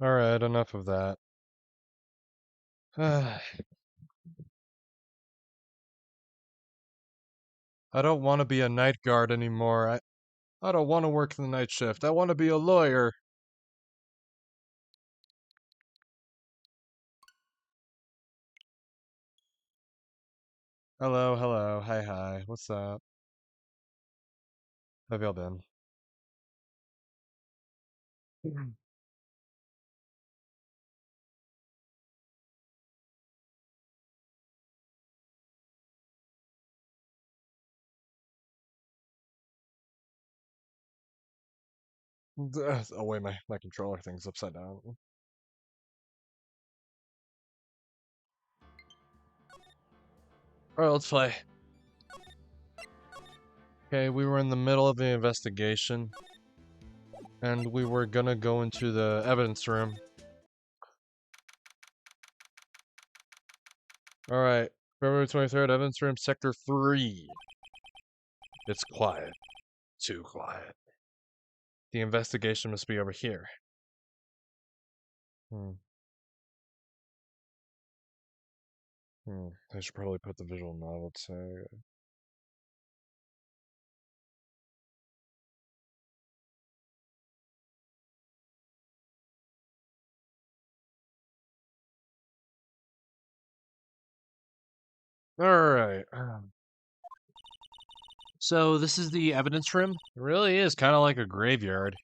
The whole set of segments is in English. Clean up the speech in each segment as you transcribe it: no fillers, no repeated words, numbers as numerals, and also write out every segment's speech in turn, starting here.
Alright, enough of that. I don't want to be a night guard anymore. I don't want to work the night shift. I want to be a lawyer. Hello, hello, hi, hi. What's up? How have y'all been? Oh wait, my controller thing's upside down. Alright, let's play. Okay, we were in the middle of the investigation, and we were gonna go into the evidence room. Alright, February 23rd, evidence room, sector 3. It's quiet. Too quiet. The investigation must be over here. I should probably put the visual novel tag. Alright. So, this is the evidence room? It really is kind of like a graveyard.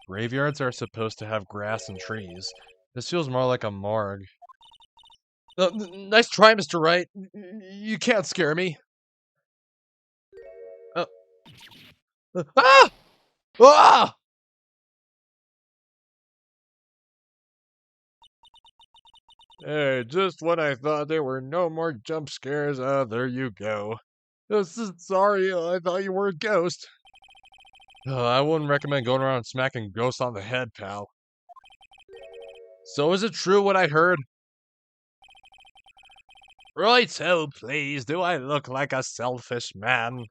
Graveyards are supposed to have grass and trees. This feels more like a morgue. Nice try, Mr. Wright. You can't scare me. Ah! Ah! Hey, just when I thought there were no more jump scares, there you go. Sorry, I thought you were a ghost. I wouldn't recommend going around smacking ghosts on the head, pal. So is it true what I heard? Right, so please, do I look like a selfish man?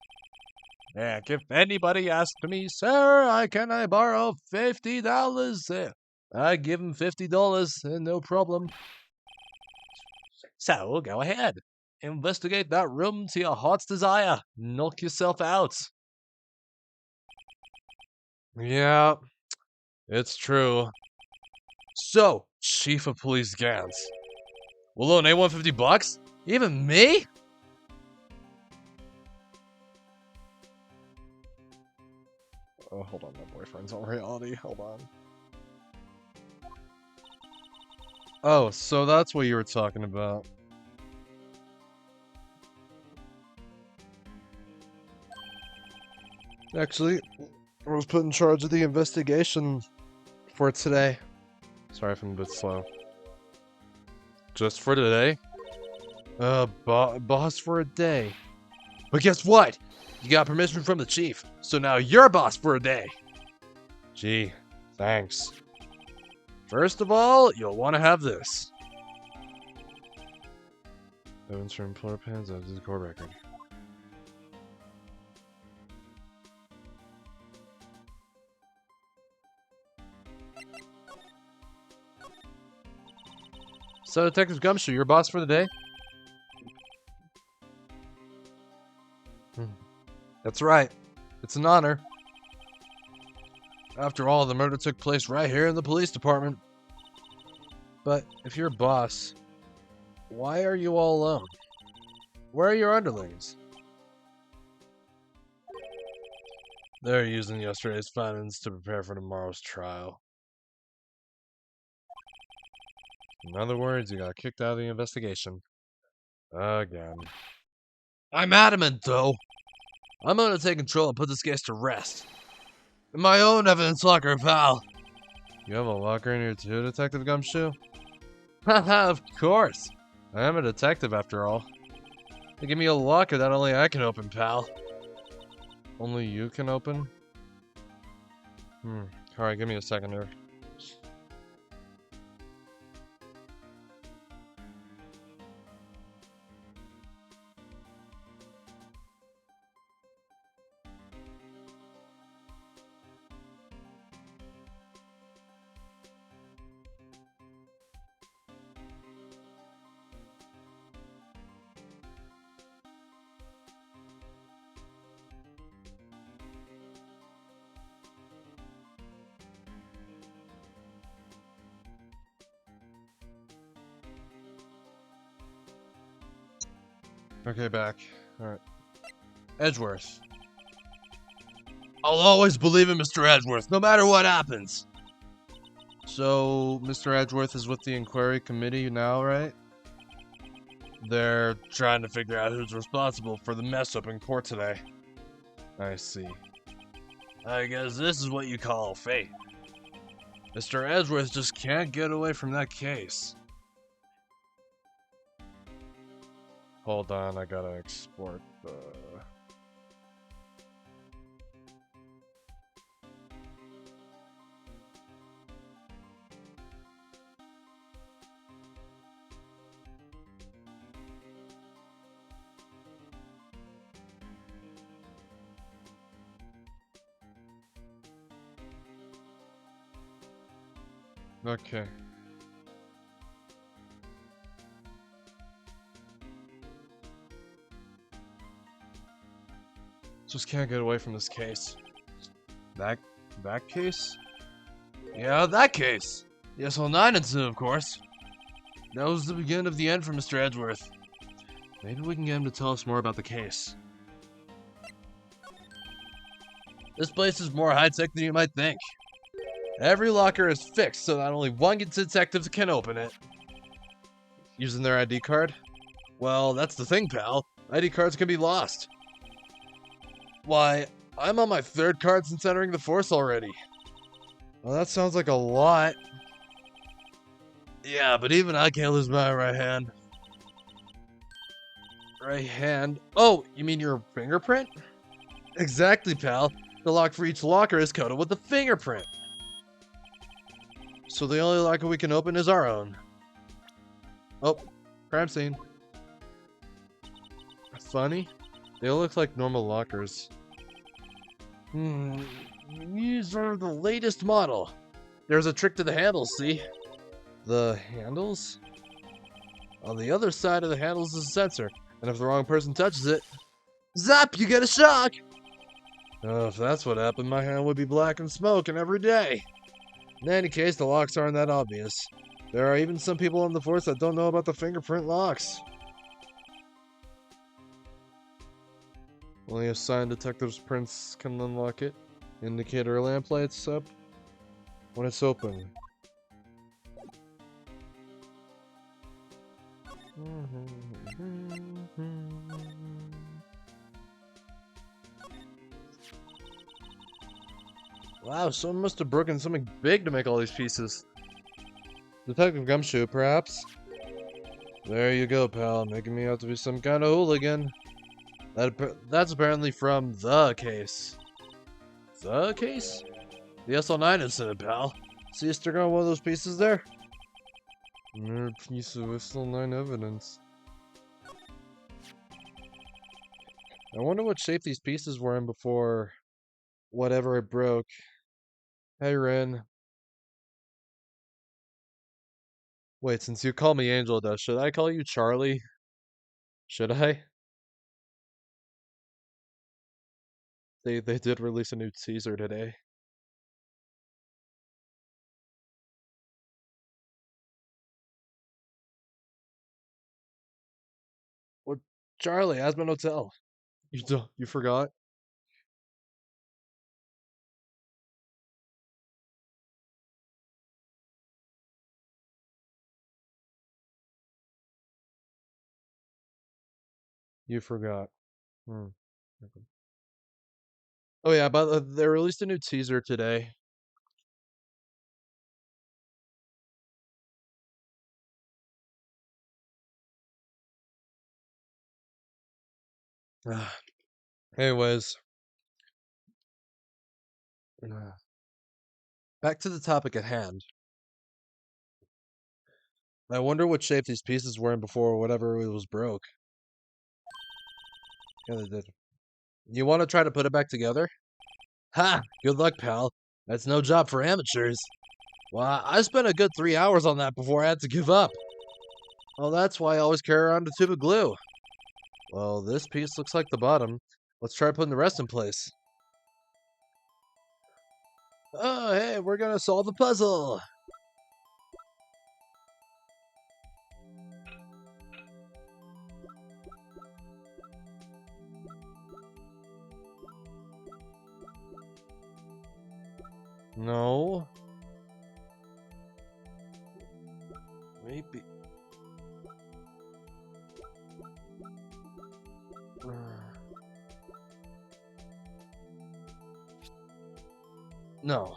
Heck, if anybody asked me, sir, can I borrow $50? I give him $50, no problem. So, go ahead. Investigate that room to your heart's desire. Knock yourself out. Yeah, it's true. So, Chief of Police Gans. Will loan A1 $50? Even me? Oh, hold on, my boyfriend's on reality. Hold on. Oh, so that's what you were talking about. Actually, I was put in charge of the investigation for today. Sorry if I'm a bit slow. Just for today? Boss for a day. But guess what? You got permission from the chief, so now you're boss for a day. Gee, thanks. First of all, you'll want to have this. Evidence from employer pans as the core record. So, Detective Gumshoe, you're boss for the day? That's right. It's an honor. After all, the murder took place right here in the police department. But if you're boss, why are you all alone? Where are your underlings? They're using yesterday's findings to prepare for tomorrow's trial. In other words, you got kicked out of the investigation. Again. I'm adamant, though. I'm gonna take control and put this case to rest. In my own evidence locker, pal. You have a locker in here too, Detective Gumshoe? Haha, of course. I am a detective after all. They give me a locker that only I can open, pal. Only you can open? Alright, give me a second here. Okay, back. Alright. Edgeworth. I'll always believe in Mr. Edgeworth, no matter what happens. So, Mr. Edgeworth is with the inquiry committee now, right? They're trying to figure out who's responsible for the mess up in court today. I see. I guess this is what you call fate. Mr. Edgeworth just can't get away from that case. Hold on, I gotta export the... Okay. Just can't get away from this case. That case? Yeah, that case! The SL9 incident, of course. That was the beginning of the end for Mr. Edgeworth. Maybe we can get him to tell us more about the case. This place is more high-tech than you might think. Every locker is fixed so that only one detective can open it. Using their ID card? Well, that's the thing, pal. ID cards can be lost. Why, I'm on my 3rd card since entering the force already. Well, that sounds like a lot. Yeah, but even I can't lose my right hand. Right hand? Oh, you mean your fingerprint? Exactly, pal. The lock for each locker is coded with a fingerprint. So the only locker we can open is our own. Oh, crime scene. Funny? They all look like normal lockers. These are the latest model. There's a trick to the handles, see? The handles? On the other side of the handles is a sensor, and if the wrong person touches it, zap, you get a shock! Oh, if that's what happened, my hand would be black and smoking every day. In any case, the locks aren't that obvious. There are even some people on the force that don't know about the fingerprint locks. Only assigned detectives' prints can unlock it. Indicator lamp lights up when it's open. Wow, someone must have broken something big to make all these pieces. Detective Gumshoe, perhaps? There you go, pal, making me out to be some kind of hooligan. That's apparently from the case. The case? The SL9 incident, pal. See you sticking on one of those pieces there? Another piece of SL9 evidence. I wonder what shape these pieces were in before whatever it broke. Hey, Ren. Wait, since you call me Angel Dust, should I call you Charlie? Should I? They did release a new teaser today. Well, Charlie, Aspen Hotel. You forgot? You forgot. Hmm. Oh yeah, but they released a new teaser today. Anyways, back to the topic at hand. I wonder what shape these pieces were in before whatever it was broke. Yeah, they did. You want to try to put it back together? Ha! Good luck, pal. That's no job for amateurs. Well, I spent a good 3 hours on that before I had to give up. Well, that's why I always carry around a tube of glue. Well, this piece looks like the bottom. Let's try putting the rest in place. Oh, hey, we're gonna solve the puzzle! No. Maybe. No.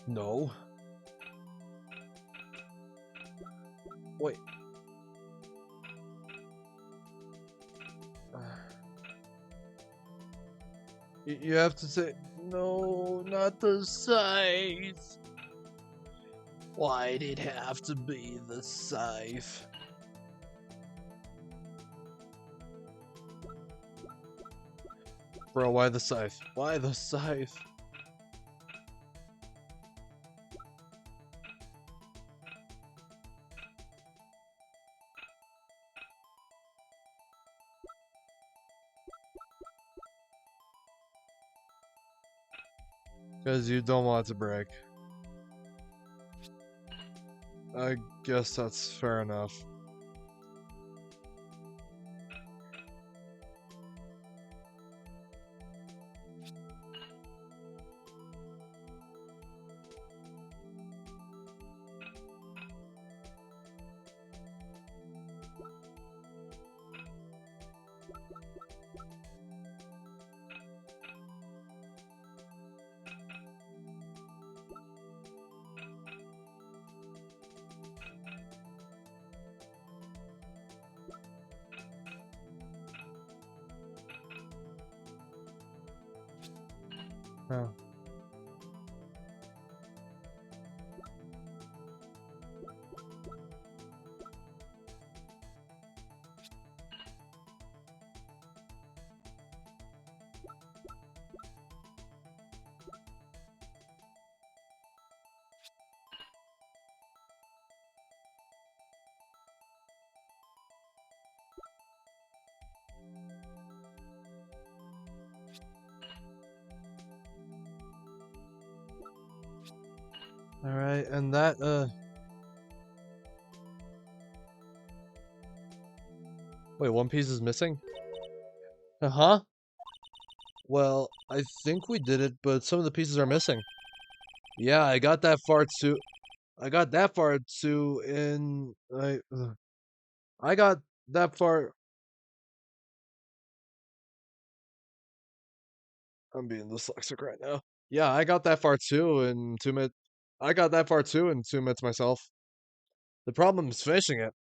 No. Wait. You have to say, no, not the scythe. Why'd it have to be the scythe? Bro, why the scythe? Why the scythe? Because you don't want it to break. I guess that's fair enough. Oh. Alright, and that, wait, one piece is missing? Uh-huh. Well, I think we did it, but some of the pieces are missing. Yeah, I got that far too. I got that far too, and I got that far. I'm being dyslexic right now. Yeah, I got that far too in 2 minutes. I got that far too in 2 minutes myself. The problem is finishing it.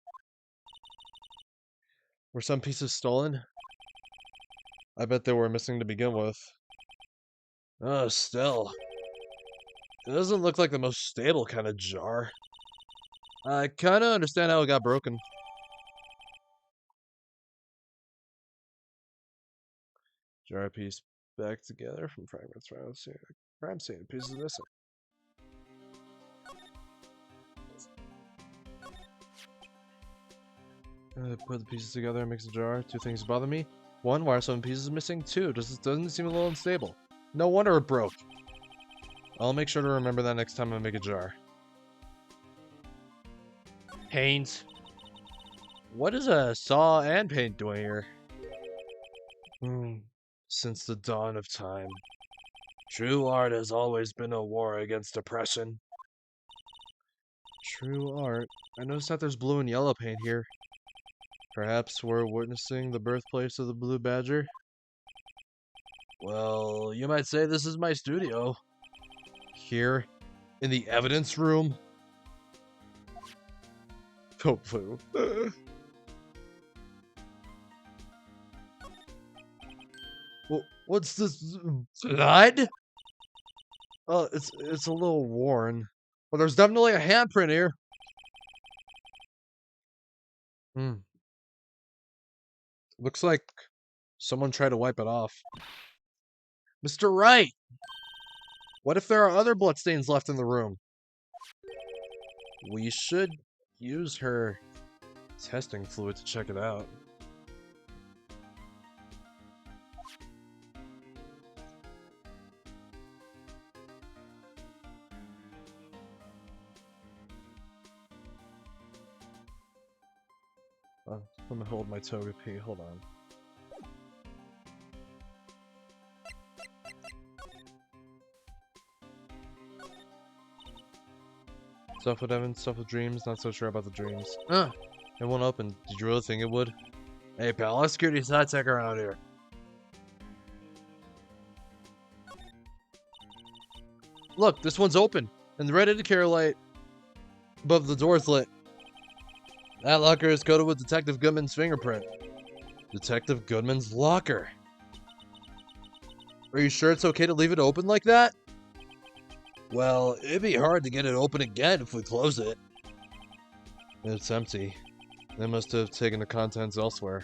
Were some pieces stolen? I bet they were missing to begin with. Oh, still. It doesn't look like the most stable kind of jar. I kinda understand how it got broken. Jar piece back together from fragments. Crime scene. Pieces missing. Put the pieces together and makes a jar. Two things bother me. One, why are some pieces missing? Two, doesn't seem a little unstable. No wonder it broke. I'll make sure to remember that next time I make a jar. Paint. What is a saw and paint doing here? Since the dawn of time, true art has always been a war against oppression. True art? I noticed that there's blue and yellow paint here. Perhaps we're witnessing the birthplace of the Blue Badger? Well, you might say this is my studio. Here, in the evidence room. Oh, blue. What's this? Blood? Oh, it's a little worn. Well, there's definitely a handprint here. Looks like someone tried to wipe it off. Mr. Wright! What if there are other bloodstains left in the room? We should use her testing fluid to check it out. Let me hold my Togepi. Hold on. Stuff with Evan, stuff with dreams. Not so sure about the dreams. It won't open. Did you really think it would? Hey pal, let's security side check around here. Look, this one's open, and the red indicator light above the door is lit. That locker is coated with Detective Goodman's fingerprint. Detective Goodman's locker. Are you sure it's okay to leave it open like that? Well, it'd be hard to get it open again if we close it. It's empty. They must have taken the contents elsewhere.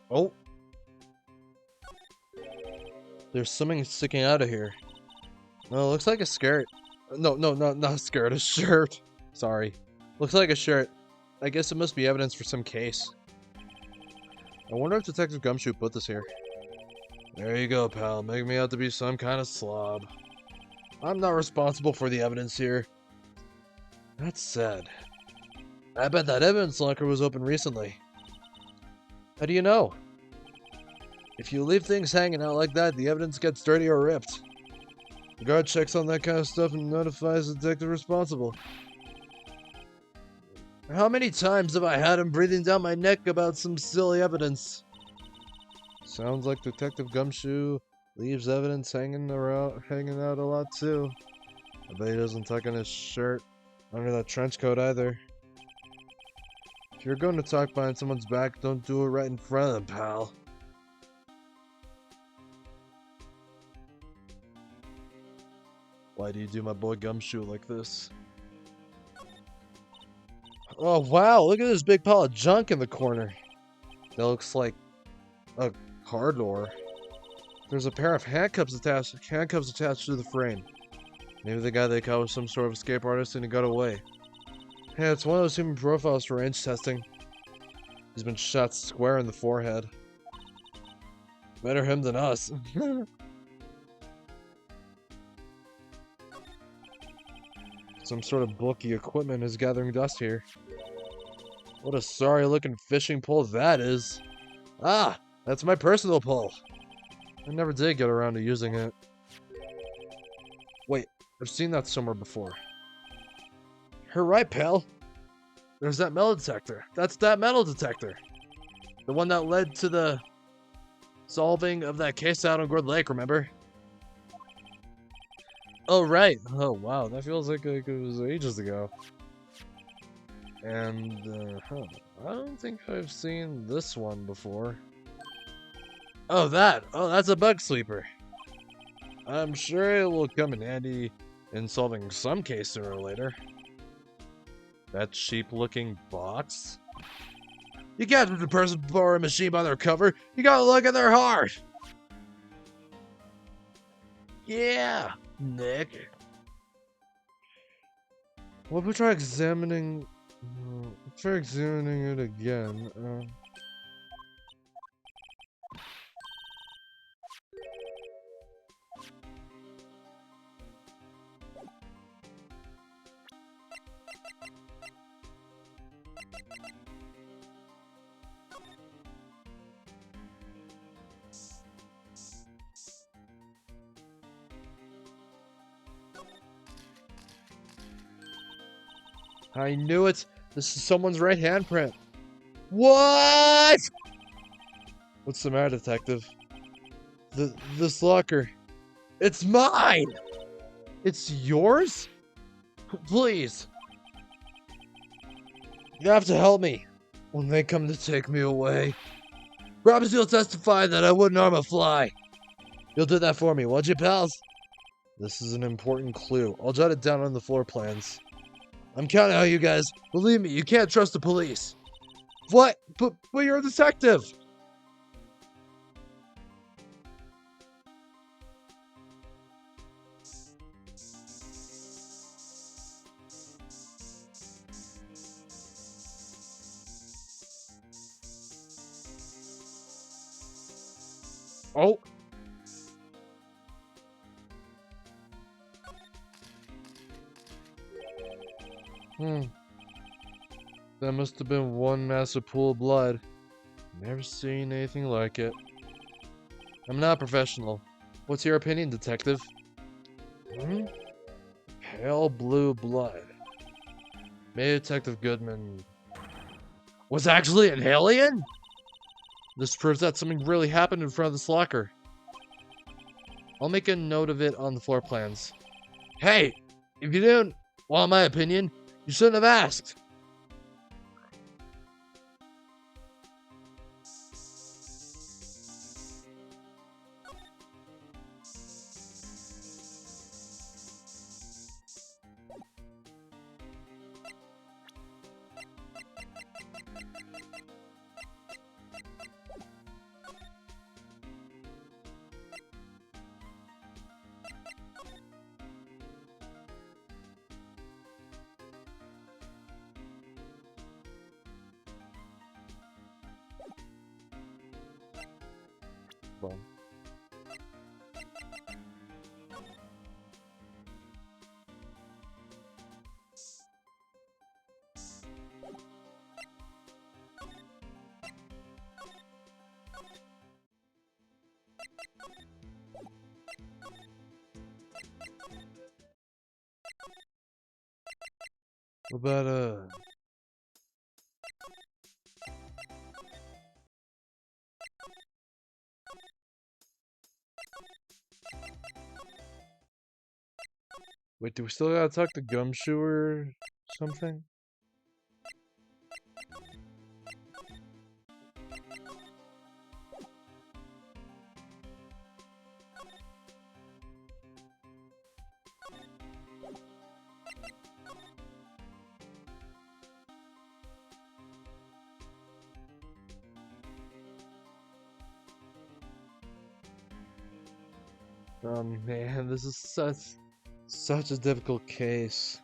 Oh! There's something sticking out of here. No, it looks like a skirt. No, not a skirt, a shirt. Sorry. Looks like a shirt. I guess it must be evidence for some case. I wonder if Detective Gumshoe put this here. There you go, pal. Make me out to be some kind of slob. I'm not responsible for the evidence here. That said, I bet that evidence locker was open recently. How do you know? If you leave things hanging out like that, the evidence gets dirty or ripped. The guard checks on that kind of stuff and notifies the detective responsible. How many times have I had him breathing down my neck about some silly evidence? Sounds like Detective Gumshoe leaves evidence hanging out a lot too. I bet he doesn't tuck in his shirt under that trench coat either. If you're going to talk behind someone's back, don't do it right in front of them, pal. Why do you do my boy Gumshoe like this? Oh wow, look at this big pile of junk in the corner. That looks like a car door. There's a pair of handcuffs attached to the frame. Maybe the guy they caught was some sort of escape artist and he got away. Hey, it's one of those human profiles for range testing. He's been shot square in the forehead. Better him than us. Some sort of bulky equipment is gathering dust here. What a sorry looking fishing pole that is. Ah, that's my personal pole. I never did get around to using it. Wait, I've seen that somewhere before. You're right, pal. There's that metal detector. That's that metal detector. The one that led to the solving of that case out on Gourd Lake, remember? Oh, right. Oh, wow. That feels like it was ages ago. And, I don't think I've seen this one before. Oh, that. Oh, that's a bug sweeper. I'm sure it will come in handy in solving some case sooner or later. That cheap-looking box? You can't judge a person or a machine by their cover. You gotta look at their heart. Yeah, Nick. What if we try examining... try examining it again. I knew it. This is someone's right handprint. What? What's the matter, detective? This locker. It's mine! It's yours? Please. You have to help me when they come to take me away. Promise you'll testify that I wouldn't harm a fly. You'll do that for me, won't you, pals? This is an important clue. I'll jot it down on the floor plans. I'm counting on you guys. Believe me, you can't trust the police. What? But you're a detective. Oh. That must have been one massive pool of blood. Never seen anything like it. I'm not a professional. What's your opinion, detective? Pale blue blood. Maybe Detective Goodman was actually an alien? This proves that something really happened in front of this locker. I'll make a note of it on the floor plans. Hey, if you didn't want my opinion, you shouldn't have asked. Well. What about, Wait, do we still gotta talk to Gumshoe or something? Oh man, this is such a difficult case.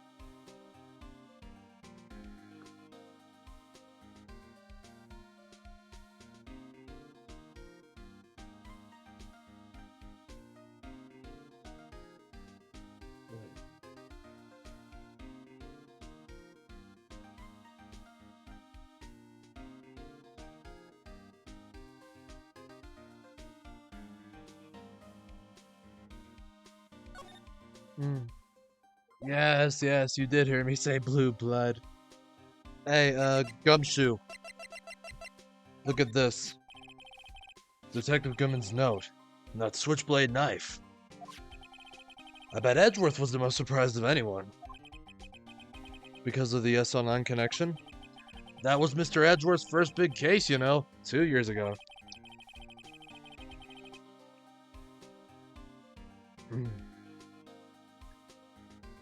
Hmm. Yes, yes, you did hear me say blue blood. Hey, Gumshoe, look at this. Detective Goodman's note. And that switchblade knife. I bet Edgeworth was the most surprised of anyone. Because of the SL9 connection? That was Mr. Edgeworth's first big case, you know, 2 years ago.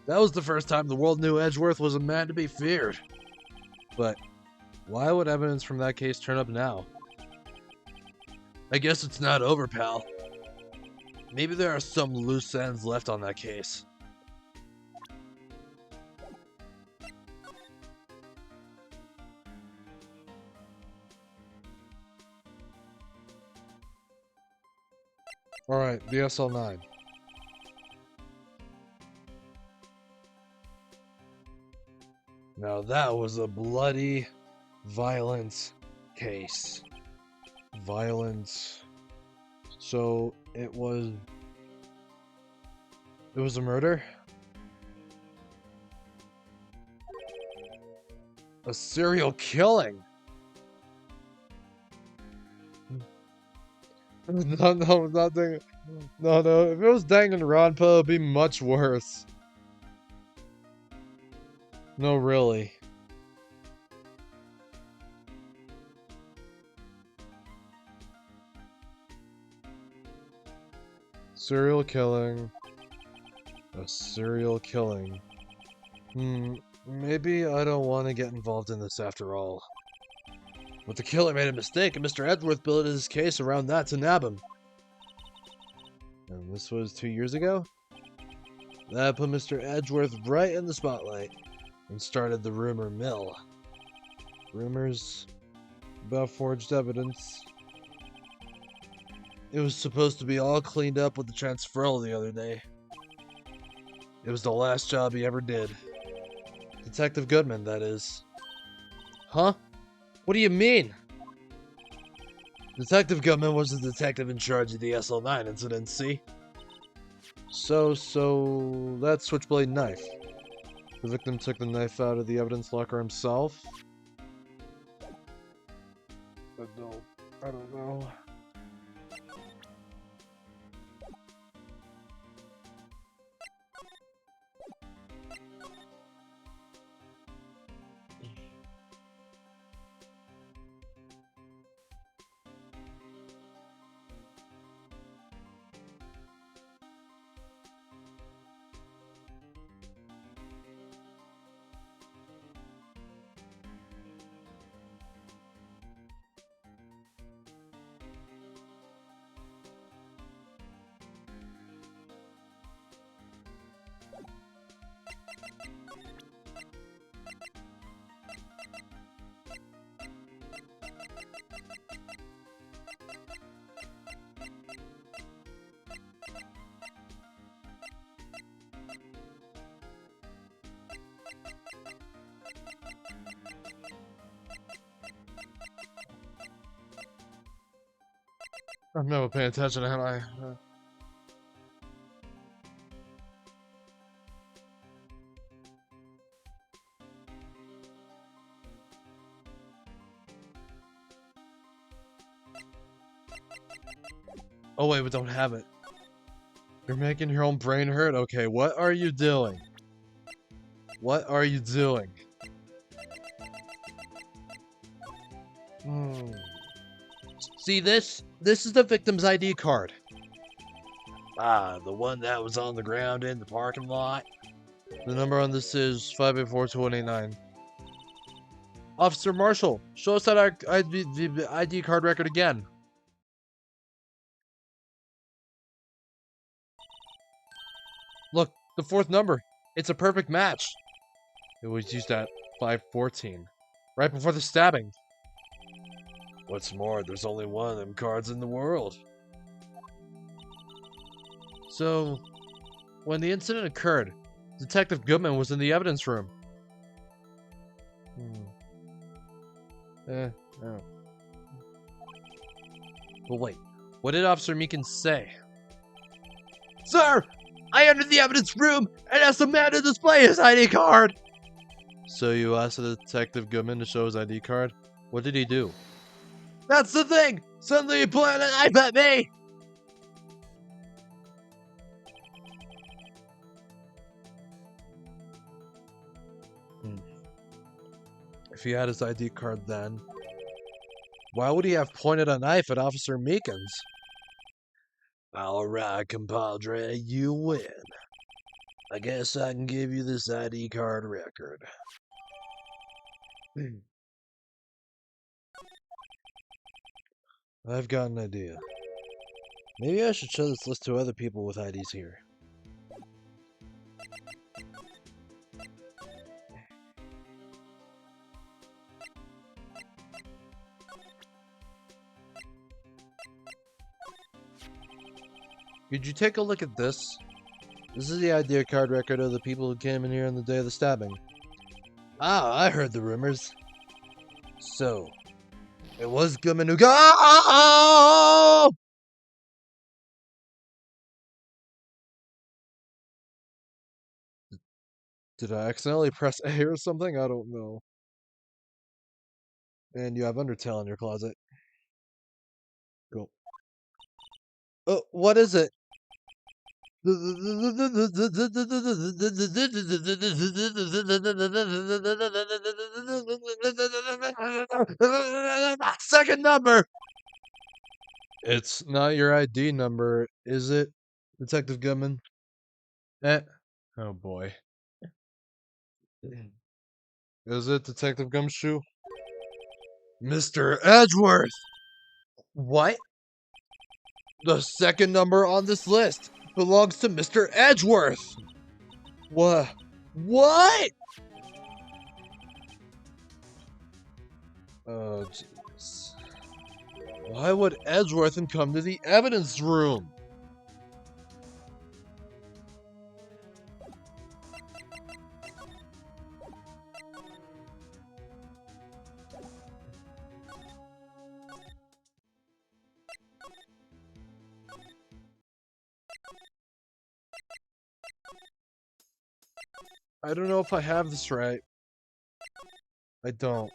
That was the first time the world knew Edgeworth was a man to be feared. But why would evidence from that case turn up now? I guess it's not over, pal. Maybe there are some loose ends left on that case. Alright, the SL9. Now that was a bloody, violent case. Violent. So it was a murder? A serial killing? No, nothing. No. If it was Danganronpa, it'd be much worse. No, really. Serial killing. A serial killing. Maybe I don't want to get involved in this after all. But the killer made a mistake, and Mr. Edgeworth built his case around that to nab him. And this was 2 years ago? That put Mr. Edgeworth right in the spotlight, and started the rumor mill. Rumors about forged evidence. It was supposed to be all cleaned up with the transferal the other day. It was the last job he ever did. Detective Goodman, that is. Huh? What do you mean? Detective Goodman was the detective in charge of the SL9 incident, see? So, that switchblade knife. The victim took the knife out of the evidence locker himself? I don't know. I'm never paying attention, am I? Oh wait, we don't have it. You're making your own brain hurt? Okay, what are you doing? What are you doing? See this? This is the victim's ID card. Ah, the one that was on the ground in the parking lot? The number on this is 5842189. Officer Marshall, show us that ID card record again. Look, the fourth number. It's a perfect match. It was used at 514, right before the stabbing. What's more, there's only one of them cards in the world. So, when the incident occurred, Detective Goodman was in the evidence room. Oh. But wait, what did Officer Meekins say? Sir, I entered the evidence room and asked the man to display his ID card. So you asked the Detective Goodman to show his ID card? What did he do? That's the thing! Suddenly he pointed a knife at me! If he had his ID card then, why would he have pointed a knife at Officer Meekins? Alright, compadre, you win. I guess I can give you this ID card record. I've got an idea. Maybe I should show this list to other people with IDs here. Could you take a look at this? This is the ID card record of the people who came in here on the day of the stabbing. Ah, I heard the rumors. So, it was Goodman who got... Did I accidentally press A or something? I don't know. And you have Undertale in your closet. Cool. Oh, what is it? Second number! It's not your ID number, is it, Detective Goodman? Oh boy. Is it Detective Gumshoe? Mr. Edgeworth! What? The second number on this list belongs to Mr. Edgeworth! What? What? Oh, jeez. Why would Edgeworth come to the evidence room? I don't know if I have this right. I don't.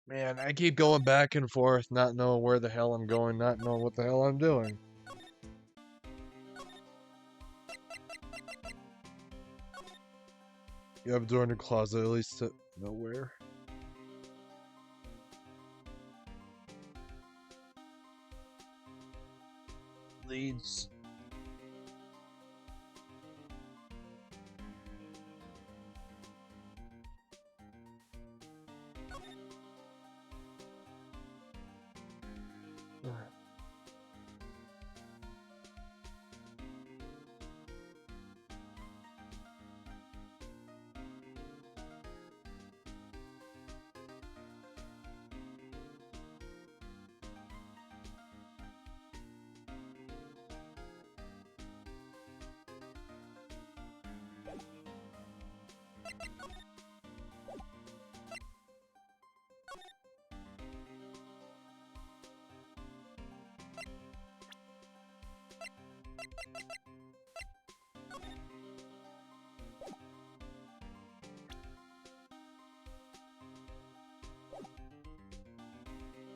Man, I keep going back and forth, not knowing where the hell I'm going, not knowing what the hell I'm doing. You have a door in your closet, at least to nowhere. Leads.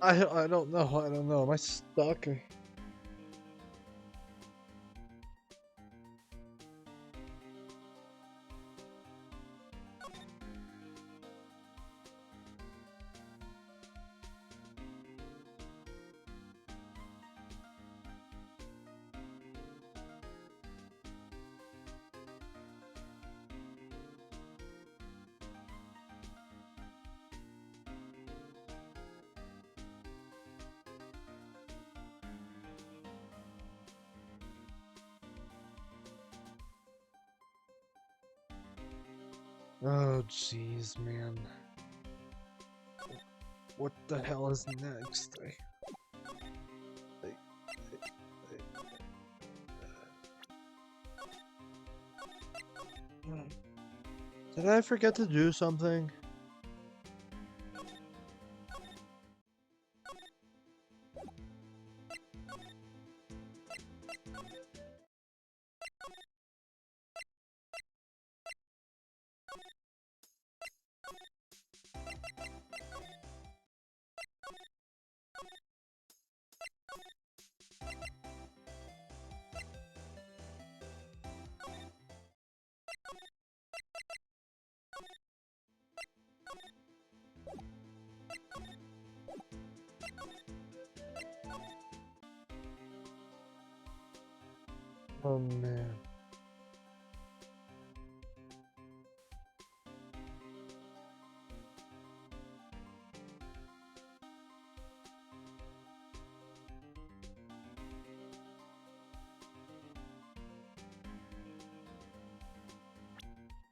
I don't know. I don't know. Am I stuck? Oh, jeez, man. What the hell is next? Did I forget to do something? Oh, man.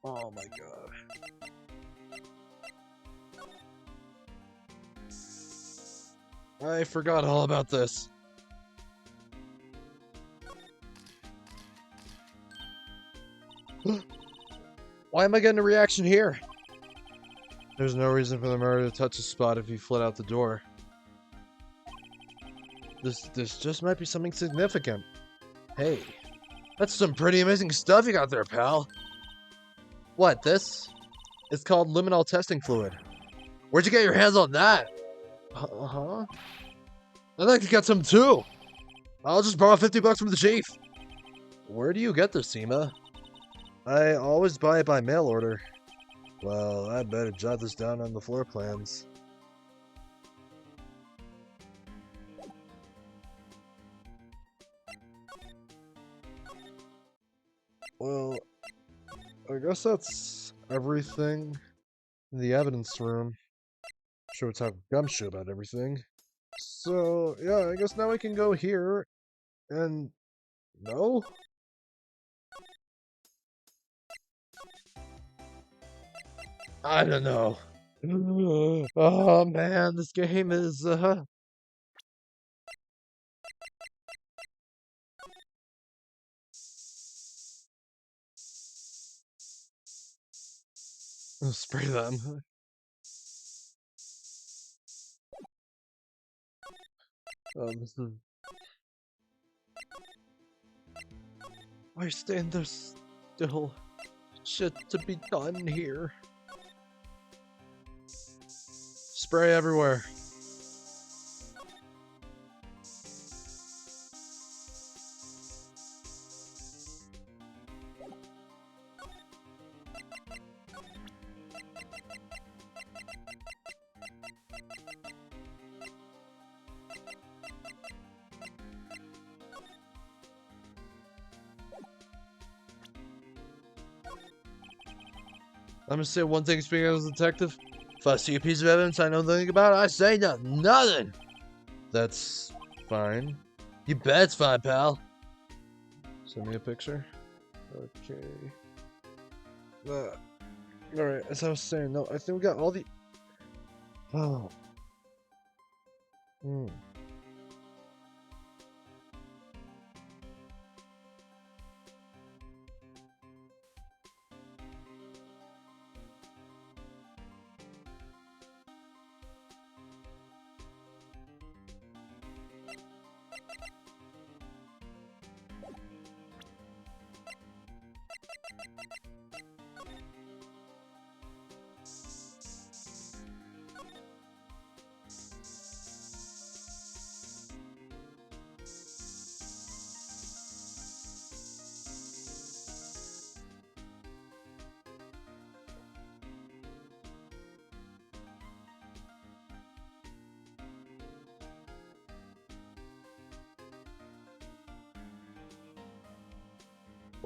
Oh my god. I forgot all about this. Why am I getting a reaction here? There's no reason for the murderer to touch the spot if he fled out the door. This just might be something significant. Hey, that's some pretty amazing stuff you got there, pal. What, this? It's called liminal testing fluid. Where'd you get your hands on that? Uh-huh. I'd like to get some too. I'll just borrow 50 bucks from the chief. Where do you get this, Seema? I always buy it by mail order. Well, I better jot this down on the floor plans. Well, I guess that's everything in the evidence room. Sure, it's have gumshoe about everything. So, yeah, I guess now we can go here and... No? I don't know. Oh man, this game is spray them. This is... Why stand there still? Shit to be done here. Spray everywhere. I'm gonna say one thing speaking as a detective. If I see a piece of evidence I know nothing about, I say nothing. Nothing! That's fine. You bet it's fine, pal. Send me a picture. Okay. Alright, as I was saying, no, I think we got all the... Oh. Hmm.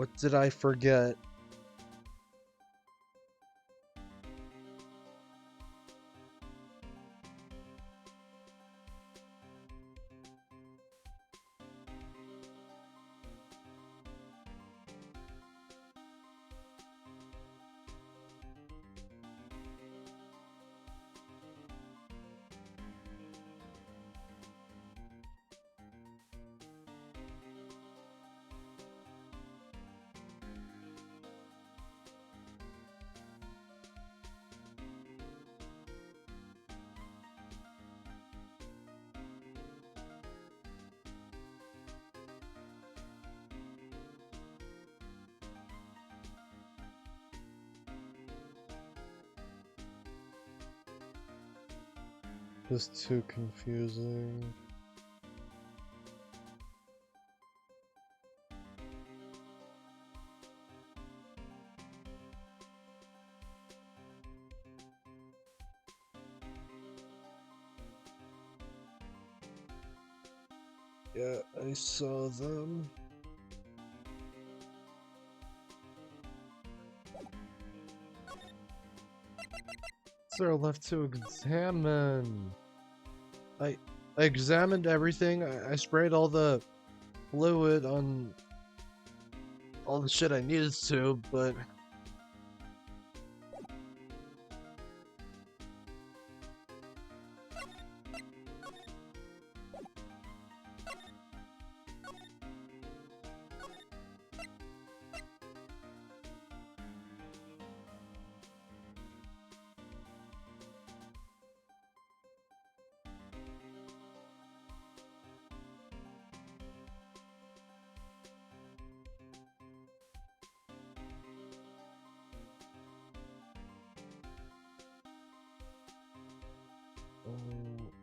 What did I forget? This is too confusing. Yeah, I saw them. What's there left to examine? I examined everything. I sprayed all the fluid on all the shit I needed to, but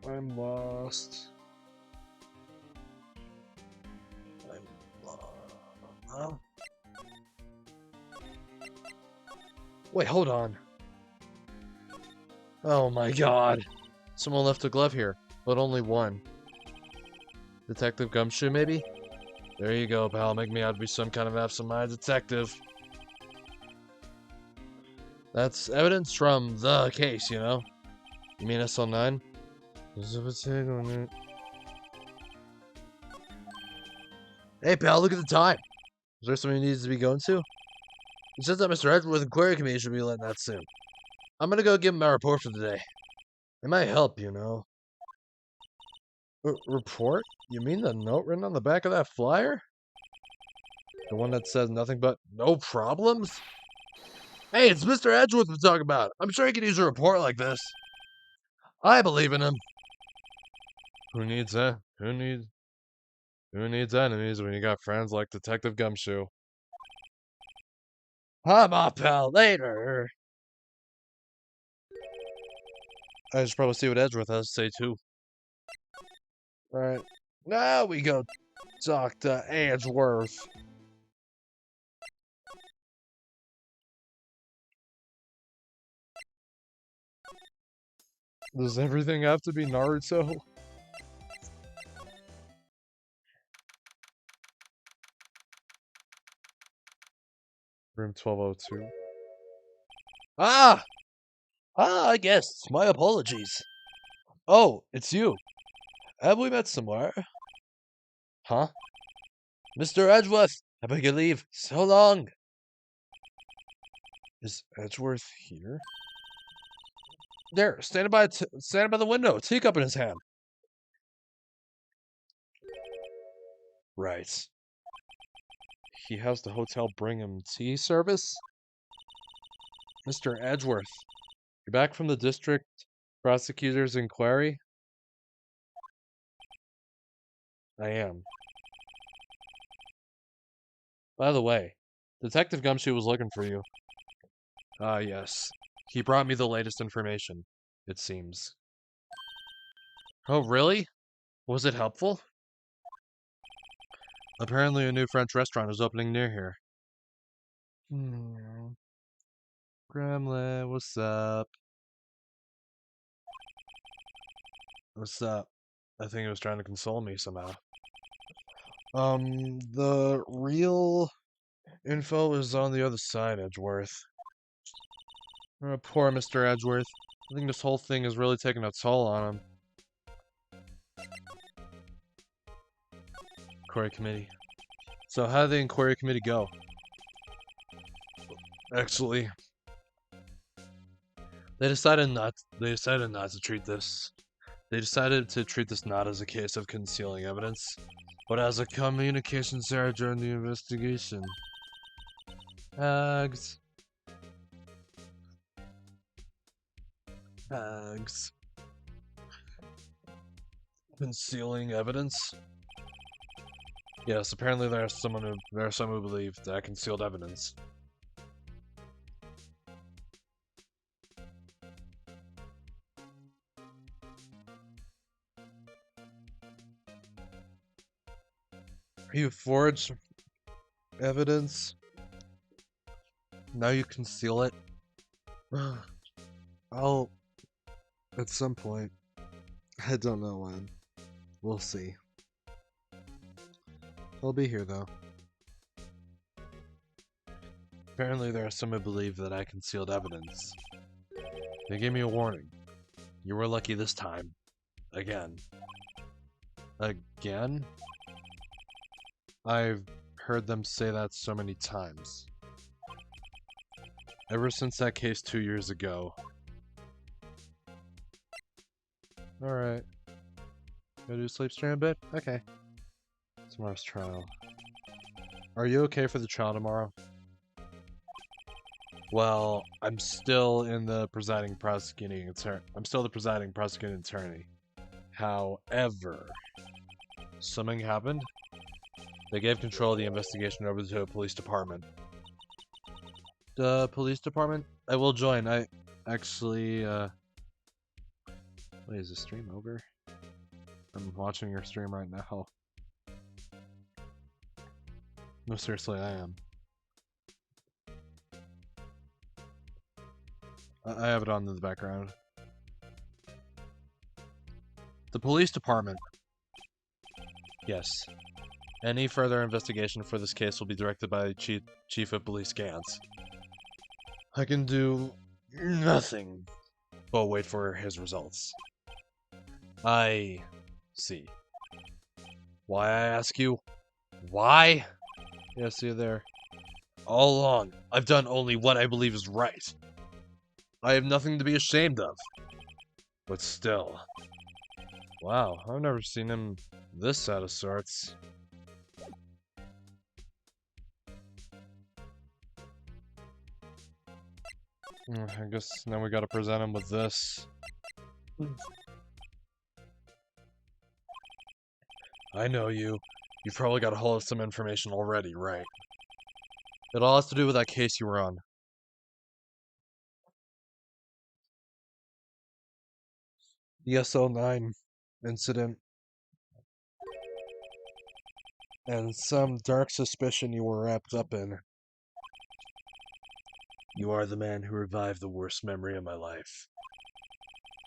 I'm lost. I'm lost. Huh? Wait, hold on. Oh my god. Someone left a glove here, but only one. Detective Gumshoe, maybe? There you go, pal. Make me out to be some kind of absent-minded detective. That's evidence from the case, you know? You mean SL9? Hey, pal, look at the time. Is there something he needs to be going to? It says that Mr. Edgeworth and Query Committee should be letting that soon. I'm gonna go give him my report for the day. It might help, you know. Report? You mean the note written on the back of that flyer? The one that says nothing but no problems? Hey, it's Mr. Edgeworth we're talking about. I'm sure he could use a report like this. I believe in him. Who needs that? Who needs enemies when you got friends like Detective Gumshoe? I'm off, pal. Later. I should probably see what Edgeworth has to say too. Alright. Now we go talk to Edgeworth. Does everything have to be Naruto? Room 1202. Ah! I guess. My apologies. Oh, it's you. Have we met somewhere? Huh? Mr. Edgeworth, I beg your leave. So long. Is Edgeworth here? There, standing by the window, teacup in his hand. Right. He has the hotel bring him tea service? Mr. Edgeworth, you're back from the district prosecutor's inquiry? I am. By the way, Detective Gumshoe was looking for you. Ah, yes. He brought me the latest information, it seems. Oh, really? Was it helpful? Apparently a new French restaurant is opening near here. Gremlin, what's up? What's up? I think he was trying to console me somehow. The real Info is on the other side, Edgeworth. Poor Mr. Edgeworth. I think this whole thing is really taking a toll on him. Inquiry committee. So how did the inquiry committee go? Actually, they decided not to treat this. They decided to treat this not as a case of concealing evidence, but as a communications error during the investigation. Hags. Hags. Concealing evidence? Yes, apparently there are some who believe that concealed evidence. You forged evidence. Now you conceal it. I'll at some point. I don't know when. We'll see. I'll be here though. Apparently there are some who believe that I concealed evidence. They gave me a warning. You were lucky this time. Again. Again? I've heard them say that so many times. Ever since that case 2 years ago. Alright. Gonna do sleep stream a bit? Okay. Tomorrow's trial. Are you okay for the trial tomorrow? Well, I'm still the presiding prosecuting attorney. However, something happened. They gave control of the investigation over to the police department. The police department? I will join. I actually, wait, is the stream over? I'm watching your stream right now. No, seriously, I am. I have it on in the background. The police department. Yes. Any further investigation for this case will be directed by Chief of Police Gantz. I can do nothing but wait for his results. I see. Why, I ask you? Why? Yes, see you there. All along, I've done only what I believe is right. I have nothing to be ashamed of. But still. Wow, I've never seen him this out of sorts. I guess now we gotta present him with this. I know you. You've probably got a hold of some information already, right? It all has to do with that case you were on. The SL9 incident. And some dark suspicion you were wrapped up in. You are the man who revived the worst memory of my life.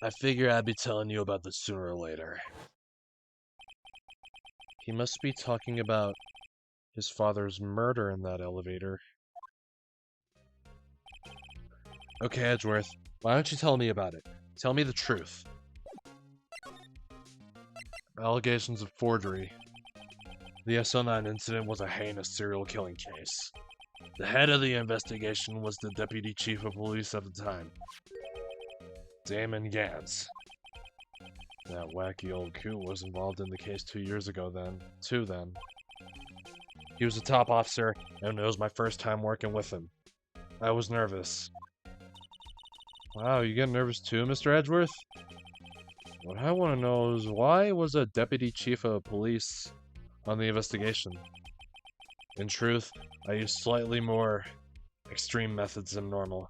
I figure I'd be telling you about this sooner or later. He must be talking about his father's murder in that elevator. Okay, Edgeworth, why don't you tell me about it? Tell me the truth. Allegations of forgery. The SL9 incident was a heinous serial killing case. The head of the investigation was the Deputy Chief of Police at the time, Damon Gantz. That wacky old coot was involved in the case 2 years ago then. He was a top officer, and it was my first time working with him. I was nervous. Wow, you getting nervous too, Mr. Edgeworth? What I want to know is why was a Deputy Chief of Police on the investigation? In truth, I used slightly more extreme methods than normal.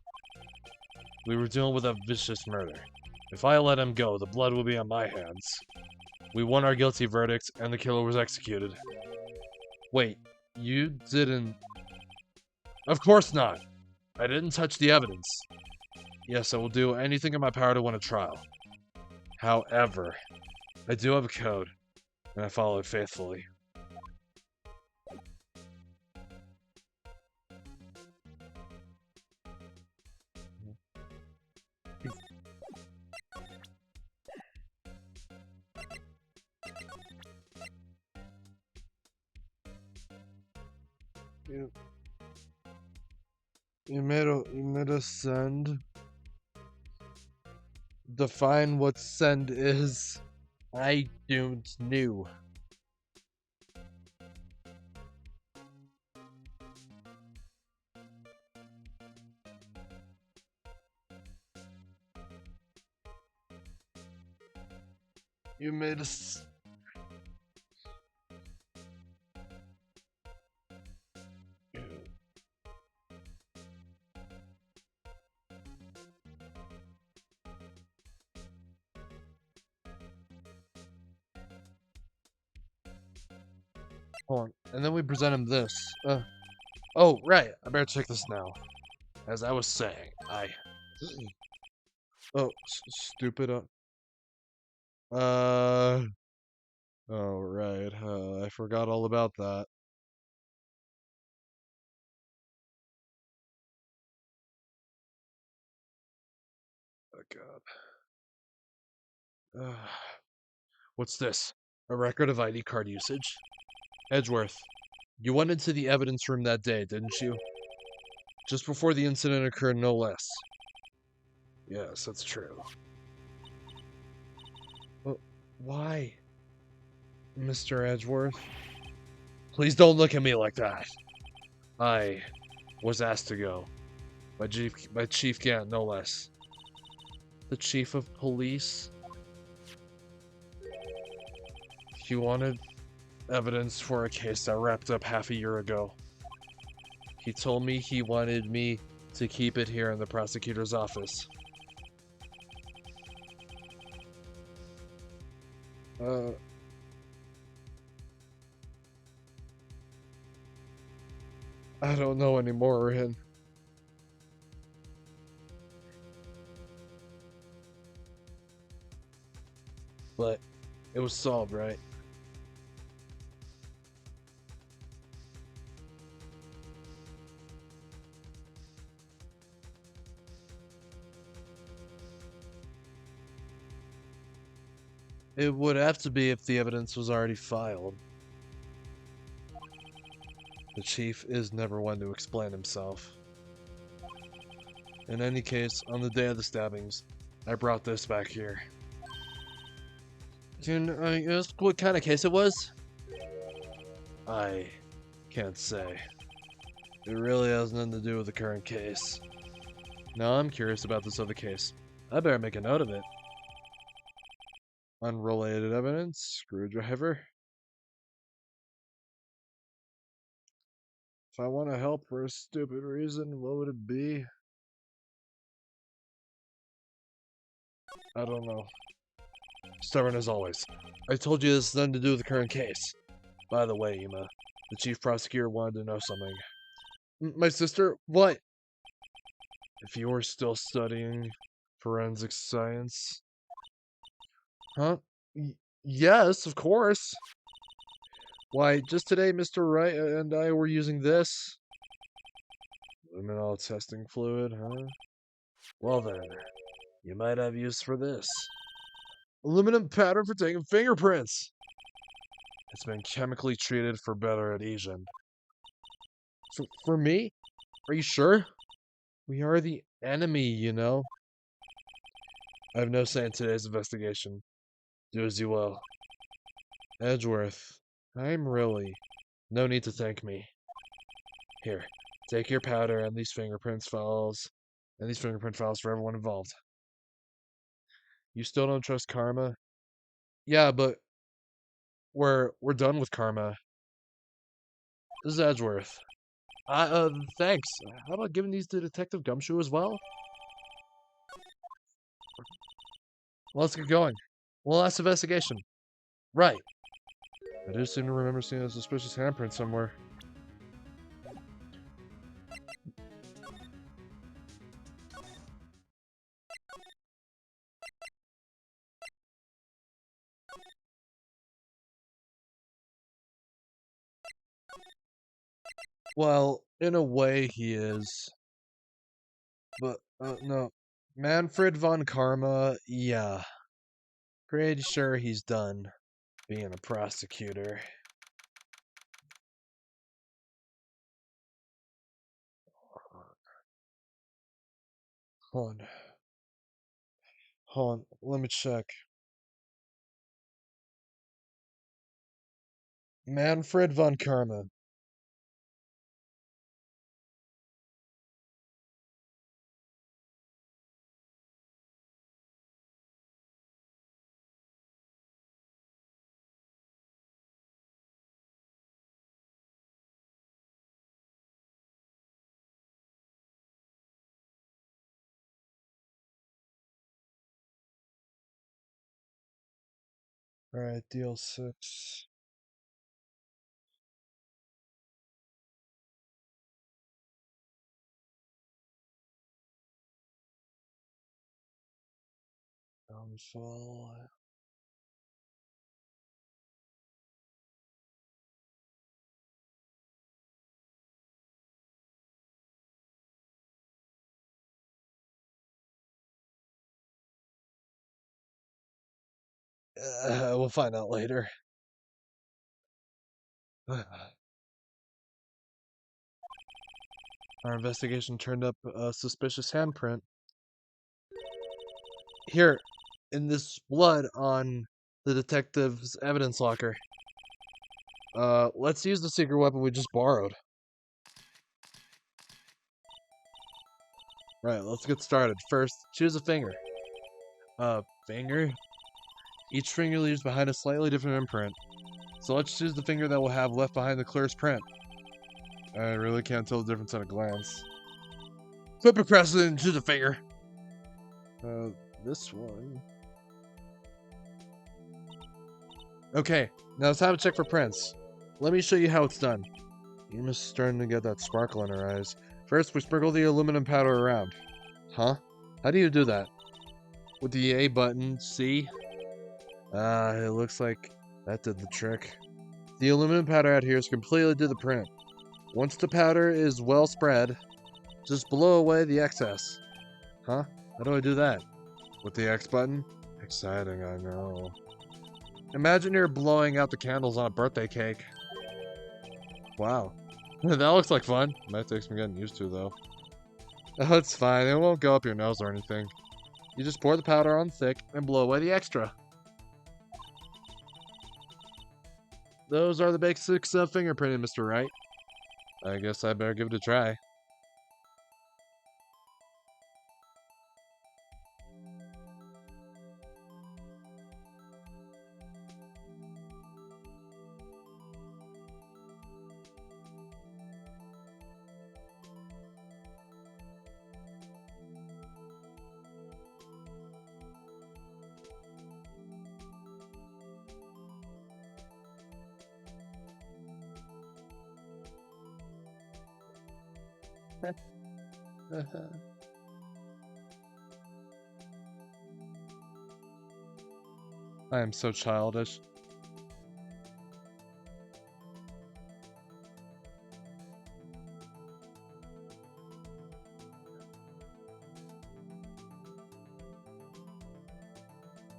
We were dealing with a vicious murder. If I let him go, the blood will be on my hands. We won our guilty verdict, and the killer was executed. Wait, you didn't... Of course not! I didn't touch the evidence. Yes, I will do anything in my power to win a trial. However, I do have a code, and I follow it faithfully. You, you made a send. Define what send is. I don't know. You made a. Hold on. And then we present him this. Oh, right. I better check this now. As I was saying, Oh, stupid. Uh. Oh, right. I forgot all about that. Oh, God. What's this? A record of ID card usage? Edgeworth, you went into the evidence room that day, didn't you? Just before the incident occurred, no less. Yes, that's true. Why, Mr. Edgeworth? Please don't look at me like that. I was asked to go. By Chief Gant, no less. The Chief of Police? He wanted evidence for a case that wrapped up half a year ago. He told me he wanted me to keep it here in the prosecutor's office. I don't know anymore, Rin. But it was solved, right? It would have to be if the evidence was already filed. The chief is never one to explain himself. In any case, on the day of the stabbings, I brought this back here. Can I ask what kind of case it was? I can't say. It really has nothing to do with the current case. Now I'm curious about this other case. I better make a note of it. Unrelated evidence, screwdriver. If I want to help for a stupid reason, what would it be? I don't know. Stubborn as always. I told you this has nothing to do with the current case. By the way, Ima, the chief prosecutor wanted to know something. My sister? What? If you were still studying forensic science? Huh? Yes, of course. Why, just today, Mr. Wright and I were using this. Luminol testing fluid, huh? Well then, you might have use for this. Aluminum pattern for taking fingerprints. It's been chemically treated for better adhesion. For me? Are you sure? We are the enemy, you know. I have no say in today's investigation. Do as you will. Edgeworth, I'm really... No need to thank me. Here, take your powder and these fingerprint files. And these fingerprint files for everyone involved. You still don't trust Karma? Yeah, but we're done with Karma. This is Edgeworth. Thanks. How about giving these to Detective Gumshoe as well? Well, let's get going. Well, last investigation. Right. I do seem to remember seeing a suspicious handprint somewhere. Well, in a way he is. But, no. Manfred von Karma, yeah. Pretty sure he's done being a prosecutor. Hold on. Hold on. Let me check. Manfred von Karma. Alright, deal 6. Downfall. We'll find out later. Our investigation turned up a suspicious handprint. Here, in this blood on the detective's evidence locker. Let's use the secret weapon we just borrowed. Right, let's get started. First, choose a finger. Finger? Each finger leaves behind a slightly different imprint. So let's choose the finger that will have left behind the clearest print. I really can't tell the difference at a glance. Flip across it and choose a finger. This one. Okay, now it's time to check for prints. Let me show you how it's done. Emma's starting to get that sparkle in her eyes. First, we sprinkle the aluminum powder around. Huh? How do you do that? With the A button, see? It looks like that did the trick. The aluminum powder adheres completely to the print. Once the powder is well spread, just blow away the excess. Huh? How do I do that? With the X button? Exciting, I know. Imagine you're blowing out the candles on a birthday cake. Wow. That looks like fun. Might take some getting used to, though. Oh, it's fine. It won't go up your nose or anything. You just pour the powder on thick and blow away the extra. Those are the basics of fingerprinting, Mr. Wright. I guess I better give it a try. I am so childish.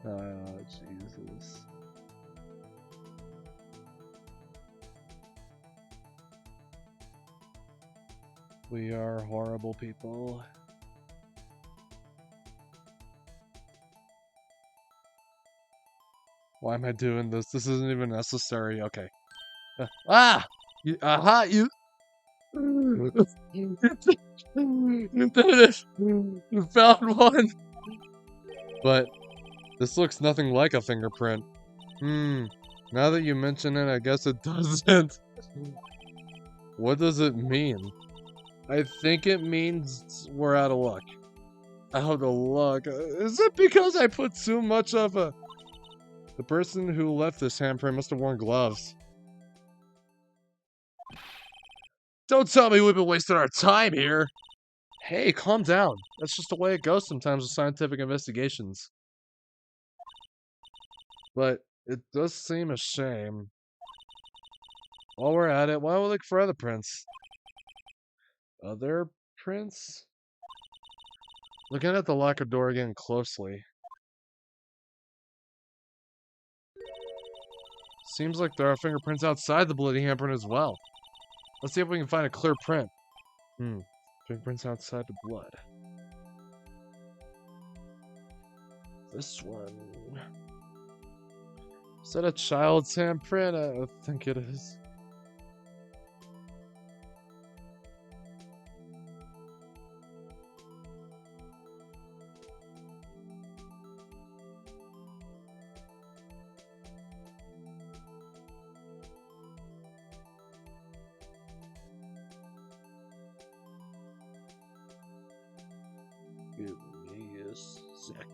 Oh, Jesus. We are horrible people. Why am I doing this? This isn't even necessary. Okay. You, aha! You. You did it! You found one! But this looks nothing like a fingerprint. Now that you mention it, I guess it doesn't. What does it mean? I think it means we're out of luck. Out of luck? Is it because I put too much of a... The person who left this handprint must have worn gloves. Don't tell me we've been wasting our time here! Hey, calm down. That's just the way it goes sometimes with scientific investigations. But it does seem a shame. While we're at it, why don't we look for other prints? Other prints? Looking at the locker door again closely. Seems like there are fingerprints outside the bloody handprint as well. Let's see if we can find a clear print. Fingerprints outside the blood. This one. Is that a child's handprint? I think it is. Give me a sec.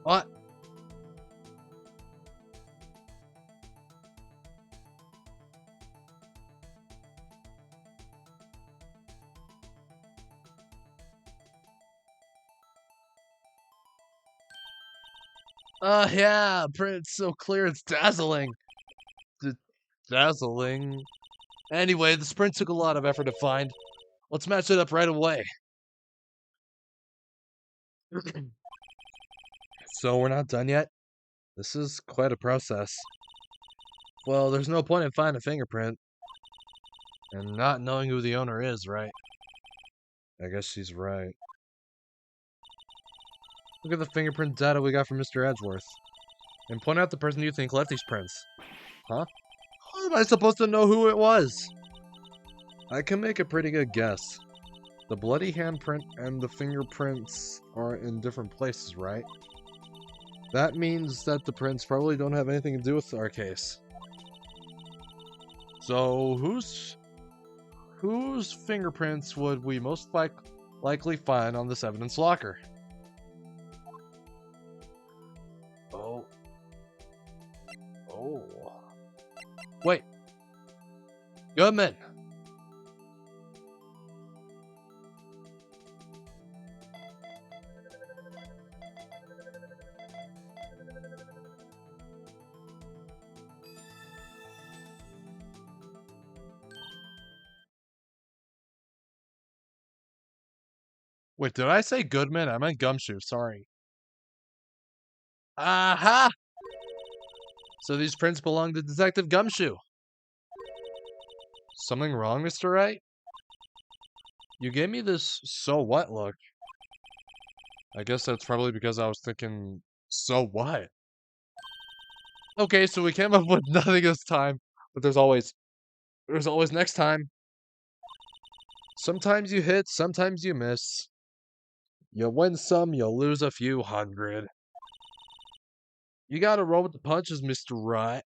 What? Yeah, print's so clear, it's dazzling. Dazzling. Anyway, the sprint took a lot of effort to find. Let's match it up right away. So we're not done yet? This is quite a process. Well, there's no point in finding a fingerprint and not knowing who the owner is, right? I guess she's right. Look at the fingerprint data we got from Mr. Edgeworth. And point out the person you think left these prints. Huh? How am I supposed to know who it was? I can make a pretty good guess. The bloody handprint and the fingerprints are in different places, right? That means that the prints probably don't have anything to do with our case. So whose fingerprints would we most likely find on this evidence locker? Oh. Wait. Goodman. Wait, did I say Goodman? I meant Gumshoe, sorry. Aha! So these prints belong to Detective Gumshoe. Something wrong, Mr. Wright? You gave me this so what look. I guess that's probably because I was thinking, so what? Okay, so we came up with nothing this time, but there's always next time. Sometimes you hit, sometimes you miss. You win some, you lose a few hundred. You gotta roll with the punches, Mr. Wright.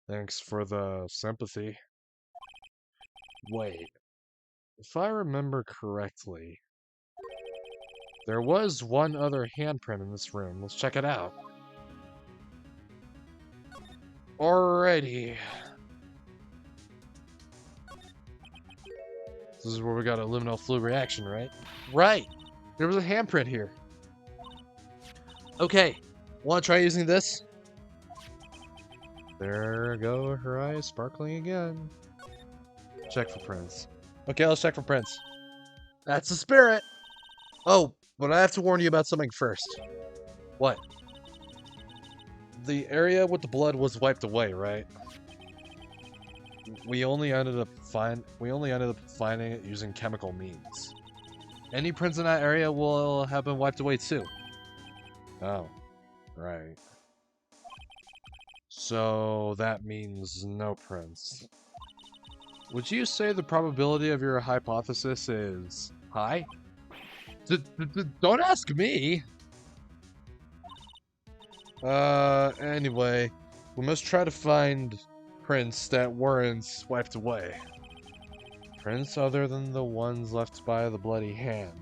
Thanks for the sympathy. Wait, if I remember correctly, there was one other handprint in this room. Let's check it out. Alrighty. This is where we got a luminal flu reaction, right? Right! There was a handprint here. Okay, wanna try using this? There go her eyes sparkling again. Check for prints. Okay, let's check for prints. That's the spirit! Oh, but I have to warn you about something first. What? The area with the blood was wiped away, right? We only ended up finding it using chemical means. Any prints in that area will have been wiped away too. Oh, right. So that means no prints. Would you say the probability of your hypothesis is high? Don't ask me! Anyway, we must try to find prints that weren't wiped away. Prints other than the ones left by the bloody hand.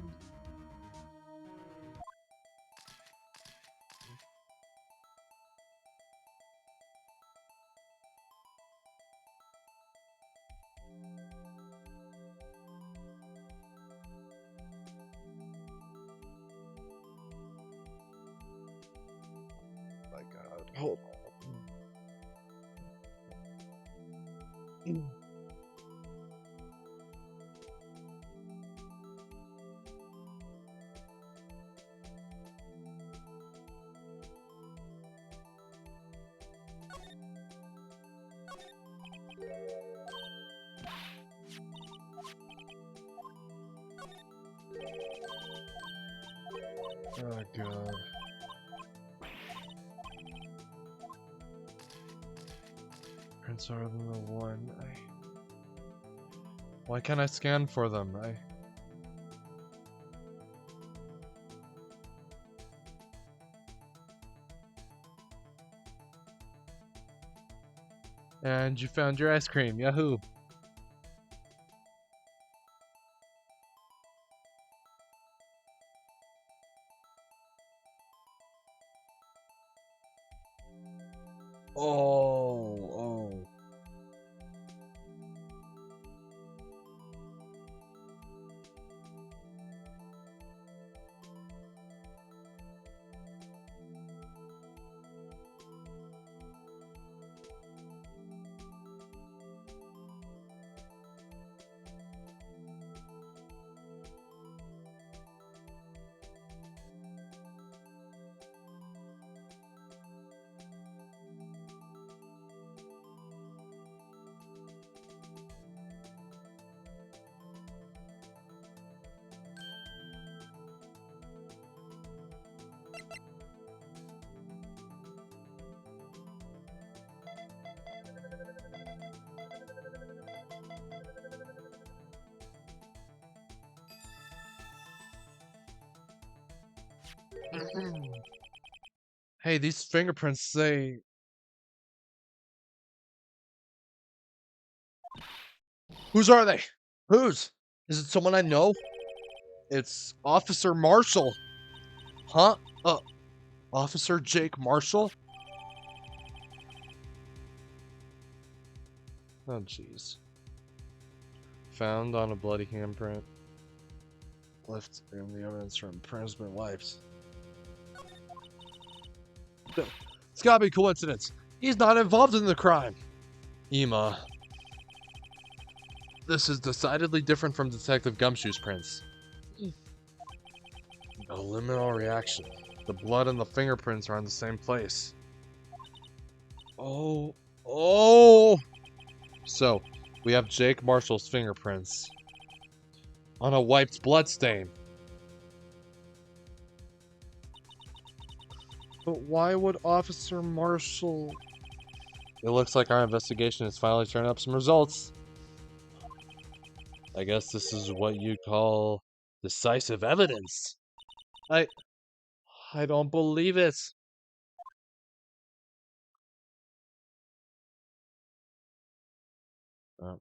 My God, hold on. Oh god. Prints are the one. Why can't I scan for them? And you found your ice cream. Yahoo! Oh. Hey, these fingerprints say... Whose are they? Whose? Is it someone I know? It's Officer Marshall. Huh? Officer Jake Marshall? Oh, jeez. Found on a bloody handprint. Left in the evidence from print's been wiped. It's gotta be coincidence. He's not involved in the crime. Ema. This is decidedly different from Detective Gumshoe's prints. A liminal reaction. The blood and the fingerprints are in the same place. Oh. So, we have Jake Marshall's fingerprints on a wiped bloodstain. But why would Officer Marshall... It looks like our investigation has finally turned up some results. I guess this is what you call decisive evidence. I don't believe it. Oh.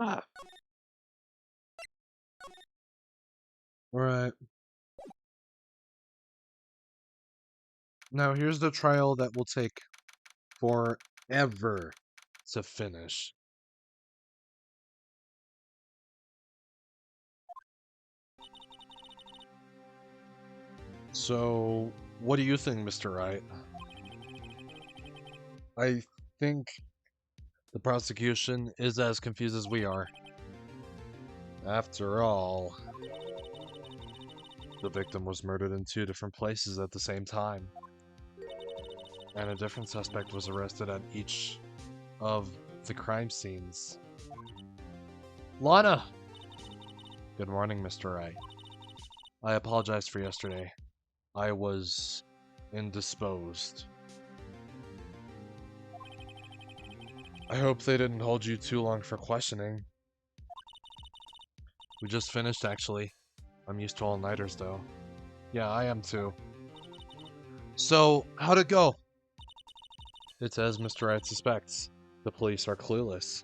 Ah. Alright. Now here's the trial that will take forever to finish. So, what do you think, Mr. Wright? I think the prosecution is as confused as we are. After all, the victim was murdered in 2 different places at the same time. And a different suspect was arrested at each of the crime scenes. Lana! Good morning, Mr. Wright. I apologize for yesterday. I was indisposed. I hope they didn't hold you too long for questioning. We just finished, actually. I'm used to all-nighters, though. Yeah, I am too. So, how'd it go? It's as Mr. Wright suspects. The police are clueless.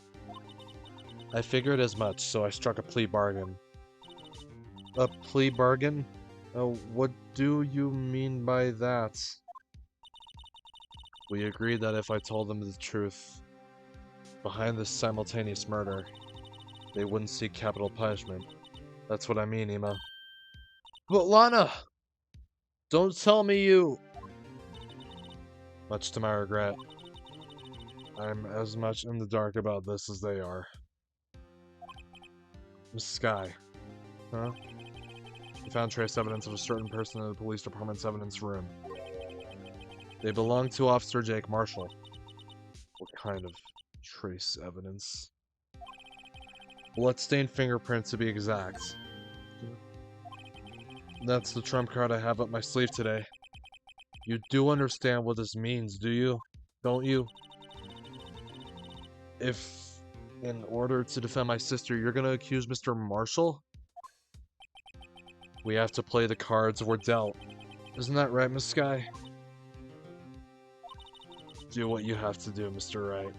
I figured as much, so I struck a plea bargain. A plea bargain? What do you mean by that? We agreed that if I told them the truth behind this simultaneous murder, they wouldn't seek capital punishment. That's what I mean, Ema. But Lana! Don't tell me you... Much to my regret, I'm as much in the dark about this as they are. Miss Sky. Huh? We found trace evidence of a certain person in the police department's evidence room. They belong to Officer Jake Marshall. What kind of trace evidence? Bloodstained fingerprints to be exact. That's the trump card I have up my sleeve today. You do understand what this means, do you? Don't you? If, in order to defend my sister, you're gonna accuse Mr. Marshall? We have to play the cards we're dealt. Isn't that right, Miss Sky? Do what you have to do, Mr. Wright.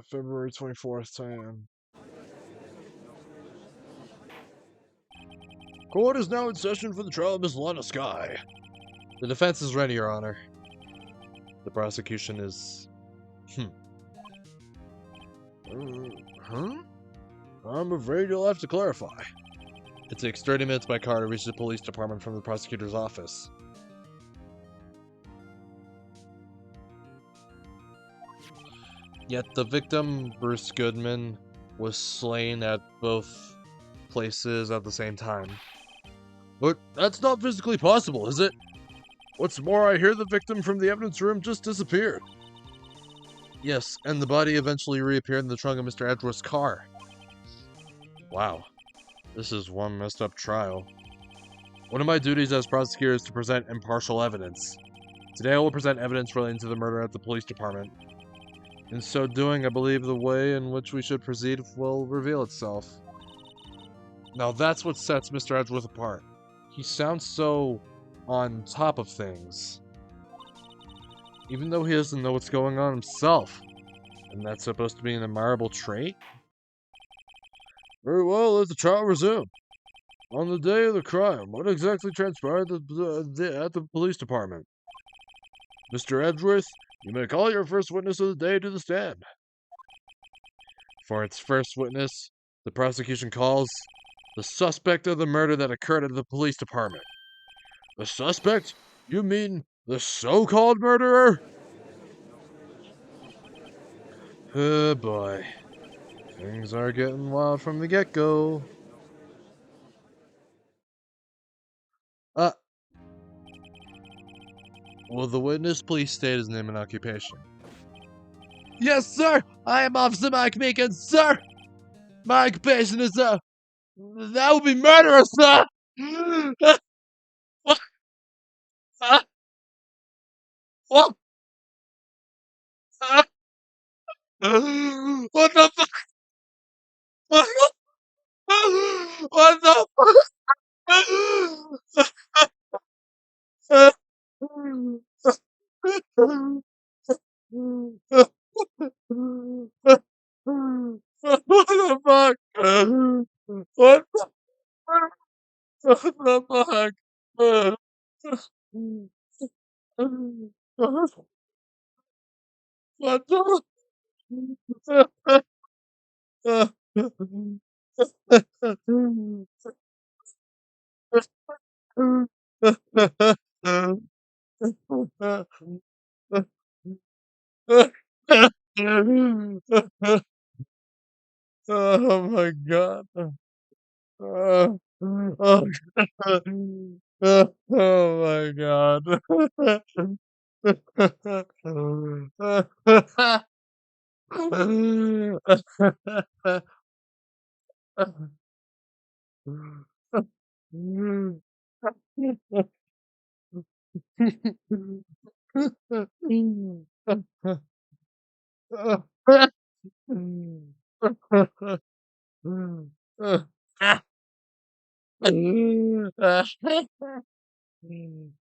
February 24th, 10 a.m. Court is now in session for the trial of Miss Lana Sky. The defense is ready, Your Honor. The prosecution is... Huh? I'm afraid you'll have to clarify. It takes 30 minutes by car to reach the police department from the prosecutor's office. Yet the victim, Bruce Goodman, was slain at both places at the same time. But that's not physically possible, is it? What's more, I hear the victim from the evidence room just disappeared. Yes, and the body eventually reappeared in the trunk of Mr. Edgeworth's car. Wow, this is one messed up trial. One of my duties as prosecutor is to present impartial evidence. Today I will present evidence relating to the murder at the police department. In so doing, I believe the way in which we should proceed will reveal itself. Now that's what sets Mr. Edgeworth apart. He sounds so on top of things, even though he doesn't know what's going on himself. And that's supposed to be an admirable trait? Very well, let the trial resume. On the day of the crime, what exactly transpired at the police department? Mr. Edgeworth, you may call your first witness of the day to the stand. For its first witness, the prosecution calls the suspect of the murder that occurred at the police department. The suspect? You mean the so-called murderer? Oh boy. Things are getting wild from the get-go. Will the witness please state his name and occupation? Yes, sir! I am Officer Mike Meekin, sir! My occupation is, that would be murderer, sir! What? What? What the fuck? What the fuck? What the fuck? What the fuck? What the Oh my god. Oh, oh, oh my god.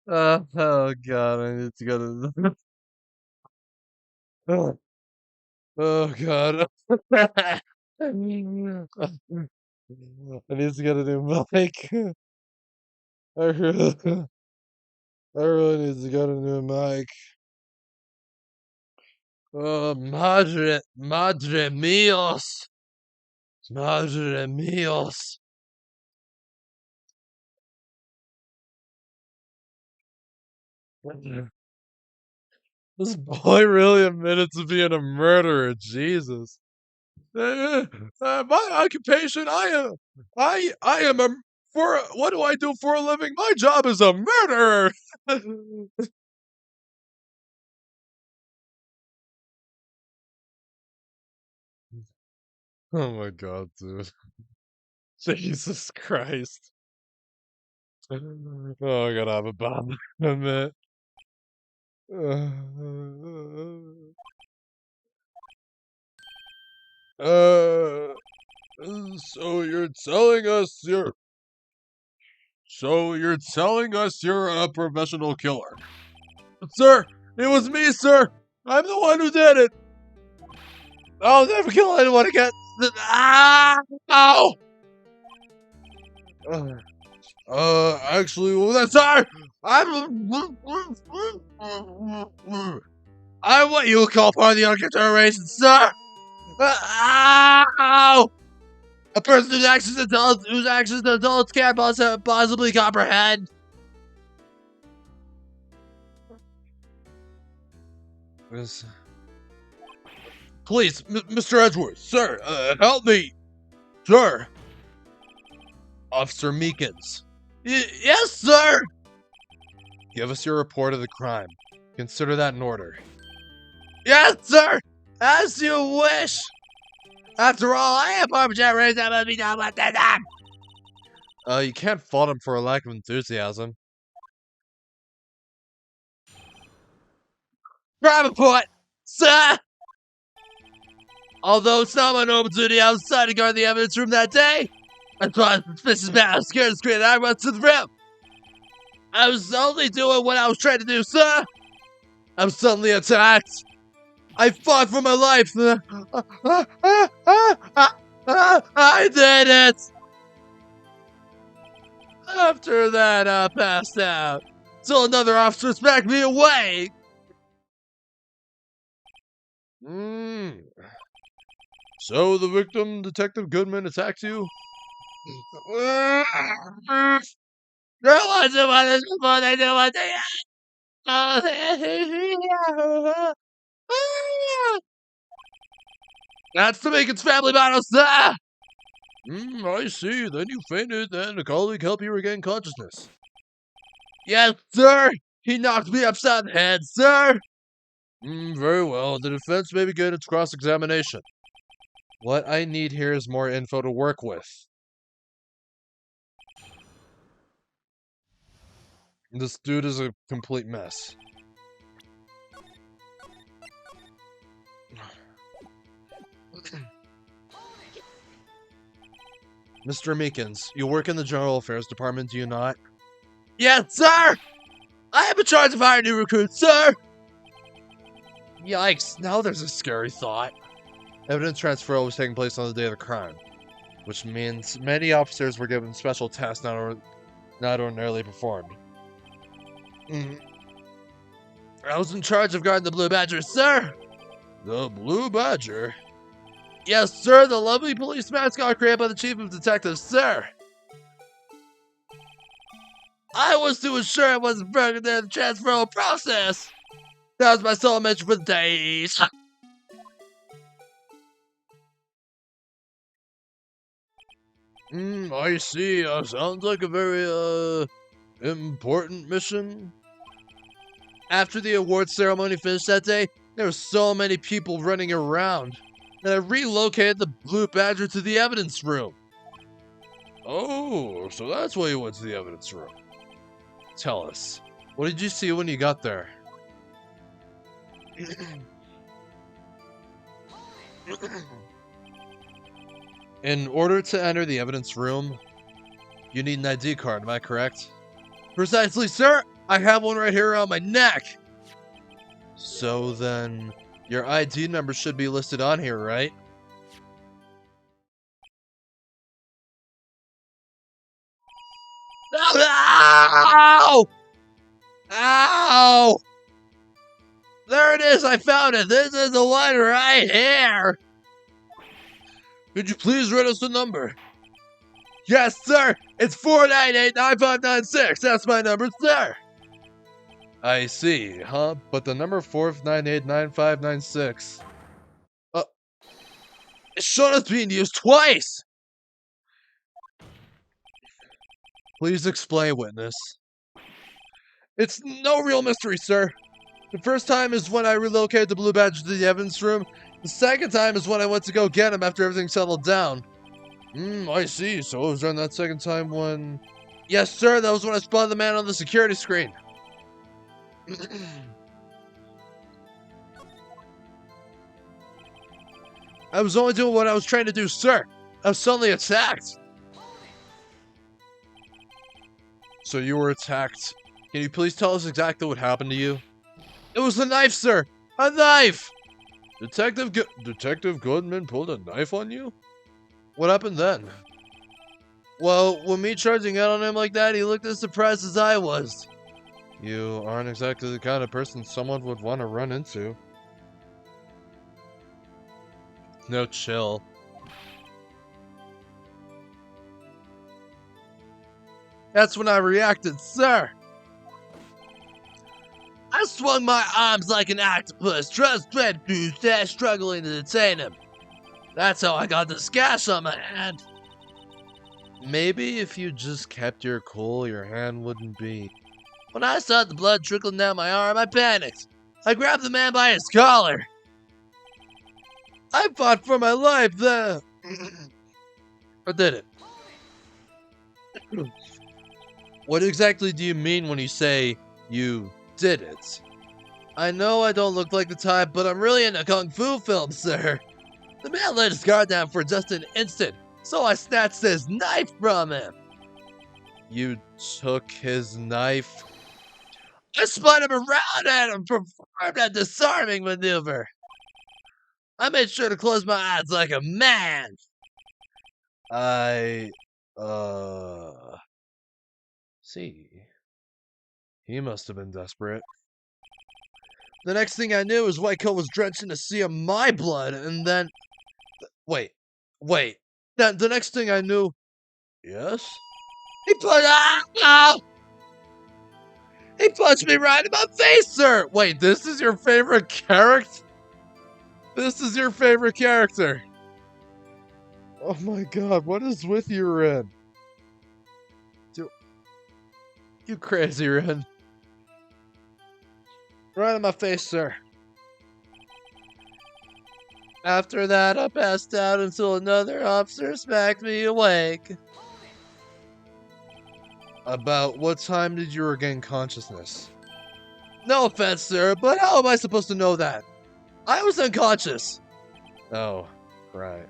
Oh god, I need to go to oh god. I need to get a new mic. I really, I really need to get a new mic. Oh, madre míos. Madre míos. This boy really admitted to being a murderer, Jesus. My occupation, I am a, for, what do I do for a living? My job is a murderer! Oh my god, dude. Jesus Christ. Oh, I gotta have a bath in a minute. Uh, so you're telling us you're a professional killer. Sir, it was me, sir. I'm the one who did it. I'll never kill anyone again. Ah! Ow! Actually, well, that's sorry. I'm what you would call part of the uncontrolled race, sir. Ow! A person whose actions adults can't possibly comprehend. Please, Mr. Edgeworth, sir, help me, sir. Officer Meekins. Yes, sir. Give us your report of the crime. Consider that in order. Yes, sir. As you wish. After all, I am part of Jet Race. I must be done with them. You can't fault him for a lack of enthusiasm. Crime report, sir. Although it's not my normal duty, I was assigned to guard the evidence room that day. I thought suspicious man. I was scared to scream. I went to the room. I was only doing what I was trying to do, sir. I was suddenly attacked. I fought for my life. I did it. After that, I passed out. Till another officer smacked me away. So the victim, Detective Goodman, attacked you? That's to make its family battle, sir! I see. Then you fainted, and a colleague helped you regain consciousness. Yes, sir! He knocked me upside the head, sir! Very well. The defense may begin its cross-examination. What I need here is more info to work with. This dude is a complete mess. Mr. Meekins, you work in the General Affairs Department, do you not? Yes, sir! I am in charge of hiring new recruits, sir! Yikes, now there's a scary thought. Evidence transfer was taking place on the day of the crime, which means many officers were given special tasks not ordinarily performed. I was in charge of guarding the Blue Badger, sir! The Blue Badger? Yes, sir, the lovely police mascot created by the Chief of Detectives, sir! I was to ensure I wasn't broken in the transferal process! That was my sole mission for the days! I see. Sounds like a very, important mission. After the award ceremony finished that day, there were so many people running around that I relocated the Blue Badger to the evidence room. Oh, so that's why you went to the evidence room. Tell us, what did you see when you got there? In order to enter the evidence room, you need an ID card, am I correct? Precisely, sir! I have one right here around my neck! So then, your ID number should be listed on here, right? Ow! Ow! There it is, I found it! This is the one right here! Could you please read us the number? Yes, sir! It's 498-9596! That's my number, sir! I see, huh? But the number 498-9596... It's shown as being used twice! Please explain, witness. It's no real mystery, sir. The first time is when I relocated the blue badge to the evidence room. The second time is when I went to go get him after everything settled down. I see. So it was during that second time when... Yes, sir, that was when I spotted the man on the security screen. I was only doing what I was trained to do, sir. I was suddenly attacked. So you were attacked. Can you please tell us exactly what happened to you? It was a knife, sir! A knife! Detective Goodman pulled a knife on you? What happened then? Well, with me charging out on him like that, he looked as surprised as I was. You aren't exactly the kind of person someone would want to run into. No, chill. That's when I reacted, sir! I swung my arms like an octopus, struggling to detain him. That's how I got this gash on my hand. Maybe if you just kept your cool, your hand wouldn't be... When I saw the blood trickling down my arm, I panicked. I grabbed the man by his collar. I fought for my life then. Or did it? What exactly do you mean when you say you did it? I know I don't look like the type, but I'm really into kung fu films, sir. The man let his guard down for just an instant, so I snatched his knife from him. You took his knife? I spun him around at him, performed a disarming maneuver. I made sure to close my eyes like a man. See. He must have been desperate. The next thing I knew, his white coat was drenched in a sea of my blood, and then... Wait. The next thing I knew... Yes? He punched me right in my face, sir! Wait, this is your favorite character? This is your favorite character? Oh my god, what is with you, Ren? You crazy, Ren. Right in my face, sir. After that, I passed out until another officer smacked me awake. About what time did you regain consciousness? No offense, sir, but how am I supposed to know that? I was unconscious. Oh, right.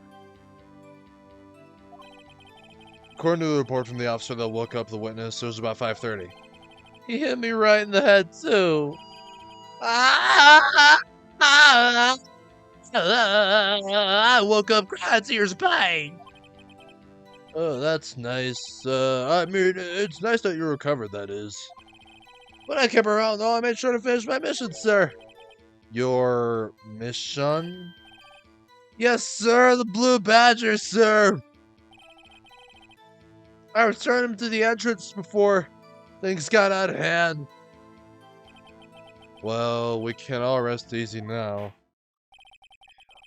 According to the report from the officer that woke up the witness, it was about 5:30. He hit me right in the head, too. I woke up crying tears of pain. Oh, that's nice. I mean, it's nice that you recovered, that is. When I came around, though, I made sure to finish my mission, sir. Your mission? Yes, sir, the Blue Badger, sir. I returned him to the entrance before things got out of hand. Well, we can all rest easy now.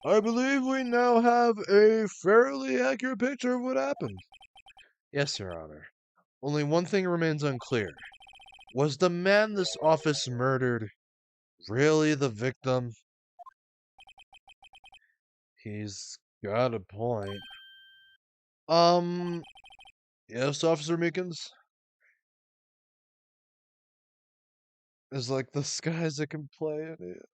I believe we now have a fairly accurate picture of what happened. Yes, Your Honor. Only one thing remains unclear. Was the man this office murdered really the victim? He's got a point. Yes, Officer Meekins? Is like the skies that can play in it.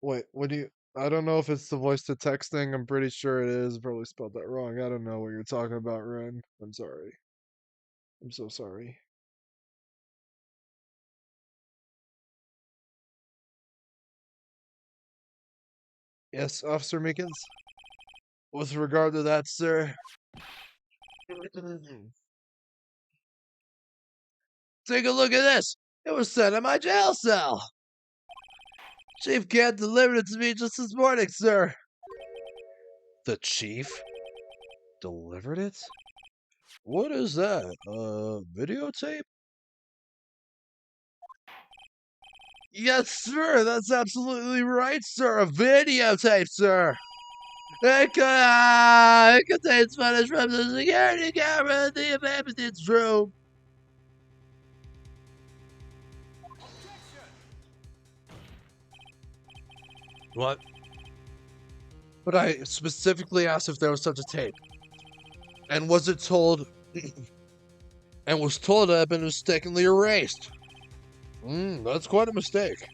Wait, what do you... I don't know if it's the voice to text thing. I'm pretty sure it is. Probably spelled that wrong. I don't know what you're talking about, Ren. I'm sorry. I'm so sorry. Yes, Officer Meekins? With regard to that, sir... Take a look at this! It was sent in my jail cell! Chief Cat delivered it to me just this morning, sir. The chief delivered it? What is that? Videotape? Yes, sir, that's absolutely right, sir. A videotape, sir. It contains footage from the security camera in the evidence room. What? But I specifically asked if there was such a tape. And was it told... and was told to have been mistakenly erased. That's quite a mistake.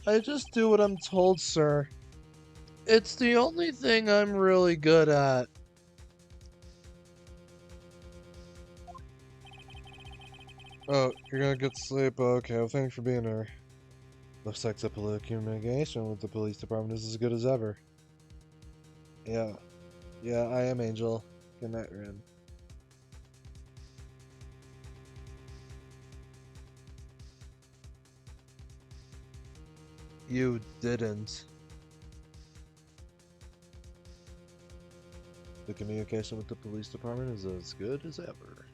I just do what I'm told, sir. It's the only thing I'm really good at. Oh, you're gonna get sleep? Okay, well, thanks for being here. Looks like the political communication with the police department is as good as ever. Yeah. Yeah, I am Angel. Good night, Ren. You didn't. The communication with the police department is as good as ever.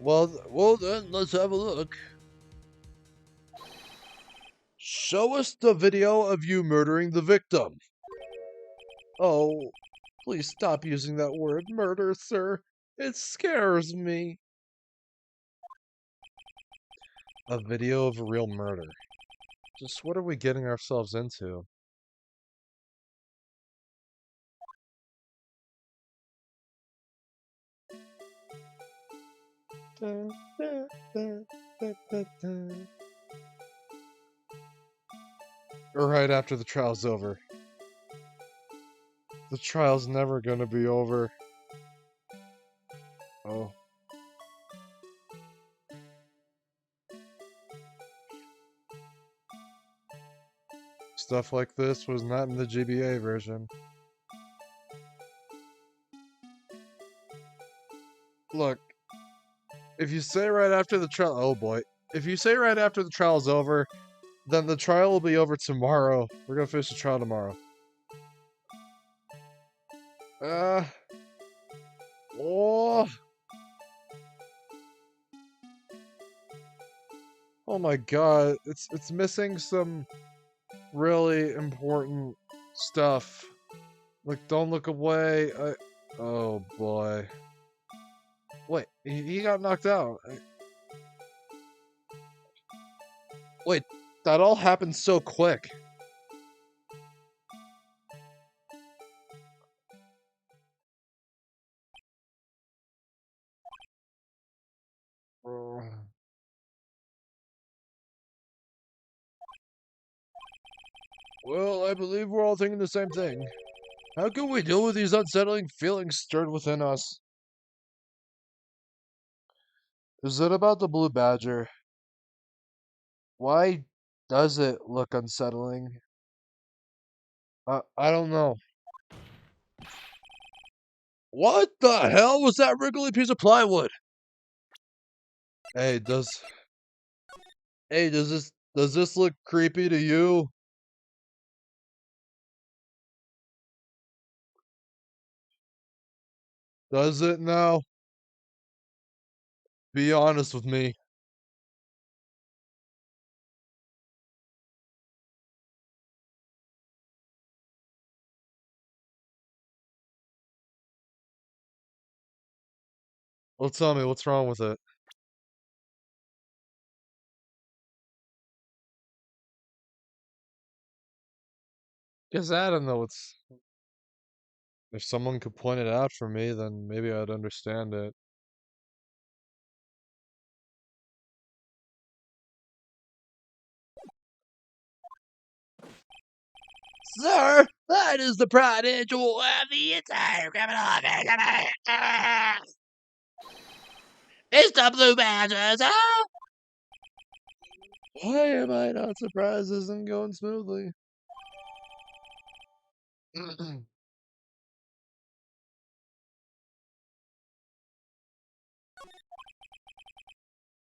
Well then, let's have a look. Show us the video of you murdering the victim. Oh, please stop using that word murder, sir. It scares me. A video of a real murder. Just what are we getting ourselves into? Right after the trial's over. The trial's never gonna be over. Oh. Stuff like this was not in the GBA version. Look, if you say right after the trial... Oh boy. If you say right after the trial's over, then the trial will be over tomorrow. We're gonna finish the trial tomorrow. Oh. Oh my god. It's missing some really important stuff. Like, don't look away. Oh boy. Wait, he got knocked out. Wait, that all happened so quick. Well, I believe we're all thinking the same thing. How can we deal with these unsettling feelings stirred within us? Is it about the blue badger? Why does it look unsettling? I don't know. What the hell was that wriggly piece of plywood? Hey, does this look creepy to you? Does it now? Be honest with me. Well, tell me what's wrong with it. Guess I don't know. If someone could point it out for me, then maybe I'd understand it. Sir, that is the pride and jewel of the entire criminal offense. It's the Blue Badgers, huh? Why am I not surprised this isn't going smoothly?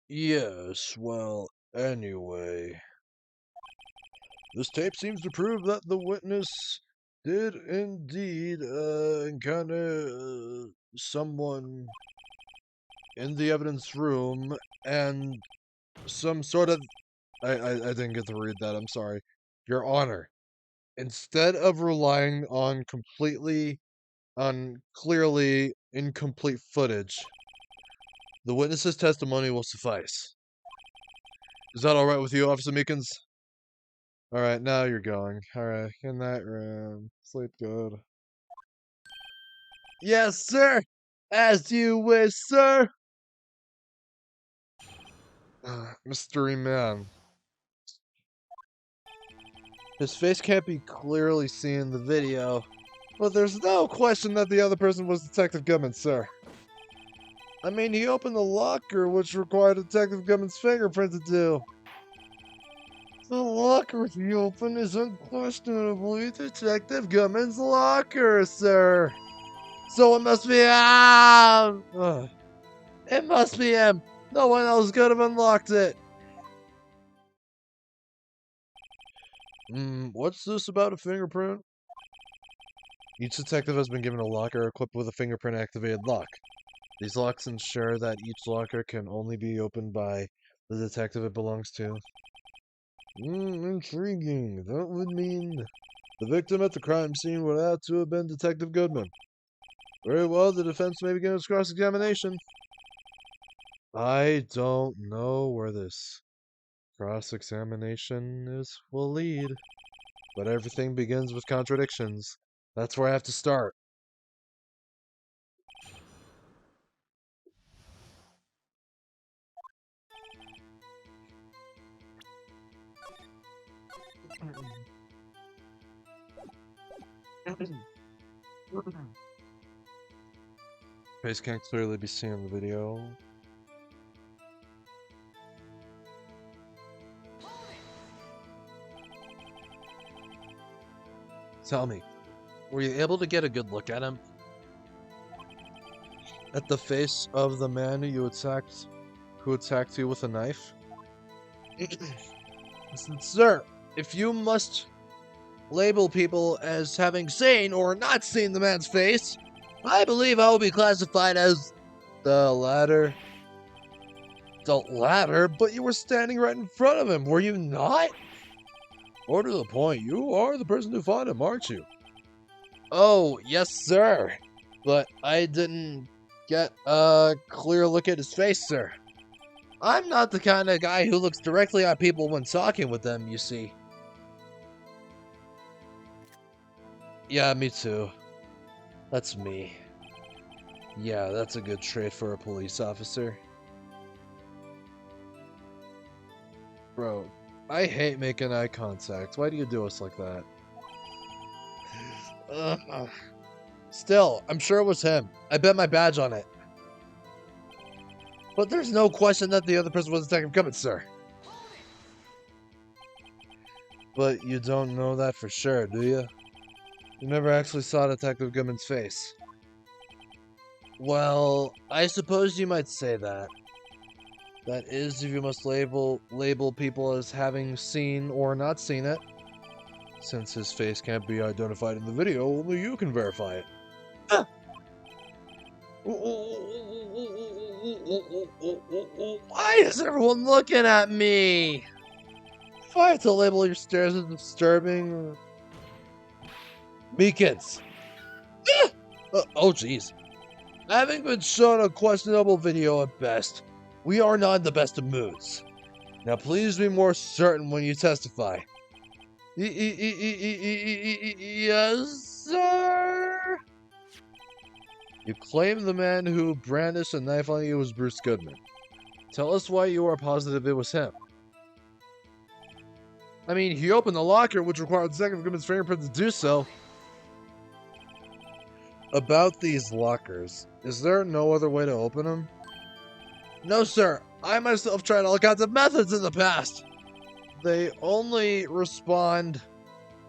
Yes, well, anyway. This tape seems to prove that the witness did indeed encounter someone in the evidence room, and some sort of... I didn't get to read that, I'm sorry. Your Honor, instead of relying on clearly incomplete footage, the witness's testimony will suffice. Is that alright with you, Officer Meekins? Alright, now you're going. Alright, in that room. Sleep good. Yes, sir! As you wish, sir! Mystery man. His face can't be clearly seen in the video, but there's no question that the other person was Detective Goodman, sir. I mean, he opened the locker, which required Detective Goodman's fingerprint to do. The locker he opened is unquestionably Detective Goodman's locker, sir. So it must be him! It must be him! No one else could have unlocked it! What's this about a fingerprint? Each detective has been given a locker equipped with a fingerprint-activated lock. These locks ensure that each locker can only be opened by the detective it belongs to. Intriguing. That would mean the victim at the crime scene would have to have been Detective Goodman. Very well, the defense may begin its cross-examination. I don't know where this cross-examination will lead, but everything begins with contradictions. That's where I have to start. Face can't clearly be seen in the video. Tell me, were you able to get a good look at him? At the face of the man who attacked you with a knife? Sir, if you must label people as having seen or not seen the man's face, I believe I will be classified as the latter. The latter? But you were standing right in front of him, were you not? More to the point, you are the person who fought him, aren't you? Oh, yes, sir. But I didn't get a clear look at his face, sir. I'm not the kind of guy who looks directly at people when talking with them, you see. Yeah, me too. That's me. Yeah, that's a good trait for a police officer. Bro, I hate making eye contact. Why do you do us like that? Still, I'm sure it was him. I bet my badge on it. But there's no question that the other person was Detective Goodman, sir. But you don't know that for sure, do you? You never actually saw Detective Goodman's face. Well, I suppose you might say that. That is, if you must label people as having seen or not seen it. Since his face can't be identified in the video, only you can verify it. Why is everyone looking at me? If I had to label your stares as disturbing... Meekins! Oh, jeez. Having been shown a questionable video at best, we are not in the best of moods. Now please be more certain when you testify. Yes, sir? You claim the man who brandished a knife on you was Bruce Goodman. Tell us why you are positive it was him. I mean, he opened the locker, which required Detective Goodman's fingerprint to do so. About these lockers, is there no other way to open them? No, sir. I myself tried all kinds of methods in the past. They only respond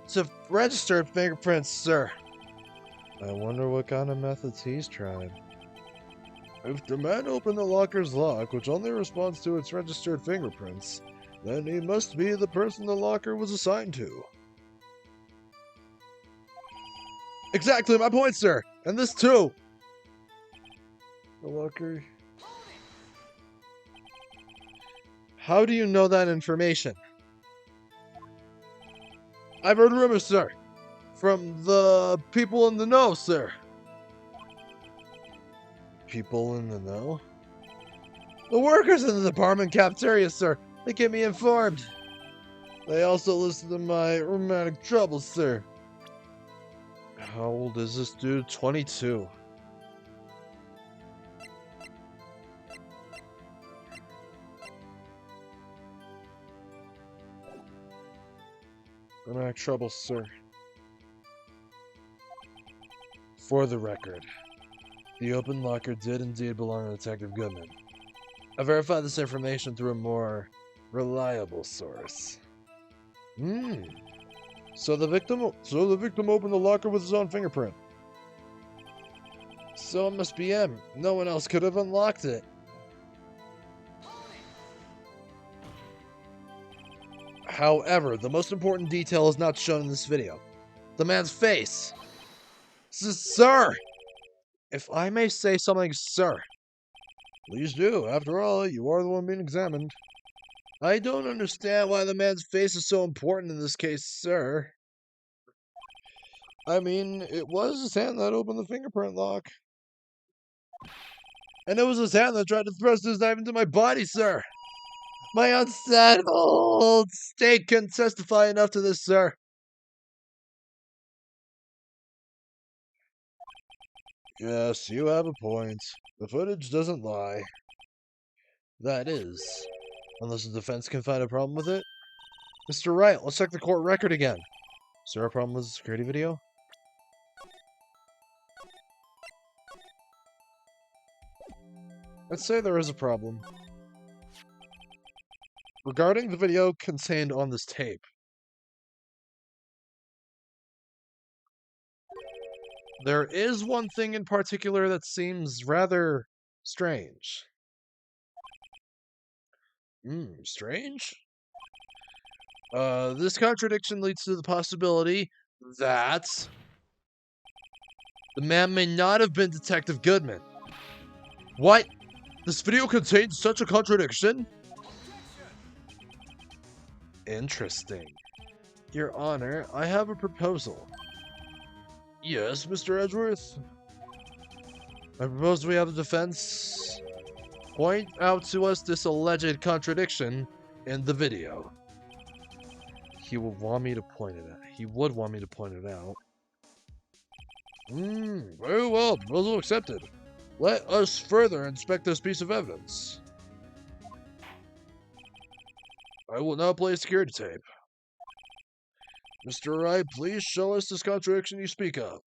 to registered fingerprints, sir. I wonder what kind of methods he's tried. If the man opened the locker's lock, which only responds to its registered fingerprints, then he must be the person the locker was assigned to. Exactly my point, sir! And this too! The locker... How do you know that information? I've heard rumors, sir. From the people in the know, sir. People in the know? The workers in the department cafeteria, sir. They kept me informed. They also listened to my romantic troubles, sir. How old is this dude? 22. Romantic troubles, sir. For the record, the open locker did indeed belong to Detective Goodman. I verified this information through a more reliable source. So the victim opened the locker with his own fingerprint. So it must be him. No one else could have unlocked it. However, the most important detail is not shown in this video. The man's face. Sir! If I may say something, sir. Please do. After all, you are the one being examined. I don't understand why the man's face is so important in this case, sir. I mean, it was his hand that opened the fingerprint lock. And it was his hand that tried to thrust his knife into my body, sir. My unsettled state can testify enough to this, sir. Yes, you have a point. The footage doesn't lie. That is, unless the defense can find a problem with it. Mr. Wright, let's check the court record again. Is there a problem with the security video? Let's say there is a problem. Regarding the video contained on this tape. There is one thing in particular that seems rather strange. Strange? This contradiction leads to the possibility that the man may not have been Detective Goodman. What? This video contains such a contradiction? Interesting. Your Honor, I have a proposal. Yes, Mr. Edgeworth? I propose we have the defense point out to us this alleged contradiction in the video. He would want me to point it out. He would want me to point it out. Very well. Proposal accepted. Let us further inspect this piece of evidence. I will now play a security tape. Mr. Wright, please show us this contradiction you speak of.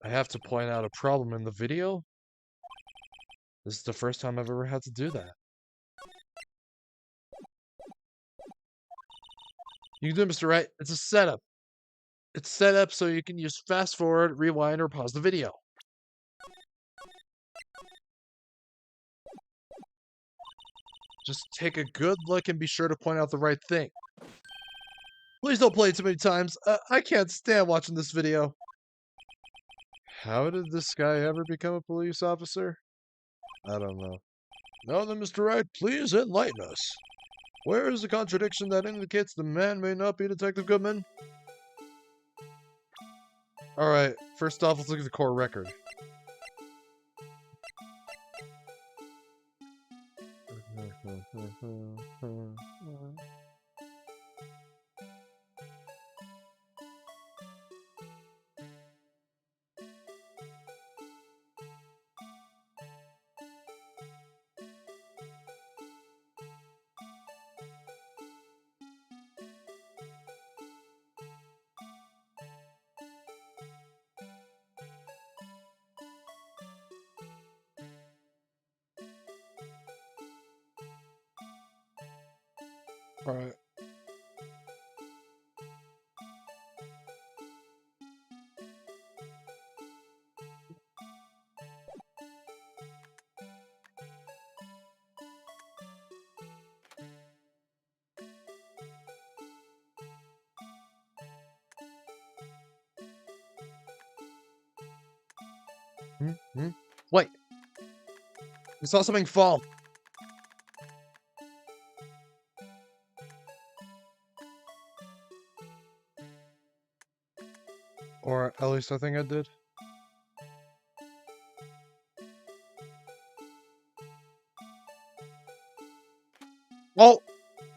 I have to point out a problem in the video? This is the first time I've ever had to do that. You can do it, Mr. Wright. It's a setup. It's set up so you can use fast forward, rewind, or pause the video. Just take a good look and be sure to point out the right thing. Please don't play it too many times. I can't stand watching this video. How did this guy ever become a police officer? I don't know. Now then, Mr. Wright, please enlighten us. Where is the contradiction that indicates the man may not be Detective Goodman? Alright, first off, let's look at the court record. Alright. Wait. I saw something fall. Or at least I think I did. Oh!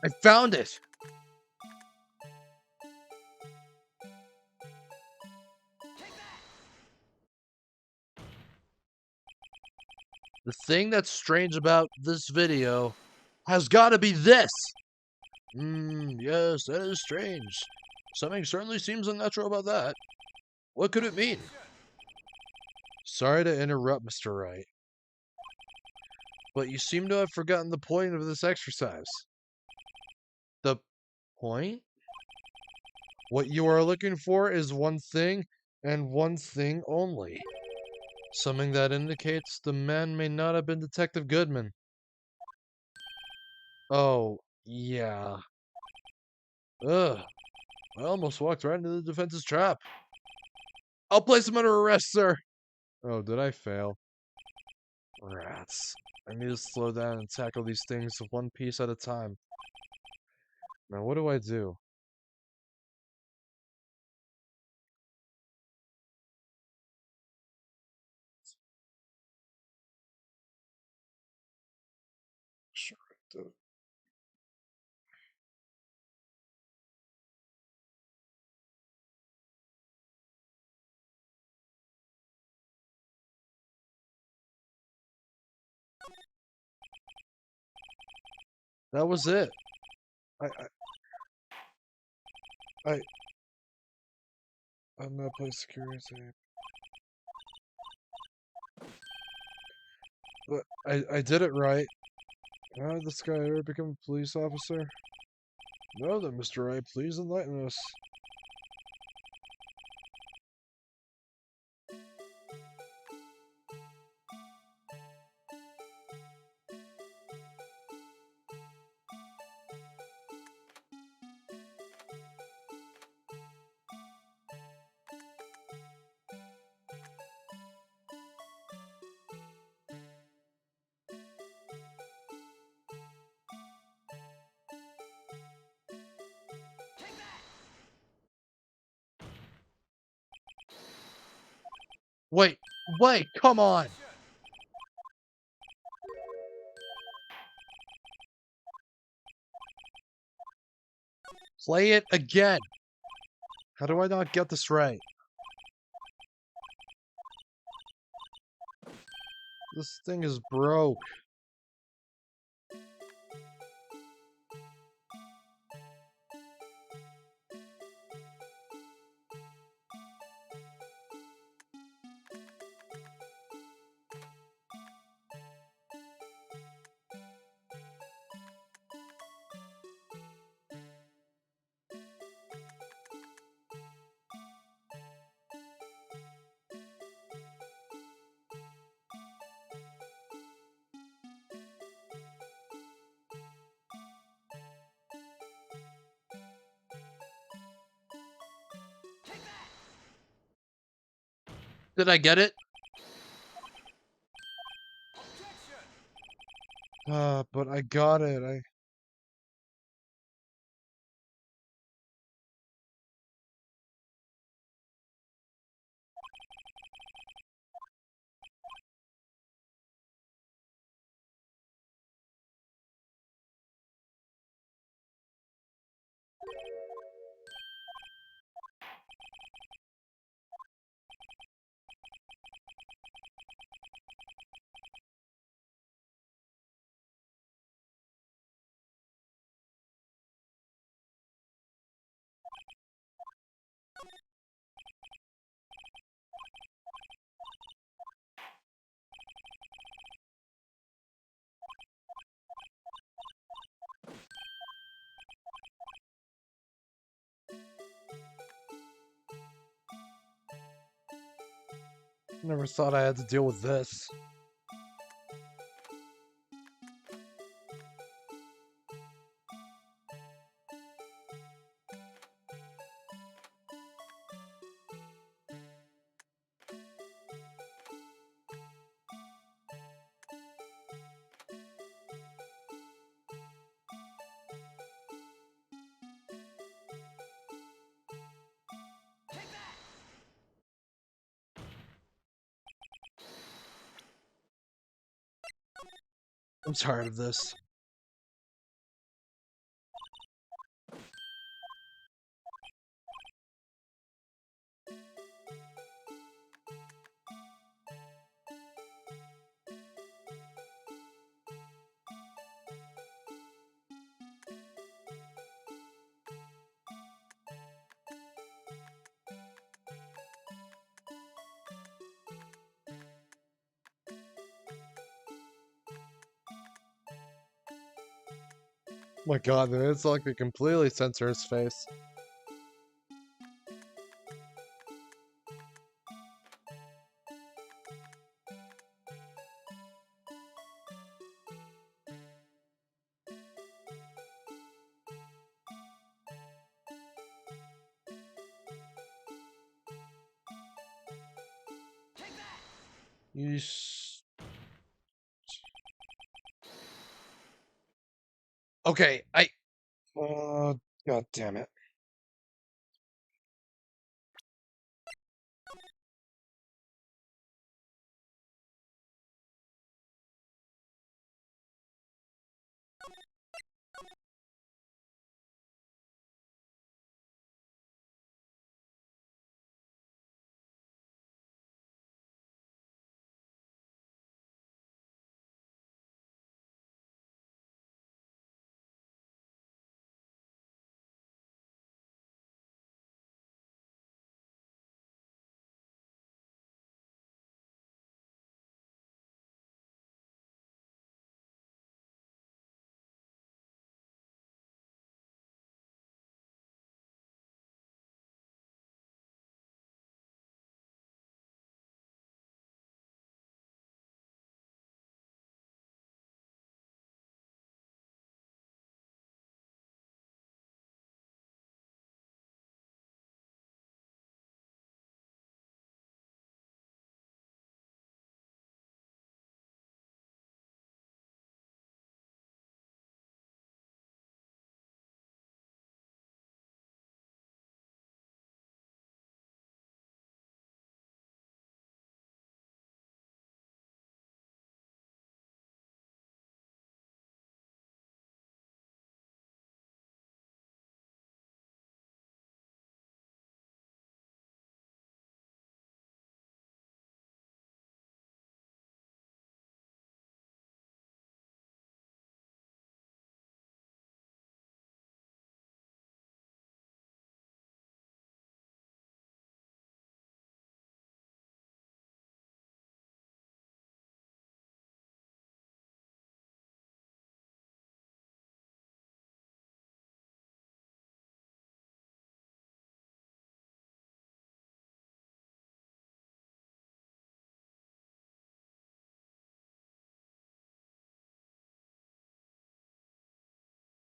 I found it! The thing that's strange about this video has got to be this! Yes, that is strange. Something certainly seems unnatural about that. What could it mean? Sorry to interrupt, Mr. Wright, but you seem to have forgotten the point of this exercise. The point? What you are looking for is one thing, and one thing only. Something that indicates the man may not have been Detective Goodman. Oh, yeah. Ugh. I almost walked right into the defense's trap. I'll place him under arrest, sir. Oh, did I fail? Rats. I need to slow down and tackle these things one piece at a time. Now, what do I do? Sure. That was it. I'm not playing security. But I did it right. How did this guy ever become a police officer? No, then, Mr. Wright, please enlighten us. Wait, come on! Play it again! How do I not get this right? This thing is broke. Did I get it? But I got it. Never thought I had to deal with this. I'm tired of this. Oh my god, man, it's like they completely censor his face. Yeesh. Okay, God damn it.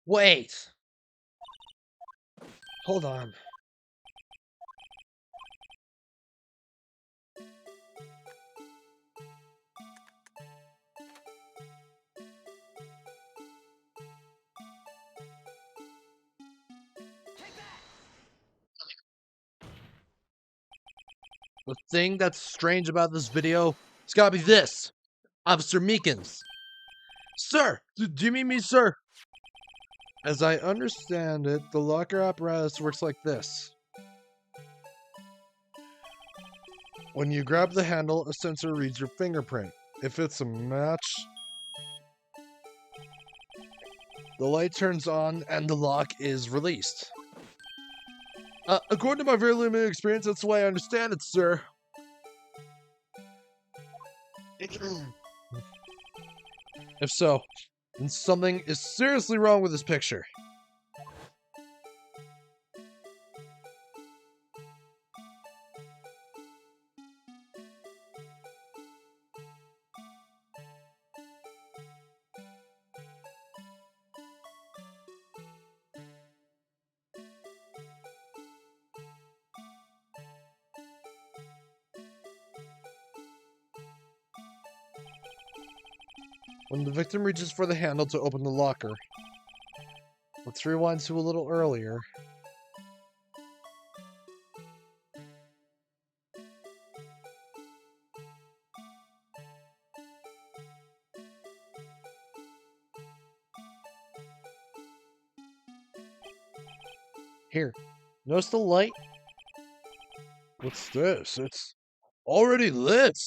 Wait! Hold on. The thing that's strange about this video, it's gotta be this. Officer Meekins. Sir! Do you mean me, sir? As I understand it, the locker apparatus works like this. When you grab the handle, a sensor reads your fingerprint. If it's a match, the light turns on and the lock is released. According to my very limited experience, that's the way I understand it, sir. If so, then something is seriously wrong with this picture. When the victim reaches for the handle to open the locker, let's rewind to a little earlier. Here, notice the light? What's this? It's already lit!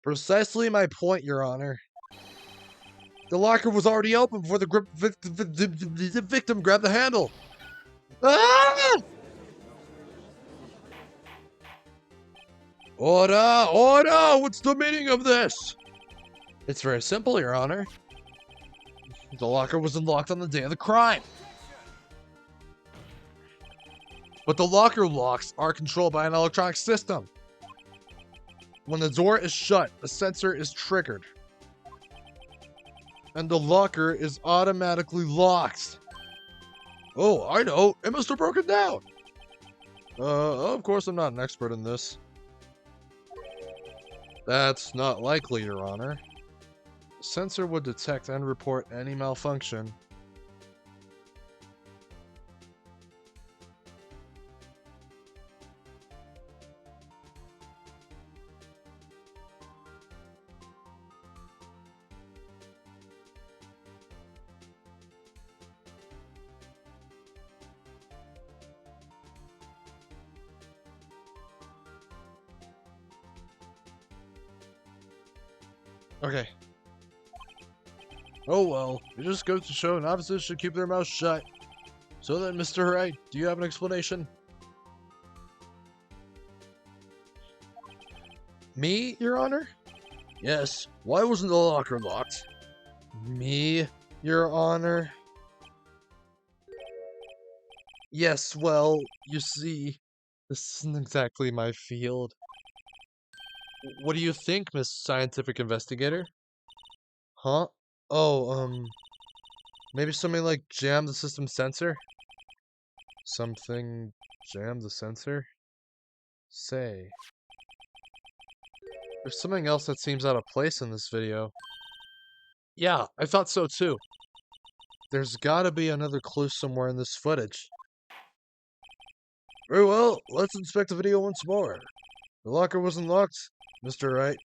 Precisely my point, Your Honor. The locker was already open before the victim grabbed the handle. Ah! Order! Order! What's the meaning of this? It's very simple, Your Honor. The locker was unlocked on the day of the crime. But the locker locks are controlled by an electronic system. When the door is shut, a sensor is triggered. And the locker is automatically locked. Oh, I know. It must have broken down. Of course I'm not an expert in this. That's not likely, Your Honor. The sensor would detect and report any malfunction. Okay. Oh well, it just goes to show novices should keep their mouths shut. So then, Mr. Wright, do you have an explanation? Me, Your Honor? Yes. Why wasn't the locker locked? Me, Your Honor? Yes, well, you see, this isn't exactly my field. What do you think, Miss Scientific Investigator? Huh? Oh, maybe something like jam the system sensor? Something jam the sensor? Say. There's something else that seems out of place in this video. Yeah, I thought so too. There's gotta be another clue somewhere in this footage. Very well, let's inspect the video once more. The locker wasn't locked, Mr. Wright.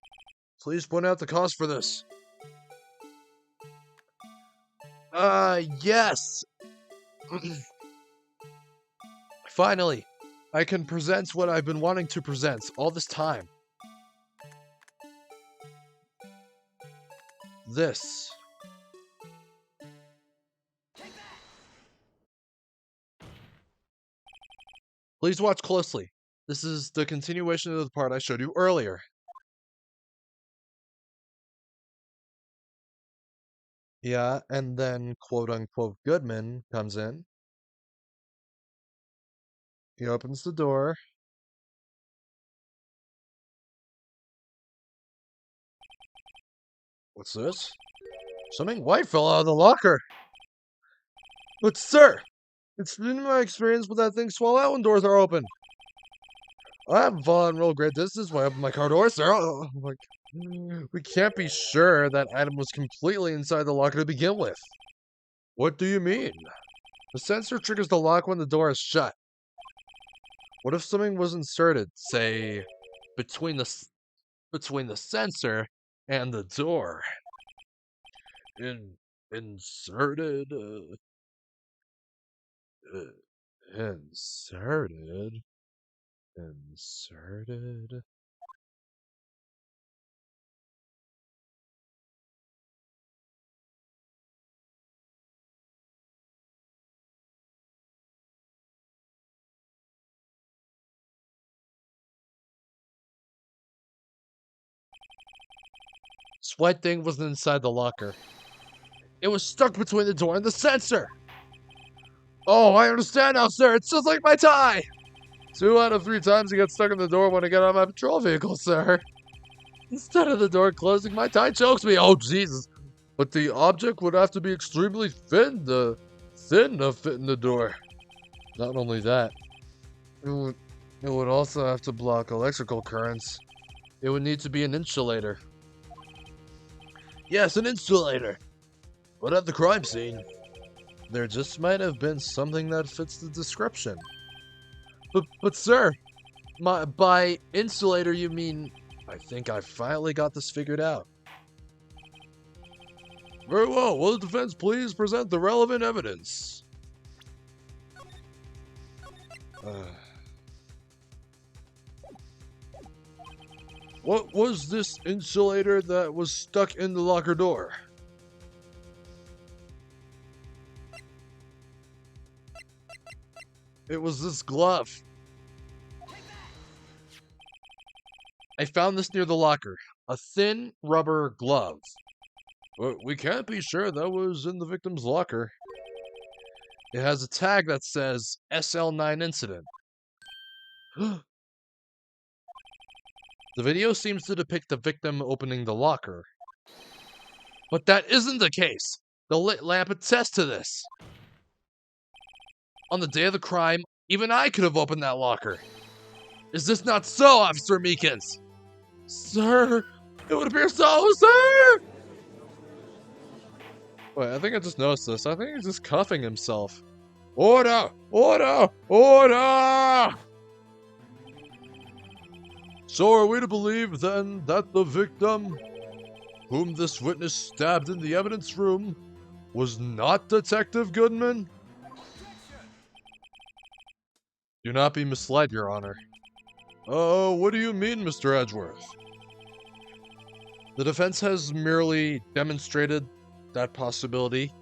Please point out the cause for this. Yes! Finally, I can present what I've been wanting to present all this time. This. Please watch closely. This is the continuation of the part I showed you earlier. Yeah, and then quote-unquote Goodman comes in. He opens the door. What's this? Something white fell out of the locker. But sir, it's been my experience with that thing swell out when doors are open. I haven't fallen real great distance when I opened my car door, sir. Oh, like, we can't be sure that item was completely inside the locker to begin with. What do you mean? The sensor triggers the lock when the door is shut. What if something was inserted, say, between the sensor and the door? Inserted? Inserted? Inserted? This white thing wasn't inside the locker. It was stuck between the door and the sensor! Oh, I understand now, sir. It's just like my tie! 2 out of 3 times he got stuck in the door when I get out of my patrol vehicle, sir. Instead of the door closing, my tie chokes me. Oh, Jesus. But the object would have to be extremely thin to fit in the door. Not only that, it would also have to block electrical currents. It would need to be an insulator. Yes, an insulator. But at the crime scene, there just might have been something that fits the description. But sir, by insulator you mean... I think I finally got this figured out. Very well. Will the defense please present the relevant evidence? What was this insulator that was stuck in the locker door? It was this glove. I found this near the locker. A thin rubber glove. But we can't be sure that was in the victim's locker. It has a tag that says SL9 incident. The video seems to depict the victim opening the locker. But that isn't the case. The lit lamp attests to this. On the day of the crime, even I could have opened that locker. Is this not so, Officer Meekins? Sir, it would appear so, sir! Wait, I think I just noticed this. I think he's just cuffing himself. Order! Order! Order! So are we to believe, then, that the victim, whom this witness stabbed in the evidence room, was not Detective Goodman? Do not be misled, Your Honor. Oh, what do you mean, Mr. Edgeworth? The defense has merely demonstrated that possibility,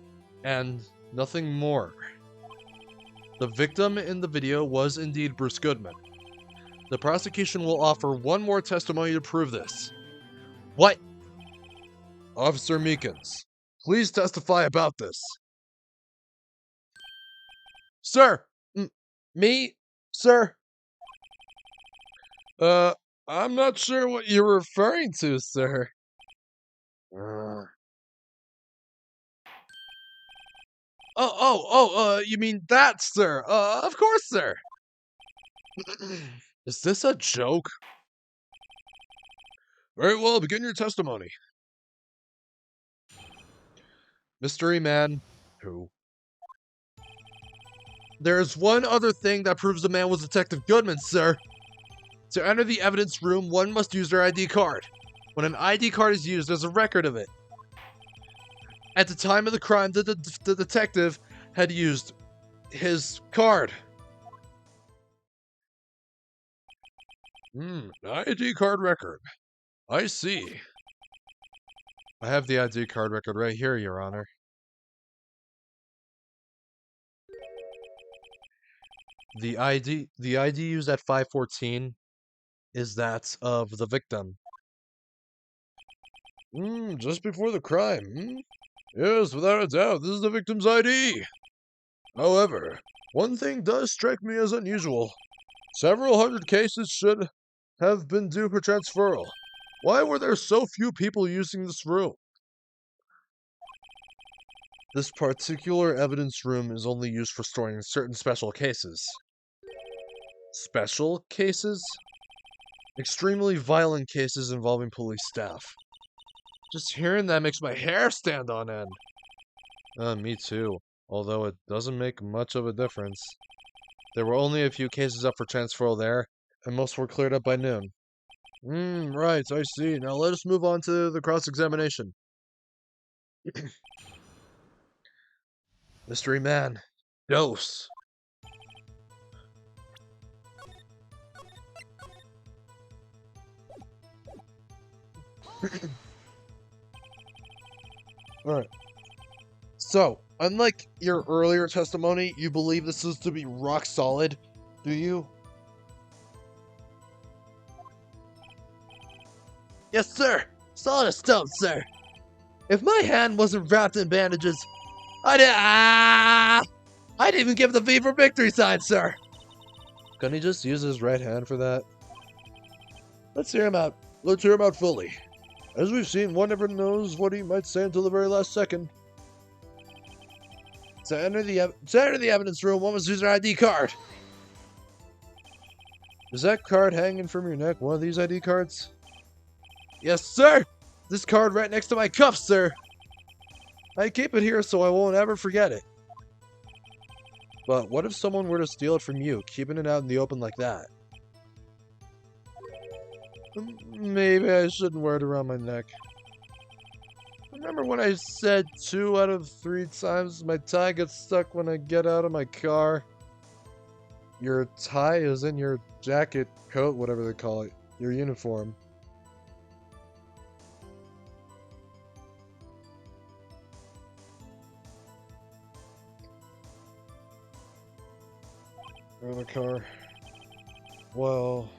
and nothing more. The victim in the video was indeed Bruce Goodman. The prosecution will offer one more testimony to prove this. What? Officer Meekins, please testify about this. Sir! Me? Sir? I'm not sure what you're referring to, sir. You mean that, sir? Of course, sir. Is this a joke? Very well, begin your testimony. Mystery man, who? There's one other thing that proves the man was Detective Goodman, sir. To enter the evidence room, one must use their ID card. When an ID card is used, there's a record of it. At the time of the crime, the detective had used his card. An ID card record. I see. I have the ID card record right here, Your Honor. The ID used at 514 is that of the victim. Just before the crime, Yes, without a doubt, this is the victim's ID. However, one thing does strike me as unusual. Several hundred cases should have been due for transferal. Why were there so few people using this room? This particular evidence room is only used for storing certain special cases. Special cases? Extremely violent cases involving police staff. Just hearing that makes my hair stand on end. Me too. Although it doesn't make much of a difference. There were only a few cases up for transferal there, and most were cleared up by noon. Right, I see. Now let us move on to the cross-examination. Mystery man, dose. Alright. So, unlike your earlier testimony, you believe this is to be rock solid, do you? Yes, sir. Solid as stone, sir. If my hand wasn't wrapped in bandages, I'd even give the V for victory sign, sir. Couldn't he just use his right hand for that? Let's hear him out. Let's hear him out fully. As we've seen, one never knows what he might say until the very last second. To enter the evidence room, one must use their ID card. Is that card hanging from your neck one of these ID cards? Yes, sir! This card right next to my cuffs, sir! I keep it here so I won't ever forget it. But what if someone were to steal it from you, keeping it out in the open like that? Maybe I shouldn't wear it around my neck. Remember when I said 2 out of 3 times my tie gets stuck when I get out of my car? Your tie is in your jacket, coat, whatever they call it. Your uniform. In the car. Well,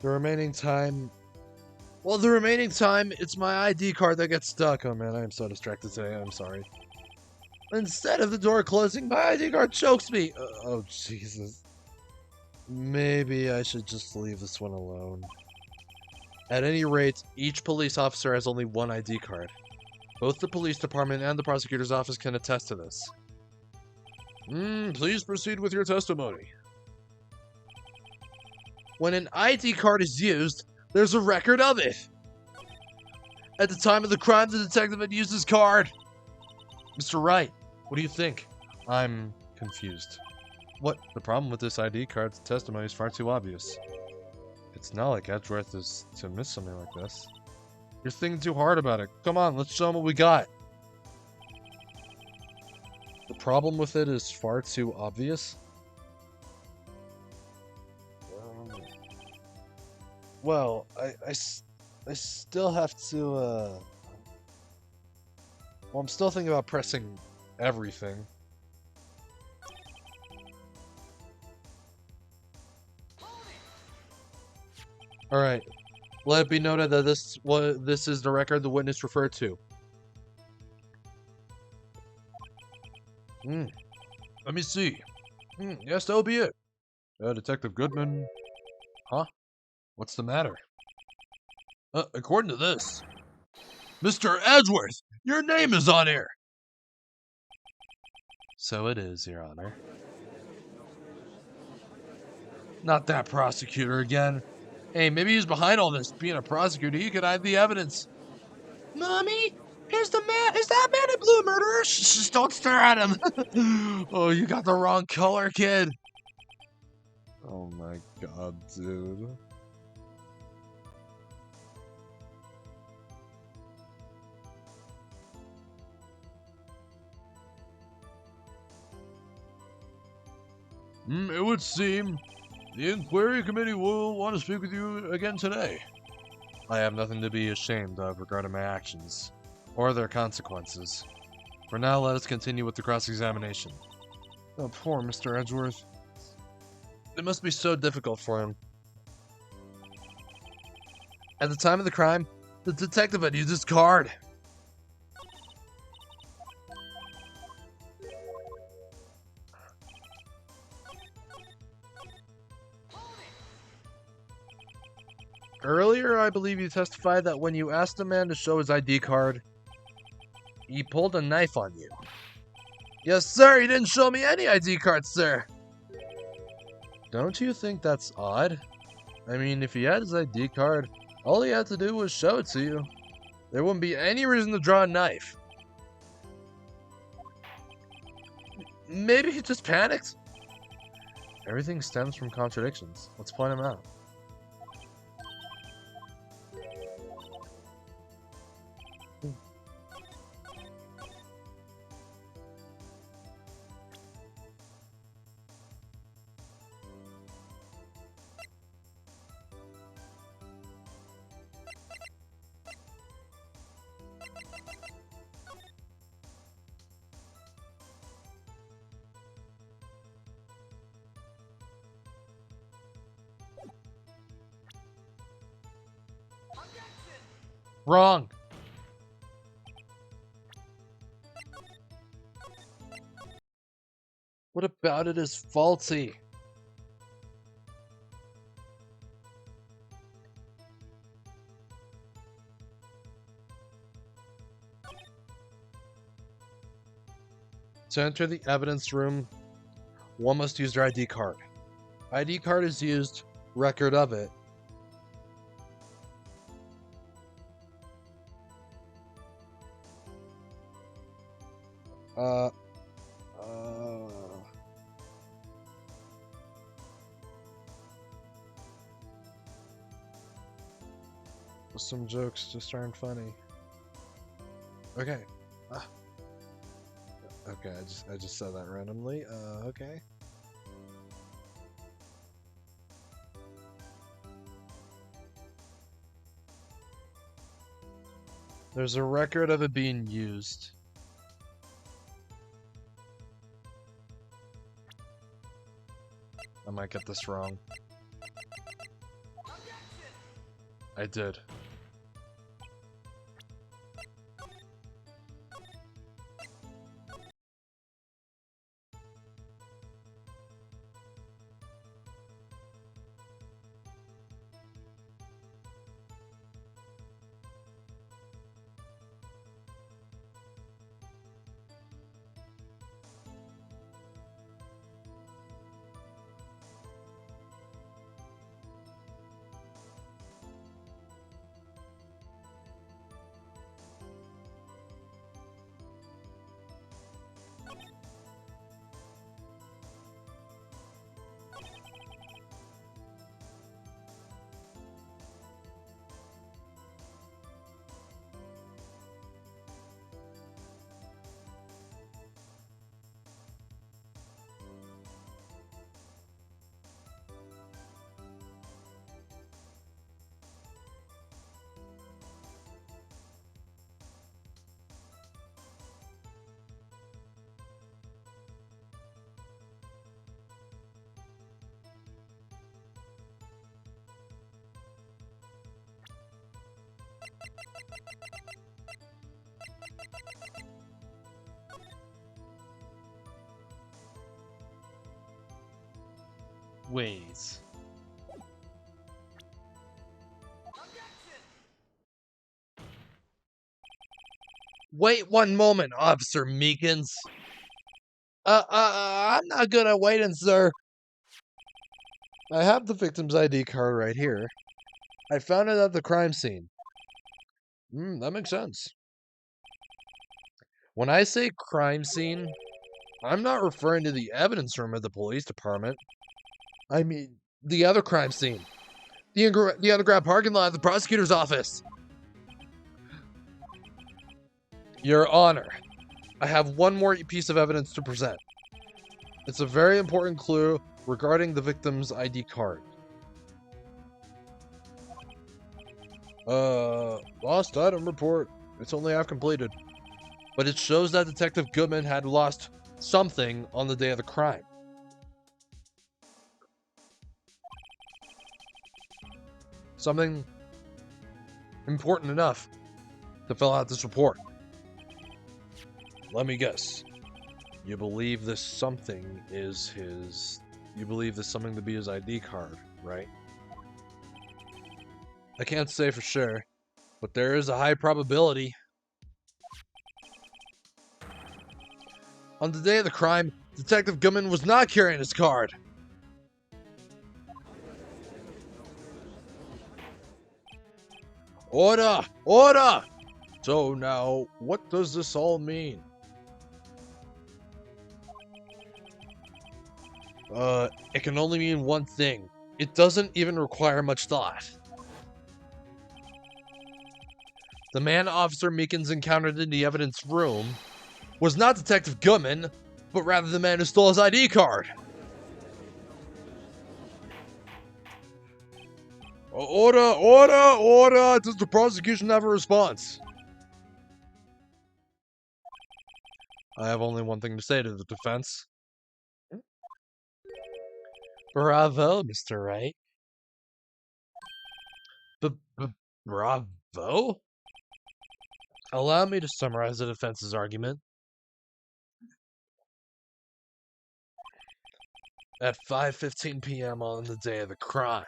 the remaining time. Well, the remaining time, it's my ID card that gets stuck. Oh man, I am so distracted today. I'm sorry. Instead of the door closing, my ID card chokes me. Oh, Jesus. Maybe I should just leave this one alone. At any rate, each police officer has only one ID card. Both the police department and the prosecutor's office can attest to this. Please proceed with your testimony. When an ID card is used, there's a record of it. At the time of the crime, the detective had used his card. Mr. Wright, what do you think? I'm confused. What? The problem with this ID card's testimony is far too obvious. It's not like Edgeworth is to miss something like this. You're thinking too hard about it. Come on, let's show him what we got. The problem with it is far too obvious. Well, I still have to, well, I'm still thinking about pressing everything. Alright. Let it be noted that this is the record the witness referred to. Let me see. Yes, that'll be it. Detective Goodman. Huh? What's the matter? According to this, Mr. Edgeworth, your name is on here. So it is, Your Honor. Not that prosecutor again. Hey, maybe he's behind all this. Being a prosecutor, he could hide the evidence. Mommy, is that man in blue murderer? Shh, don't stare at him. Oh, you got the wrong color, kid. Oh my god, dude. It would seem the inquiry committee will want to speak with you again today. I have nothing to be ashamed of regarding my actions, or their consequences. For now, let us continue with the cross-examination. Oh, poor Mr. Edgeworth. It must be so difficult for him. At the time of the crime, the detective had used his card. Earlier, I believe you testified that when you asked a man to show his ID card, he pulled a knife on you. Yes, sir, he didn't show me any ID card, sir. Don't you think that's odd? I mean, if he had his ID card, all he had to do was show it to you. There wouldn't be any reason to draw a knife. Maybe he just panicked. Everything stems from contradictions. Let's point them out. Wrong. What about it is faulty? To enter the evidence room, one must use their ID card. ID card is used, record of it. Some jokes just aren't funny. Okay. Okay, I just said that randomly. Okay. There's a record of it being used. I might get this wrong. I did. Wait. Wait one moment, Officer Meekins. I'm not good at waiting, sir. I have the victim's ID card right here. I found it at the crime scene. That makes sense. When I say crime scene, I'm not referring to the evidence room of the police department. I mean, the other crime scene. The underground parking lot of the prosecutor's office. Your Honor, I have one more piece of evidence to present. It's a very important clue regarding the victim's ID card. Lost item report. It's only half completed. But it shows that Detective Goodman had lost something on the day of the crime. Something important enough to fill out this report. Let me guess. You believe this something is his... You believe this something to be his ID card, right? I can't say for sure, but there is a high probability. On the day of the crime, Detective Goodman was not carrying his card. Order! Order! So now, what does this all mean? It can only mean one thing. It doesn't even require much thought. The man Officer Meekins encountered in the evidence room was not Detective Goodman, but rather the man who stole his ID card. Order! Order! Order! Does the prosecution have a response? I have only one thing to say to the defense. Bravo, Mr. Wright. Bravo? Allow me to summarize the defense's argument. At 5:15 p.m. on the day of the crime,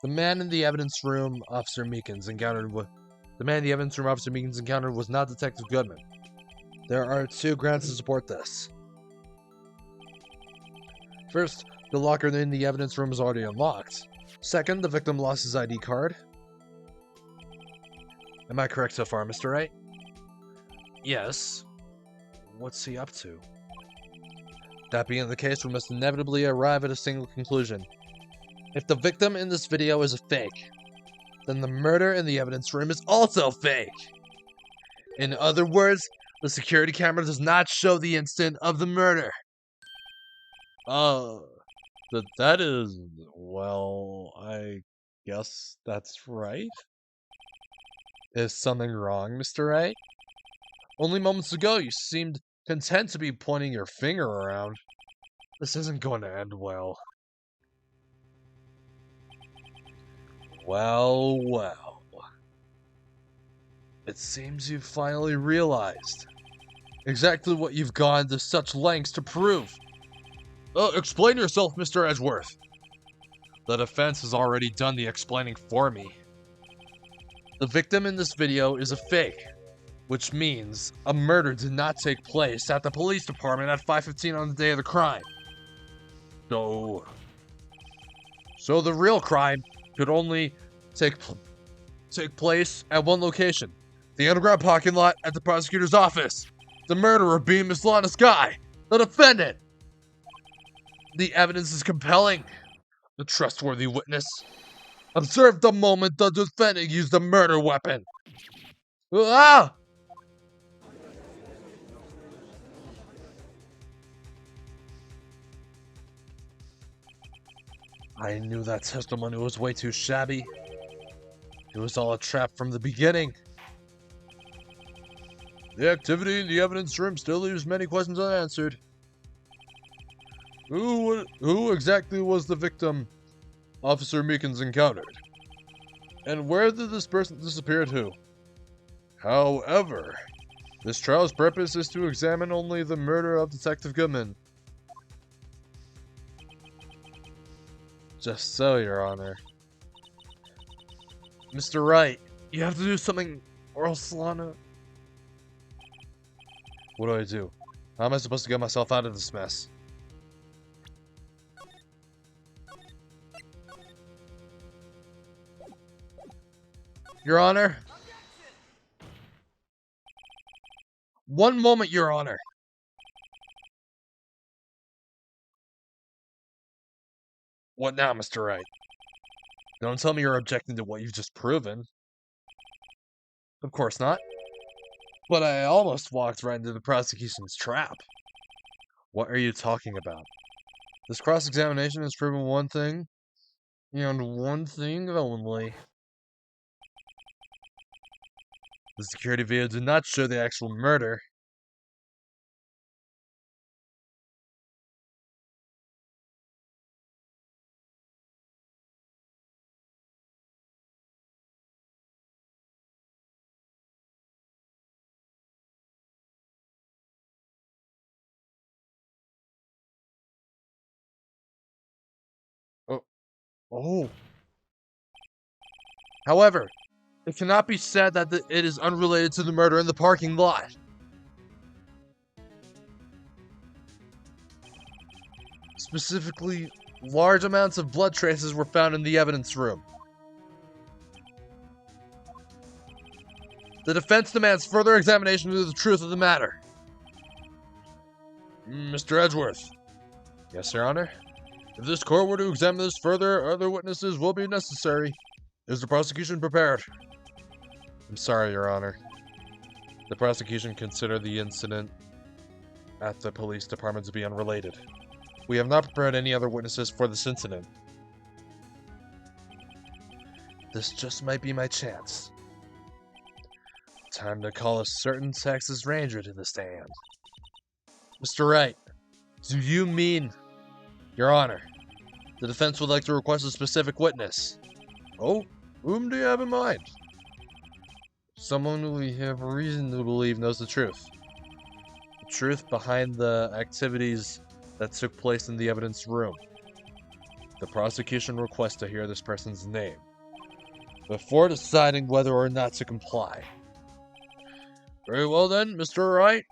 the man in the evidence room Officer Meekins encountered was not Detective Goodman. There are two grounds to support this. First, the locker in the evidence room is already unlocked. Second, the victim lost his ID card. Am I correct so far, Mr. Wright? Yes. What's he up to? That being the case, we must inevitably arrive at a single conclusion. If the victim in this video is a fake, then the murder in the evidence room is also fake. In other words, the security camera does not show the instant of the murder. That is, well, I guess that's right. Is something wrong, Mr. Wright? Only moments ago you seemed content to be pointing your finger around. This isn't going to end well. Well, well. It seems you've finally realized exactly what you've gone to such lengths to prove. Explain yourself, Mr. Edgeworth. The defense has already done the explaining for me. The victim in this video is a fake, which means a murder did not take place at the police department at 5:15 on the day of the crime. So the real crime could only take place at one location. The underground parking lot at the prosecutor's office. The murderer being Miss Lana Sky, the defendant. The evidence is compelling. The trustworthy witness observed the moment the defendant used the murder weapon. Ah! I knew that testimony was way too shabby. It was all a trap from the beginning. The activity in the evidence room still leaves many questions unanswered. Who exactly was the victim Officer Meekins encountered? And where did this person disappear to? However, this trial's purpose is to examine only the murder of Detective Goodman. Just so, Your Honor. Mr. Wright, you have to do something, or else Lana... What do I do? How am I supposed to get myself out of this mess? Your Honor? One moment, Your Honor. What now, Mr. Wright? Don't tell me you're objecting to what you've just proven. Of course not. But I almost walked right into the prosecution's trap. What are you talking about? This cross-examination has proven one thing, and one thing only. The security video did not show the actual murder. Oh. However, it cannot be said that it is unrelated to the murder in the parking lot. Specifically, large amounts of blood traces were found in the evidence room. The defense demands further examination into the truth of the matter. Mr. Edgeworth. Yes, Your Honor? If this court were to examine this further, other witnesses will be necessary. Is the prosecution prepared? I'm sorry, Your Honor. The prosecution considered the incident at the police department to be unrelated. We have not prepared any other witnesses for this incident. This just might be my chance. Time to call a certain Texas Ranger to the stand. Mr. Wright, do you mean... Your Honor, the defense would like to request a specific witness. Oh, whom do you have in mind? Someone who we have reason to believe knows the truth. The truth behind the activities that took place in the evidence room. The prosecution requests to hear this person's name before deciding whether or not to comply. Very well then, Mr. Wright.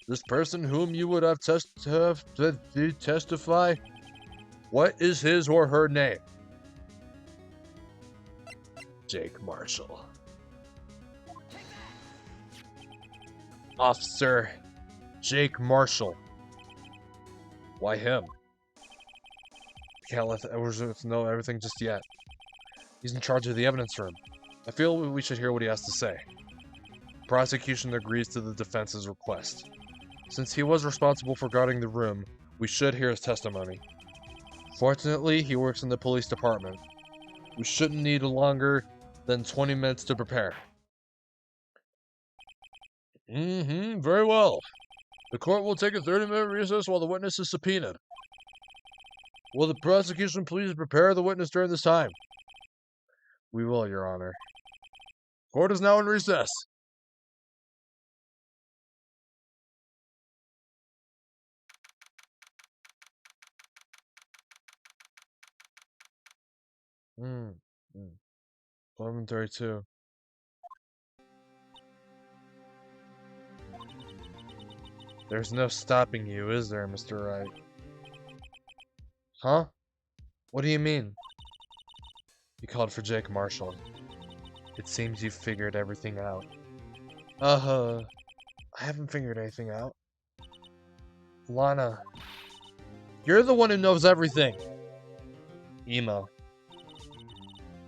This person whom you would have testify, what is his or her name? Jake Marshall. Officer Jake Marshall. Why him? Can't let Edwards know everything just yet. He's in charge of the evidence room. I feel we should hear what he has to say. prosecution agrees to the defense's request. Since he was responsible for guarding the room, we should hear his testimony. Fortunately, he works in the police department. We shouldn't need longer than 20 minutes to prepare. Very well. The court will take a 30-minute recess while the witness is subpoenaed. Will the prosecution please prepare the witness during this time? We will, Your Honor. Court is now in recess. Hmm. 11:32. There's no stopping you, is there, Mr. Wright? Huh? What do you mean? You called for Jake Marshall. It seems you've figured everything out. I haven't figured anything out. Lana. You're the one who knows everything. Emo.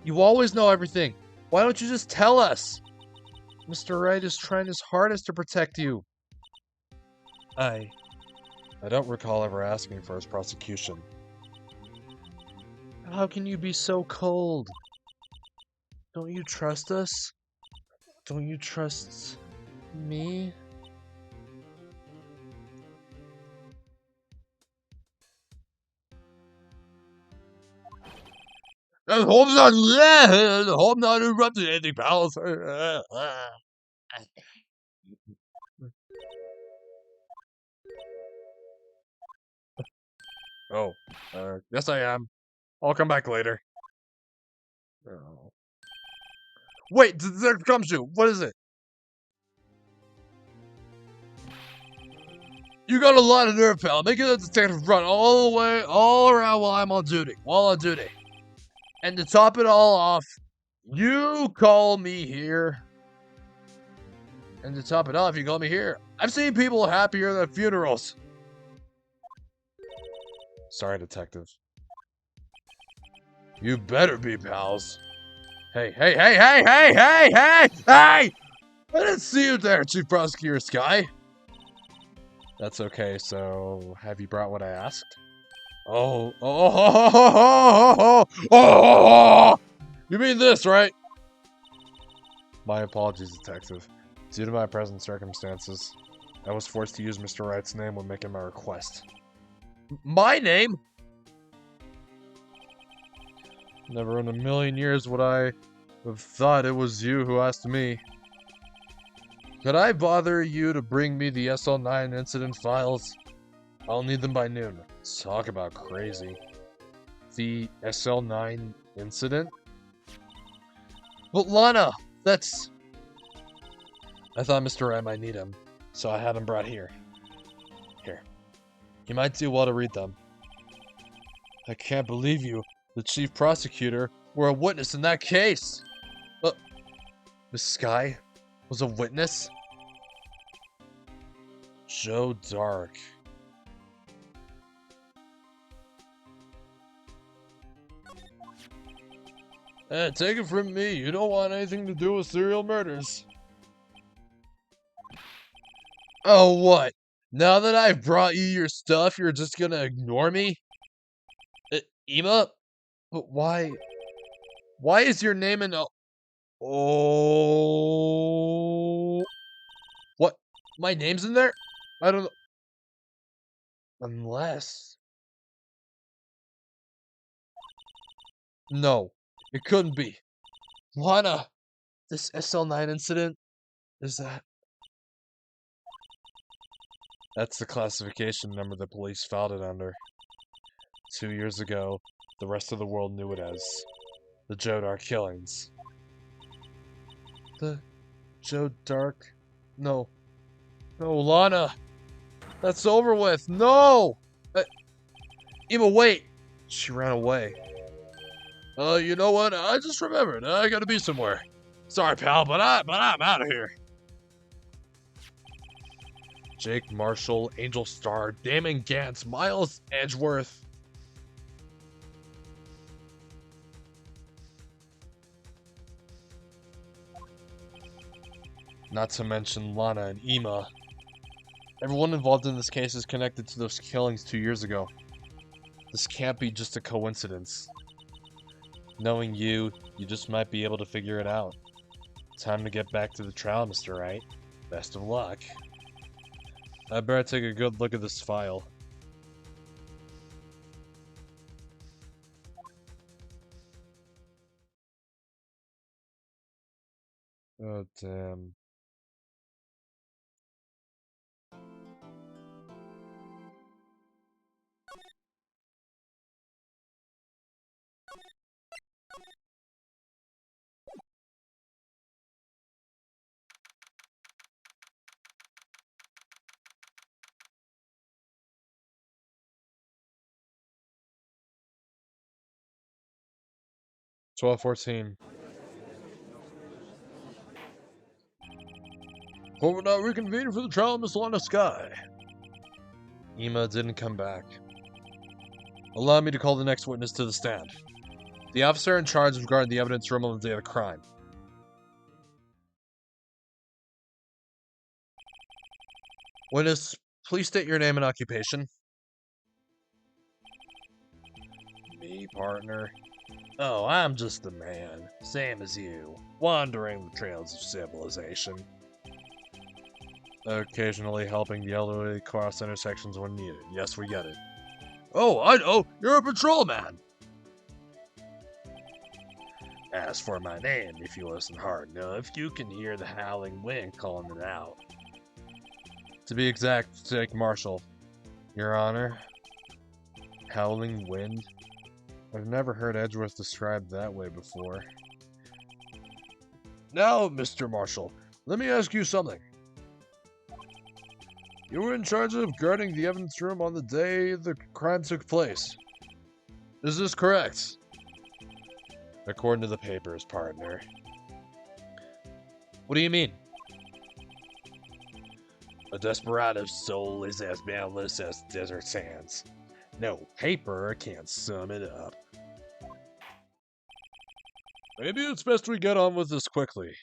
You always know everything. Why don't you just tell us? Mr. Wright is trying his hardest to protect you. I don't recall ever asking for his prosecution. How can you be so cold? Don't you trust us? Don't you trust me? I hope not interrupted anything, pals. Oh, yes I am. I'll come back later. Oh. Wait, there comes you. What is it? You got a lot of nerve, pal. Making the detective run all the way, all around while I'm on duty. While on duty. And to top it all off, you call me here. And to top it off, you call me here. I've seen people happier than funerals. Sorry, detective. You better be, pals. Hey! I didn't see you there, Chief Prosecutor Sky. That's okay, so have you brought what I asked? Oh. You mean this, right? My apologies, detective. Due to my present circumstances, I was forced to use Mr. Wright's name when making my request. My name? Never in a million years would I have thought it was you who asked me. Could I bother you to bring me the SL9 incident files? I'll need them by noon. Talk about crazy. The SL9 incident? But Lana, that's... I thought Mr. Wright might need him, so I had him brought here. Here. You might do well to read them. I can't believe you, the chief prosecutor, were a witness in that case. Miss Sky was a witness? Joe Dark. Take it from me, you don't want anything to do with serial murders. Oh, what? Now that I've brought you your stuff, you're just gonna ignore me? Ema? But why? Why is your name in a... Oh... What? My name's in there? I don't know. Unless... No, it couldn't be. Lana, this SL9 incident, is that... That's the classification number the police filed it under. 2 years ago, the rest of the world knew it as the Joe Dark killings. The Joe Dark? No. No, Lana! That's over with! No! Ema, wait! She ran away. You know what? I just remembered. I gotta be somewhere. Sorry, pal, but I'm out of here. Jake Marshall, Angel Star, Damon Gantz, Miles Edgeworth. Not to mention Lana and Ema. Everyone involved in this case is connected to those killings 2 years ago. This can't be just a coincidence. Knowing you just might be able to figure it out. Time to get back to the trial, Mr. Wright. Best of luck. I better take a good look at this file. Oh, damn. $12:14. Court will now reconvene for the trial of Miss Lana Sky. Ema didn't come back. Allow me to call the next witness to the stand. The officer in charge of guarding the evidence room on the day of the crime. Witness, please state your name and occupation. Me, partner. Oh, I'm just a man, same as you, wandering the trails of civilization. Occasionally helping the elderly cross intersections when needed. Yes, we get it. Oh, I know! You're a patrolman! As for my name, if you listen hard enough, you can hear the howling wind calling it out. To be exact, Jake Marshall. Your Honor. Howling wind? I've never heard Edgeworth described that way before. Now, Mr. Marshall, let me ask you something. You were in charge of guarding the evidence room on the day the crime took place. Is this correct? According to the papers, partner. What do you mean? A desperado soul is as boundless as desert sands. No paper can't sum it up. Maybe it's best we get on with this quickly.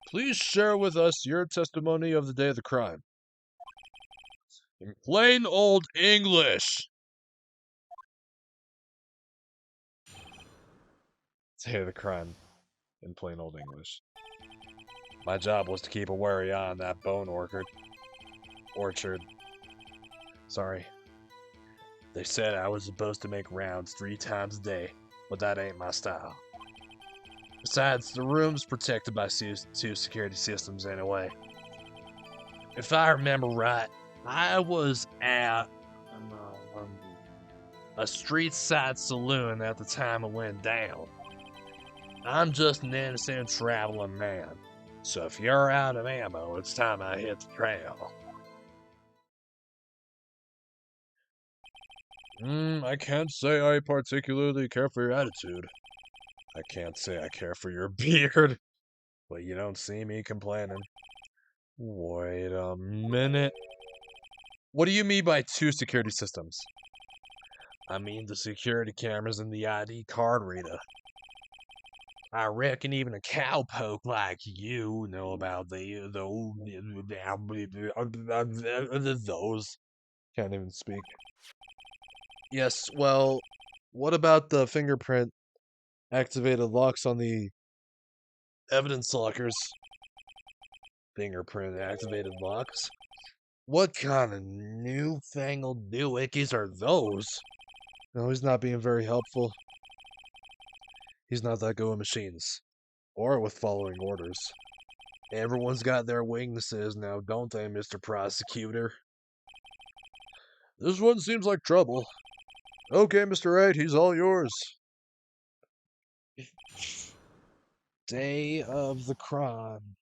Please share with us your testimony of the day of the crime. In plain old English! Day of the crime. In plain old English. My job was to keep a wary eye on that bone orchard. Sorry. They said I was supposed to make rounds 3 times a day, but that ain't my style. Besides, the room's protected by 2 security systems anyway. If I remember right, I was at a street side saloon at the time it went down. I'm just an innocent traveling man, so if you're out of ammo, it's time I hit the trail. I can't say I particularly care for your attitude. I can't say I care for your beard, but you don't see me complaining. Wait a minute. What do you mean by 2 security systems? I mean the security cameras and the ID card reader. I reckon even a cowpoke like you know about those. Can't even speak. Yes, well, what about the fingerprint activated locks on the evidence lockers? Fingerprint activated locks? What kind of newfangled doohickeys are those? No, he's not being very helpful. He's not that good with machines. Or with following orders. Everyone's got their weaknesses now, don't they, Mr. Prosecutor? This one seems like trouble. Okay, Mr. Wright, he's all yours. Day of the crime.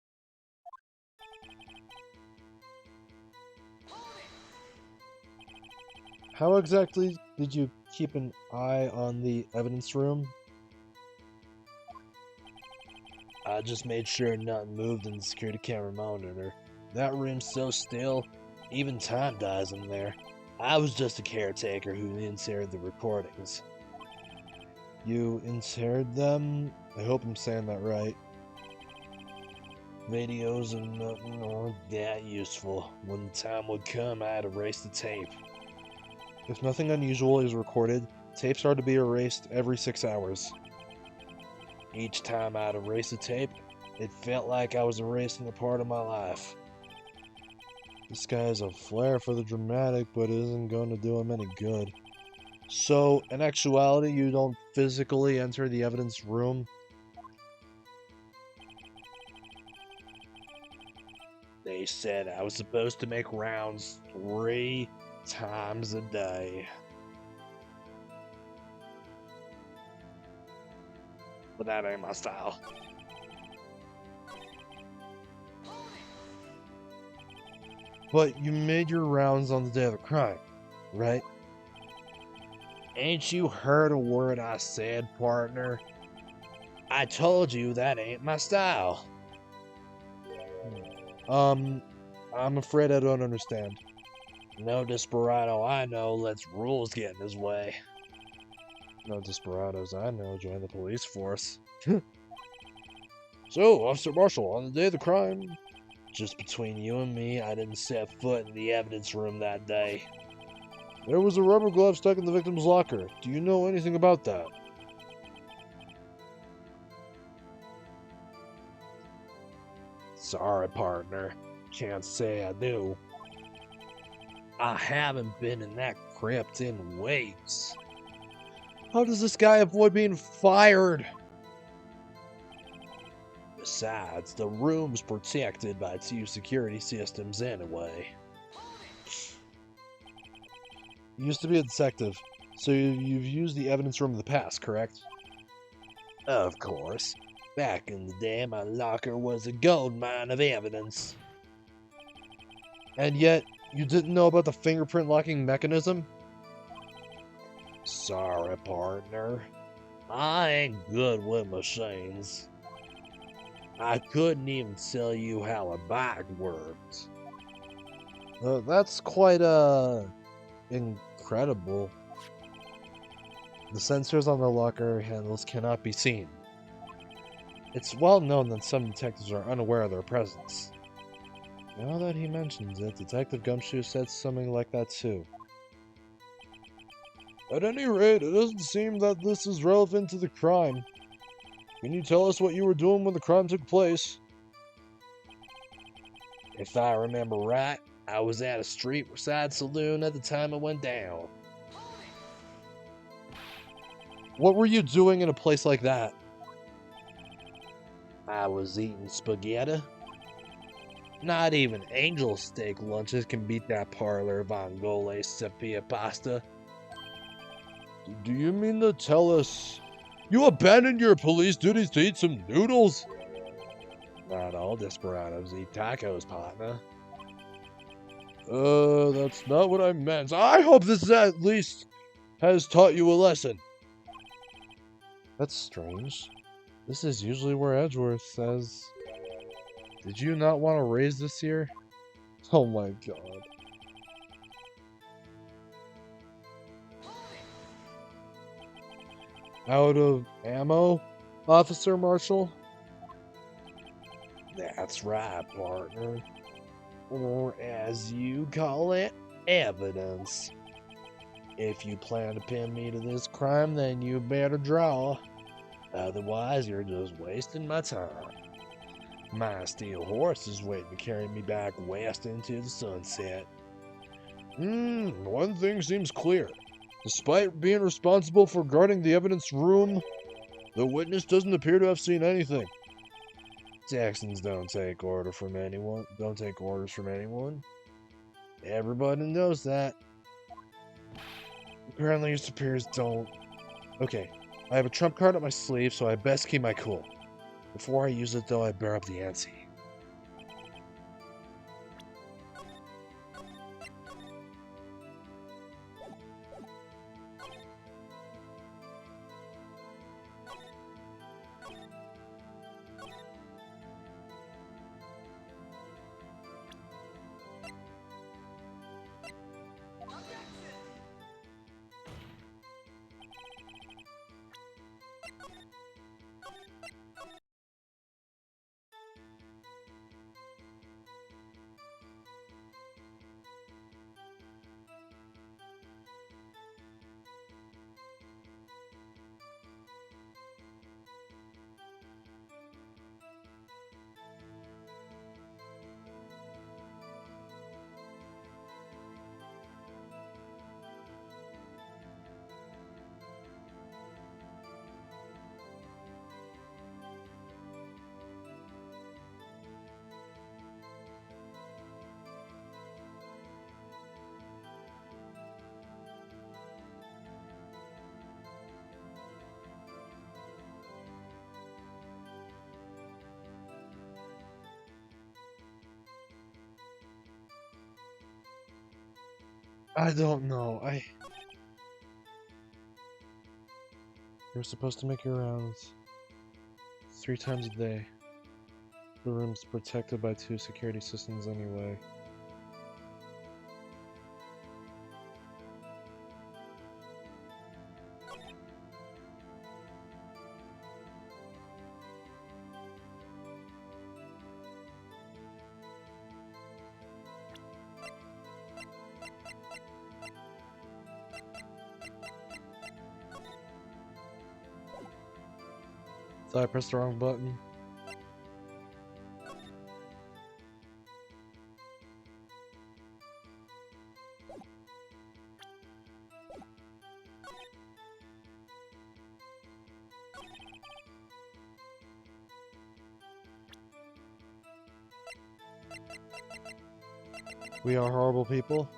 How exactly did you keep an eye on the evidence room? I just made sure nothing moved in the security camera monitor. That room's so still, even time dies in there. I was just a caretaker who inserted the recordings. You inserted them? I hope I'm saying that right. videos and nothing aren't that useful. When the time would come, I'd erase the tape. If nothing unusual is recorded, tapes are to be erased every 6 hours. Each time I'd erase a tape, it felt like I was erasing a part of my life. This guy has a flair for the dramatic, but it isn't going to do him any good. So, in actuality, you don't physically enter the evidence room? They said I was supposed to make rounds 3 times a day. But that ain't my style. But you made your rounds on the day of the crime, right? Ain't you heard a word I said, partner? I told you that ain't my style. I'm afraid I don't understand. No desperado I know lets rules get in his way. No desperados I know join the police force. So, Officer Marshall, on the day of the crime, just between you and me, I didn't set foot in the evidence room that day. There was a rubber glove stuck in the victim's locker. Do you know anything about that? Sorry, partner. Can't say I do. I haven't been in that crypt in weeks. How does this guy avoid being fired? Besides, the room's protected by 2 security systems anyway. You used to be a detective, so you've used the evidence room in the past, correct? Of course. Back in the day, my locker was a gold mine of evidence. And yet, you didn't know about the fingerprint locking mechanism? Sorry, partner. I ain't good with machines. I couldn't even tell you how a bike worked. That's quite, incredible. The sensors on the locker handles cannot be seen. It's well known that some detectives are unaware of their presence. Now that he mentions it, Detective Gumshoe said something like that too. At any rate, it doesn't seem that this is relevant to the crime. Can you tell us what you were doing when the crime took place? If I remember right, I was at a street-side saloon at the time it went down. What were you doing in a place like that? I was eating spaghetti. Not even angel steak lunches can beat that parlor vongole sepia pasta. Do you mean to tell us you abandoned your police duties to eat some noodles? Not all desperados eat tacos, partner. That's not what I meant. I hope this at least has taught you a lesson. That's strange. This is usually where Edgeworth says, "Did you not want to raise this year?" Oh my god. Out of ammo, Officer Marshall? That's right, partner. Or as you call it, evidence. If you plan to pin me to this crime, then you better draw. Otherwise, you're just wasting my time. My steel horse is waiting to carry me back west into the sunset. One thing seems clear. Despite being responsible for guarding the evidence room, the witness doesn't appear to have seen anything. Texans don't take orders from anyone. Everybody knows that. Apparently your superiors don't. Okay, I have a trump card up my sleeve, so I best keep my cool. Before I use it, though, I bear up the ante. I don't know. You're supposed to make your rounds 3 times a day. The room's protected by 2 security systems anyway. Thought I pressed the wrong button. We are horrible people.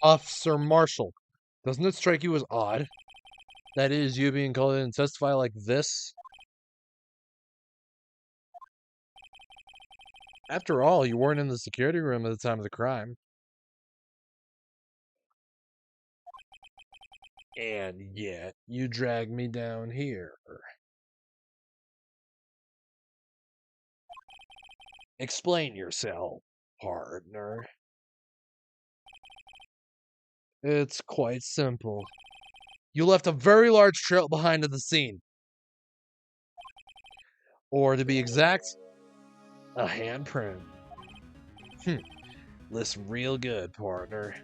Officer Marshall, doesn't it strike you as odd? That is, you being called in to testify like this? After all, you weren't in the security room at the time of the crime. And yet, you dragged me down here. Explain yourself, partner. It's quite simple. You left a very large trail behind at the scene. Or to be exact, a handprint. Listen real good, partner.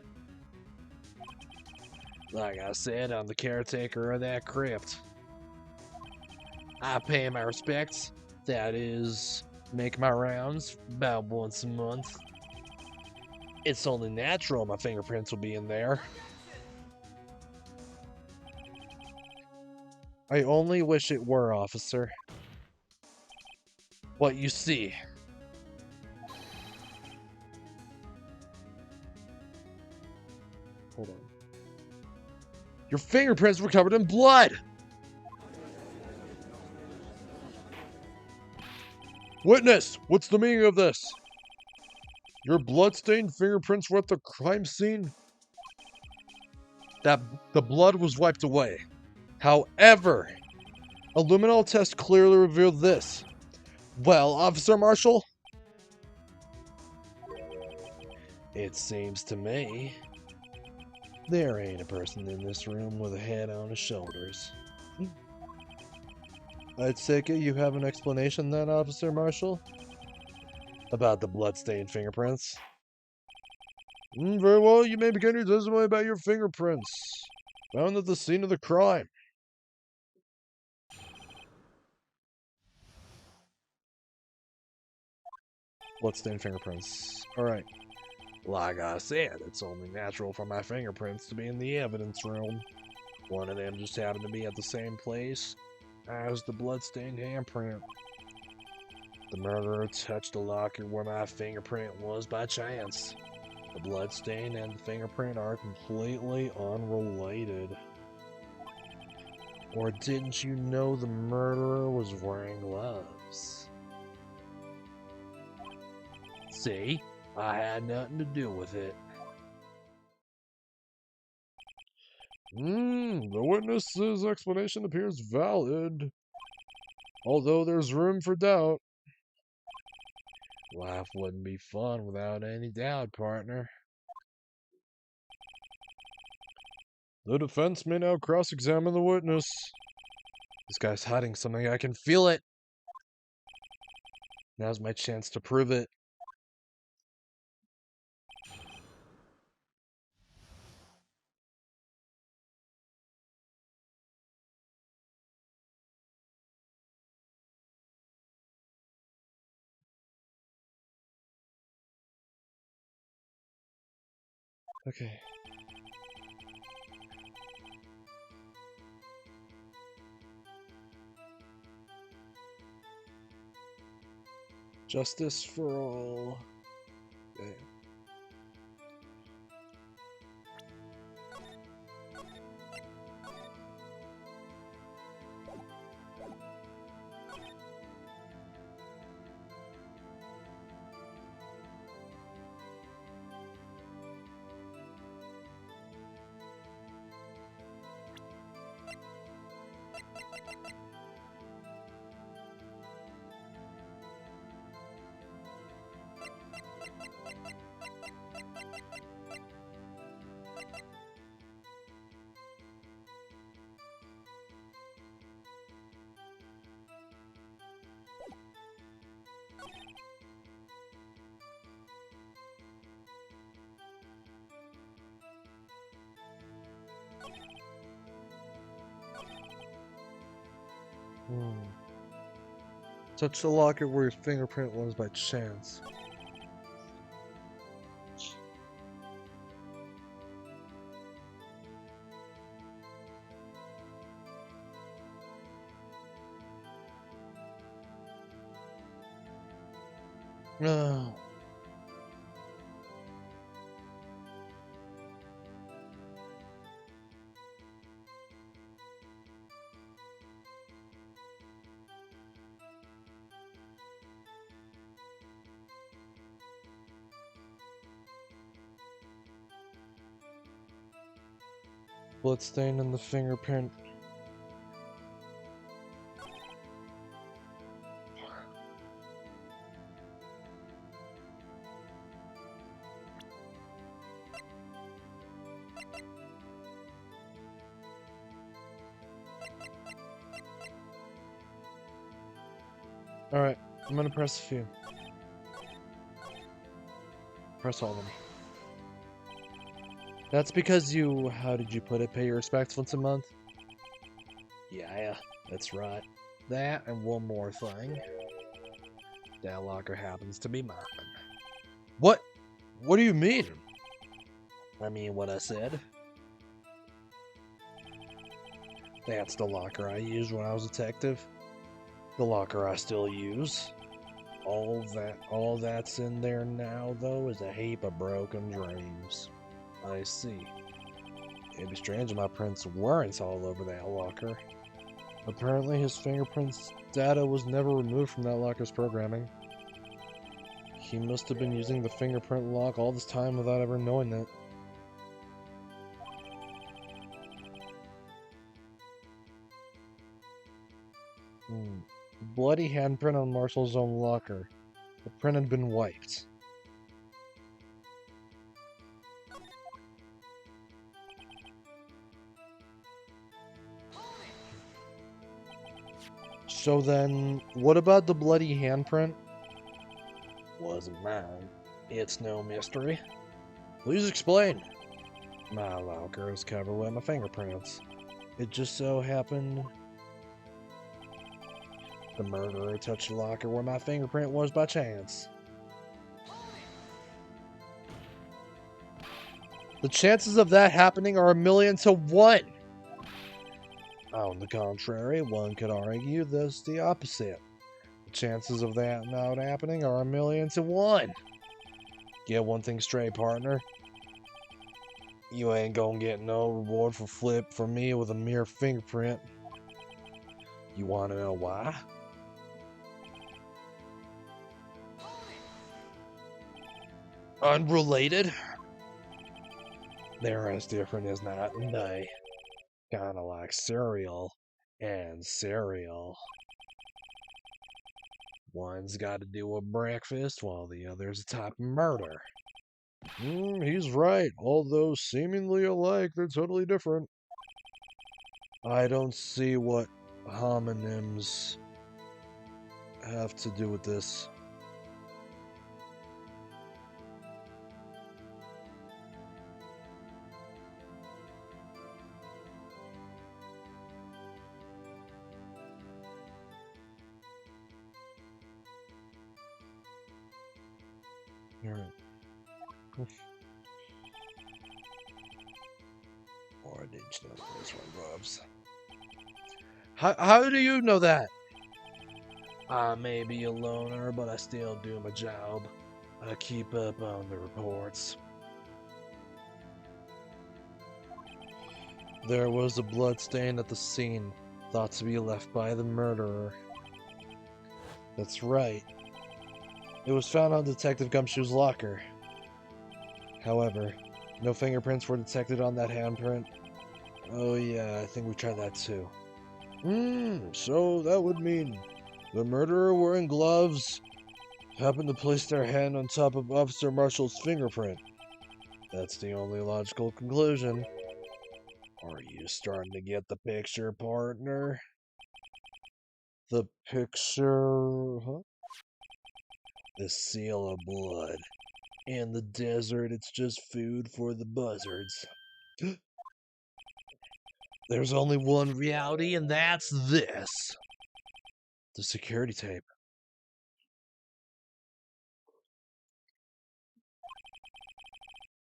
Like I said, I'm the caretaker of that crypt. I pay my respects. That is, make my rounds about once a month. It's only natural my fingerprints will be in there. I only wish it were, officer. What you see. Hold on. Your fingerprints were covered in blood! Witness! What's the meaning of this? Your blood-stained fingerprints were at the crime scene? That the blood was wiped away. However, a luminol test clearly revealed this. Well, Officer Marshall? It seems to me there ain't a person in this room with a head on his shoulders. I take it you have an explanation then, Officer Marshall? About the blood-stained fingerprints? Very well, you may begin your testimony about your fingerprints. Found at the scene of the crime. Blood-stained fingerprints. Alright. Like I said, it's only natural for my fingerprints to be in the evidence room. One of them just happened to be at the same place as the blood-stained handprint. The murderer touched the locker where my fingerprint was by chance. The bloodstain and the fingerprint are completely unrelated. Or didn't you know the murderer was wearing gloves? See? I had nothing to do with it. The witness's explanation appears valid. Although there's room for doubt. Life wouldn't be fun without any doubt, partner. The defense may now cross-examine the witness. This guy's hiding something, I can feel it. Now's my chance to prove it. Okay. Justice for all. Okay. Touch the locker where your fingerprint was by chance. No. Blood stain in the fingerprint. Alright, I'm gonna press a few. Press all of them. That's because you, how did you put it, pay your respects once a month? Yeah, that's right. That and one more thing. That locker happens to be mine. What? What do you mean? I mean what I said. That's the locker I used when I was a detective. The locker I still use. All that's in there now, though, is a heap of broken dreams. I see. It'd be strange if my prints weren't all over that locker. Apparently, his fingerprints data was never removed from that locker's programming. He must have been using the fingerprint lock all this time without ever knowing it. Bloody handprint on Marshall's own locker. The print had been wiped. So then, what about the bloody handprint? Wasn't mine. It's no mystery. Please explain. My locker is covered with my fingerprints. It just so happened the murderer touched the locker where my fingerprint was by chance. The chances of that happening are 1,000,000 to 1. On the contrary, one could argue that's the opposite. The chances of that not happening are 1,000,000 to 1. Get one thing straight, partner. You ain't gonna get no reward for flip from me with a mere fingerprint. You wanna know why? Unrelated? They're as different as night and day. Kinda like cereal and cereal. One's got to do with breakfast, while the other's a type of murder. He's right. Although seemingly alike, they're totally different. I don't see what homonyms have to do with this. Alright. I need to know those gloves. How do you know that? I may be a loner, but I still do my job. I keep up on the reports. There was a blood stain at the scene, thought to be left by the murderer. That's right. It was found on Detective Gumshoe's locker. However, no fingerprints were detected on that handprint. Oh yeah, I think we tried that too. So that would mean the murderer wearing gloves happened to place their hand on top of Officer Marshall's fingerprint. That's the only logical conclusion. Are you starting to get the picture, partner? The picture, huh? The seal of blood. In the desert, it's just food for the buzzards. There's only one reality, and that's this. The security tape.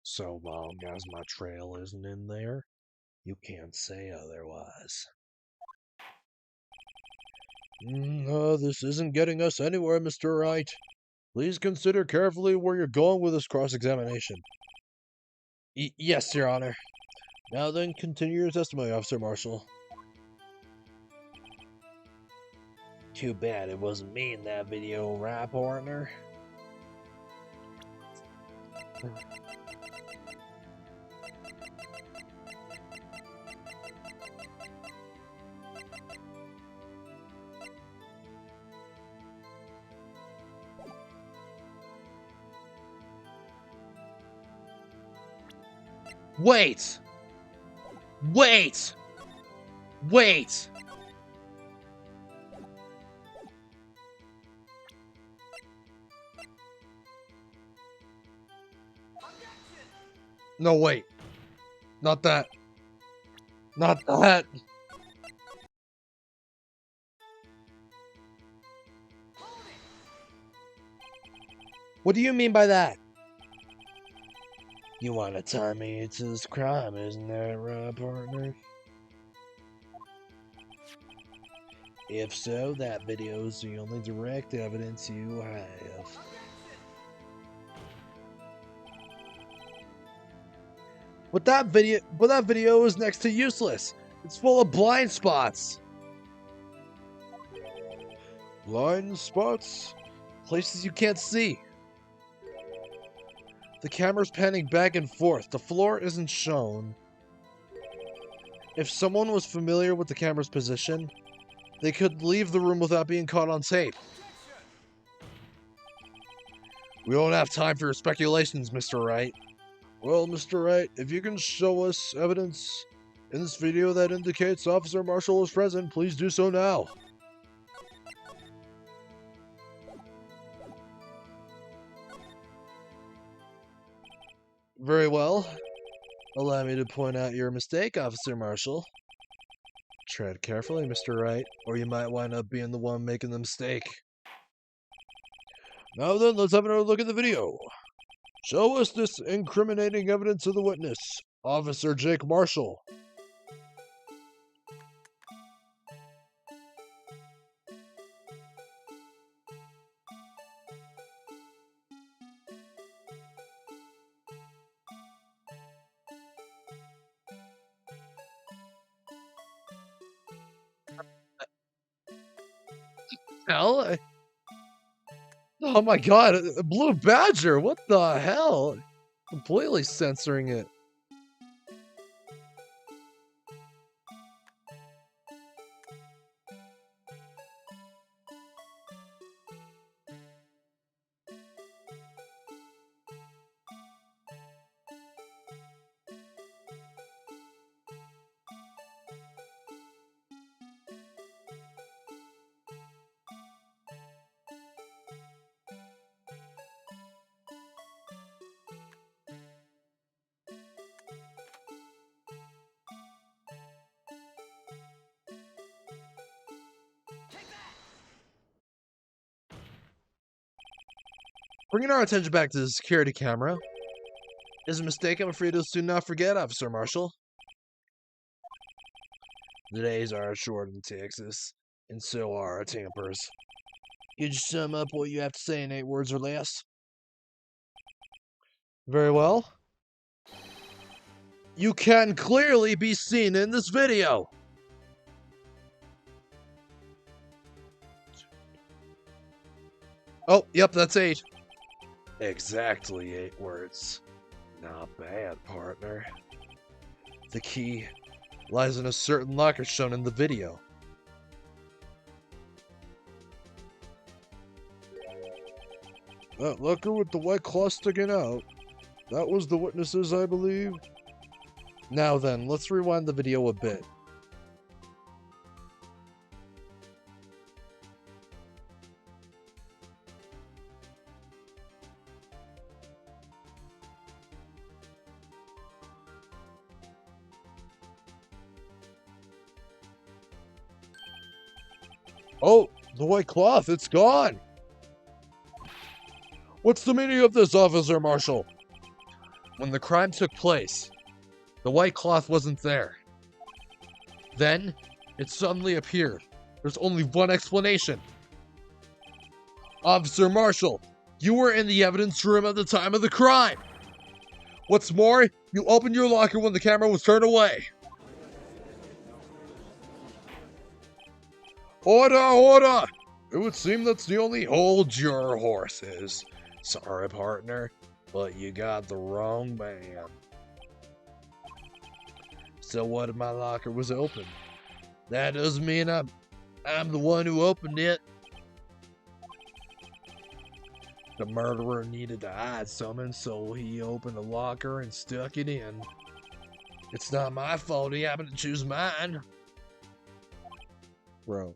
So long as my trail isn't in there, you can't say otherwise. This isn't getting us anywhere, Mr. Wright. Please consider carefully where you're going with this cross-examination. Yes, Your Honor. Now then, continue your testimony, Officer Marshall. Too bad it wasn't me in that video, right, partner? Wait! Wait! Wait! No, wait. Not that. Not that. What do you mean by that? You want to tie me to this crime, isn't that right, partner? If so, that video is the only direct evidence you have. But that video is next to useless. It's full of blind spots. Blind spots? Places you can't see. The camera's panning back and forth. The floor isn't shown. If someone was familiar with the camera's position, they could leave the room without being caught on tape. We don't have time for your speculations, Mr. Wright. Well, Mr. Wright, if you can show us evidence in this video that indicates Officer Marshall is present, please do so now. Very well. Allow me to point out your mistake, Officer Marshall. Tread carefully, Mr. Wright, or you might wind up being the one making the mistake. Now then, let's have another look at the video. Show us this incriminating evidence of the witness, Officer Jake Marshall. Hell? Oh my god, a blue badger, what the hell? Completely censoring it. Bringing our attention back to the security camera is a mistake I'm afraid you'll soon not forget, Officer Marshall. The days are short in Texas, and so are our tempers. Could you sum up what you have to say in 8 words or less? Very well. You can clearly be seen in this video. Oh, yep, that's 8. Exactly 8 words. Not bad, partner. The key lies in a certain locker shown in the video. That locker with the white cloth sticking out. That was the witnesses, I believe. Now then, let's rewind the video a bit. Oh, the white cloth, it's gone! What's the meaning of this, Officer Marshall? When the crime took place, the white cloth wasn't there. Then, it suddenly appeared. There's only one explanation. Officer Marshall, you were in the evidence room at the time of the crime. What's more, you opened your locker when the camera was turned away. Order, order! It would seem that's the only hold your horses. Sorry, partner, but you got the wrong man. So what if my locker was open? That doesn't mean I'm the one who opened it. The murderer needed to hide something, so he opened the locker and stuck it in. It's not my fault he happened to choose mine. Bro.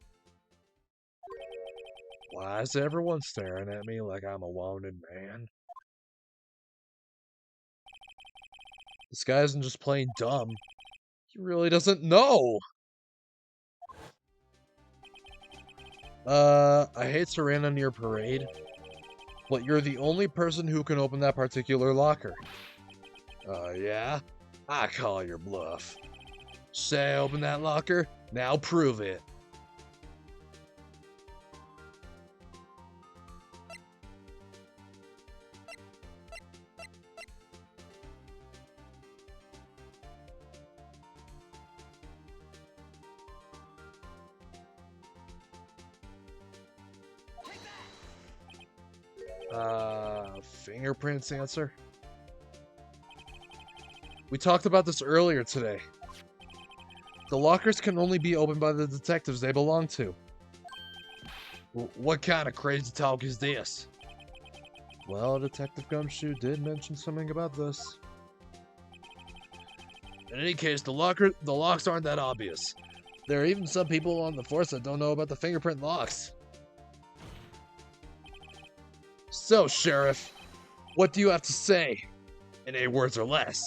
Why is everyone staring at me like I'm a wanted man? This guy isn't just playing dumb. He really doesn't know. I hate to rain on your parade, but you're the only person who can open that particular locker. Yeah? I call your bluff. Say I open that locker? Now prove it. Fingerprints answer? We talked about this earlier today. The lockers can only be opened by the detectives they belong to. What kind of crazy talk is this? Well, Detective Gumshoe did mention something about this. In any case, the locks aren't that obvious. There are even some people on the force that don't know about the fingerprint locks. So, Sheriff, what do you have to say? In 8 words or less.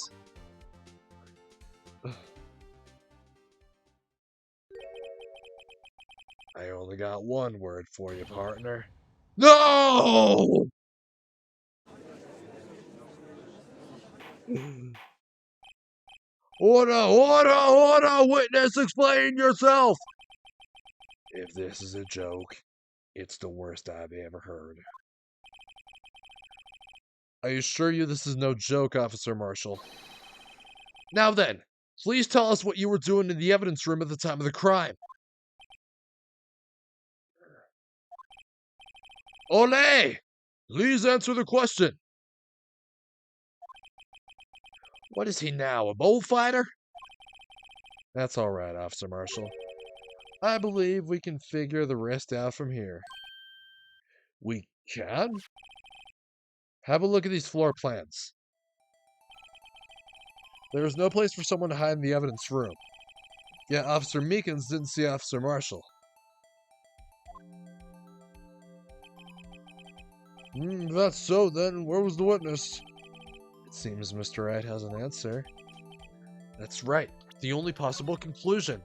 I only got 1 word for you, partner. No! Order, order, order! Witness, explain yourself! If this is a joke, it's the worst I've ever heard. I assure you this is no joke, Officer Marshall. Now then, please tell us what you were doing in the evidence room at the time of the crime. Ole! Please answer the question. What is he now, a bullfighter? That's all right, Officer Marshall. I believe we can figure the rest out from here. We can? Have a look at these floor plans. There is no place for someone to hide in the evidence room. Yet Officer Meekins didn't see Officer Marshall. If that's so, then where was the witness? It seems Mr. Wright has an answer. That's right. The only possible conclusion.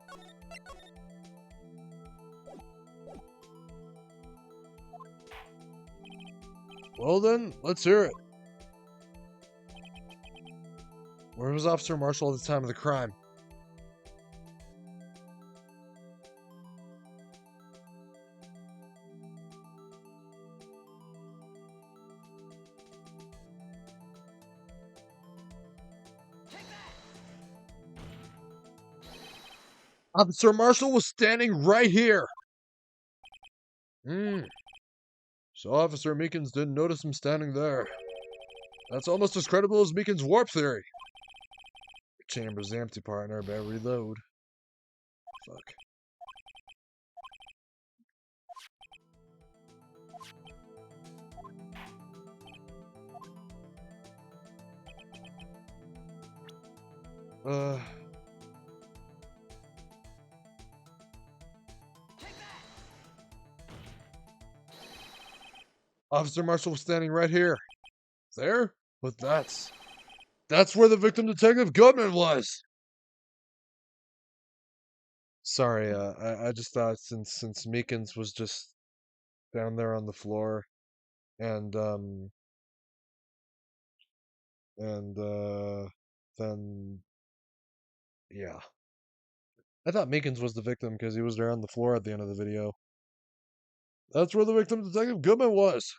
Well then, let's hear it. Where was Officer Marshall at the time of the crime? Officer Marshall was standing right here. So Officer Meekins didn't notice him standing there. That's almost as credible as Meekins' warp theory. Your chamber's empty, partner. Better reload. Fuck. Officer Marshall was standing right here. There? But that's where the victim Detective Goodman was. Sorry, I just thought since Meekins was just down there on the floor and then yeah. I thought Meekins was the victim because he was there on the floor at the end of the video. That's where the victim Detective Goodman was.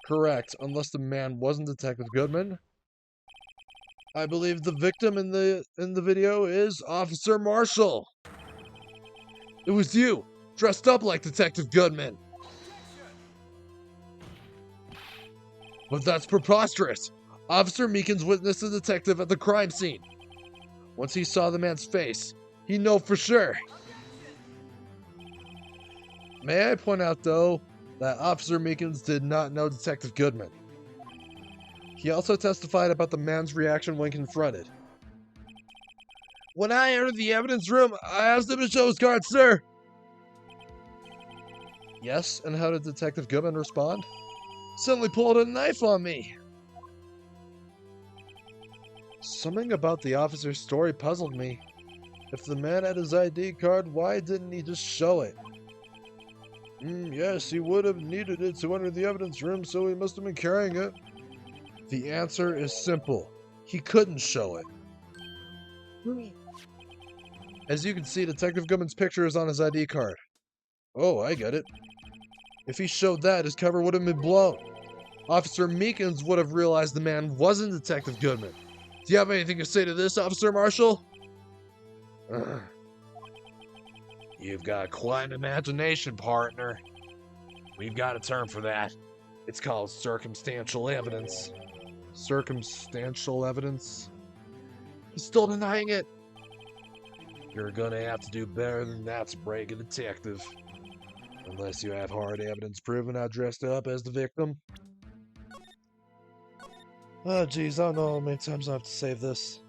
Correct, unless the man wasn't Detective Goodman. I believe the victim in the video is Officer Marshall. It was you, dressed up like Detective Goodman. But that's preposterous. Officer Meekins witnessed the detective at the crime scene. Once he saw the man's face, he knew for sure. May I point out, though, that Officer Meekins did not know Detective Goodman. He also testified about the man's reaction when confronted. When I entered the evidence room, I asked him to show his card, sir. Yes, and how did Detective Goodman respond? Suddenly pulled a knife on me. Something about the officer's story puzzled me. If the man had his ID card, why didn't he just show it? Yes, he would have needed it to enter the evidence room, so he must have been carrying it. The answer is simple. He couldn't show it. As you can see, Detective Goodman's picture is on his ID card. Oh, I get it. If he showed that, his cover would have been blown. Officer Meekins would have realized the man wasn't Detective Goodman. Do you have anything to say to this, Officer Marshall? You've got quite an imagination, partner. We've got a term for that. It's called circumstantial evidence. Circumstantial evidence? He's still denying it. You're gonna have to do better than that to break a detective. Unless you have hard evidence proving I dressed up as the victim. Oh, geez, I don't know how many times I have to save this.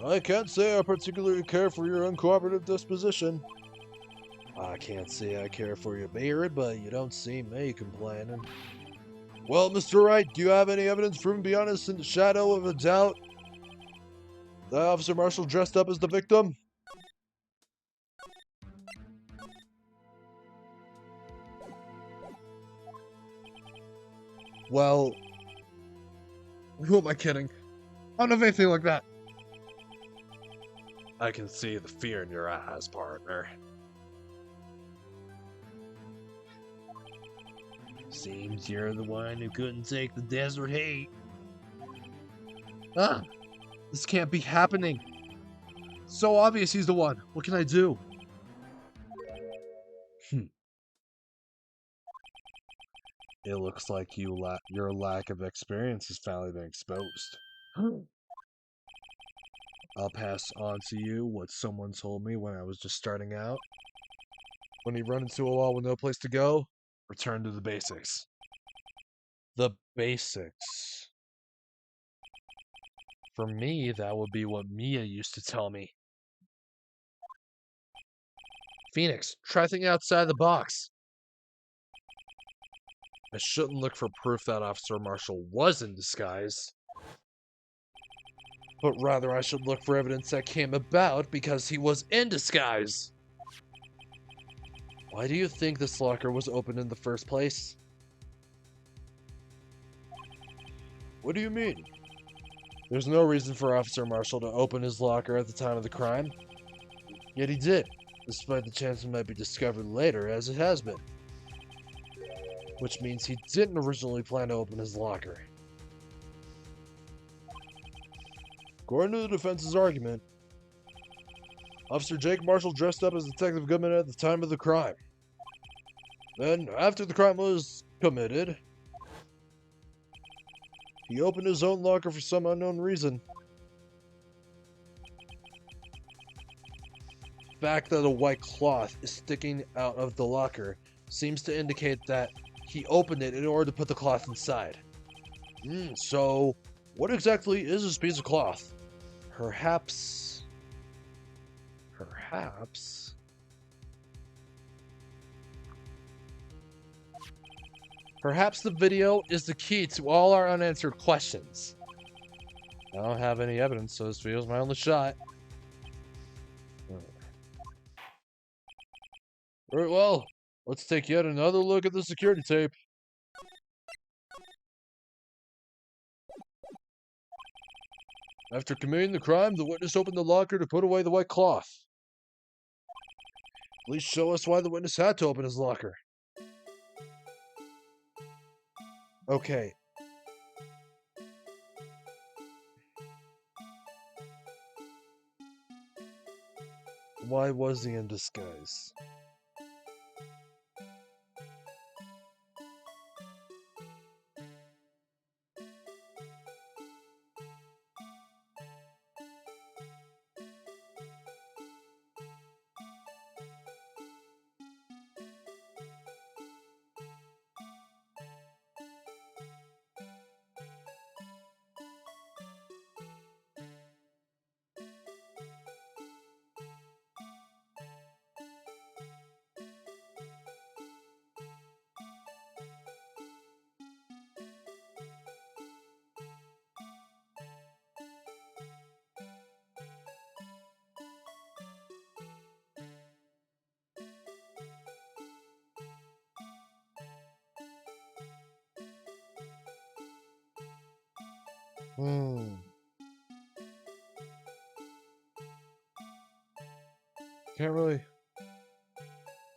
I can't say I particularly care for your uncooperative disposition. I can't say I care for your beard, but you don't see me complaining. Well, Mr. Wright, do you have any evidence proven beyond a shadow of a doubt that Officer Marshall dressed up as the victim? Well, who am I kidding? I don't have anything like that. I can see the fear in your eyes, partner. Seems you're the one who couldn't take the desert heat. This can't be happening. So obvious he's the one. What can I do? It looks like your lack of experience has finally been exposed. I'll pass on to you what someone told me when I was just starting out. When you run into a wall with no place to go, return to the basics. The basics. For me, that would be what Mia used to tell me. Phoenix, try thinking outside the box. I shouldn't look for proof that Officer Marshall was in disguise. But rather I should look for evidence that came about because he was in disguise. Why do you think this locker was opened in the first place? What do you mean? There's no reason for Officer Marshall to open his locker at the time of the crime. Yet he did, despite the chance it might be discovered later, as it has been. which means he didn't originally plan to open his locker. According to the defense's argument, Officer Jake Marshall dressed up as Detective Goodman at the time of the crime. Then, after the crime was committed, he opened his own locker for some unknown reason. The fact that a white cloth is sticking out of the locker seems to indicate that he opened it in order to put the cloth inside. So, what exactly is this piece of cloth? Perhaps the video is the key to all our unanswered questions. I don't have any evidence, so this video is my only shot. Very well, let's take yet another look at the security tape. After committing the crime, the witness opened the locker to put away the white cloth. Please show us why the witness had to open his locker. Okay. Why was he in disguise?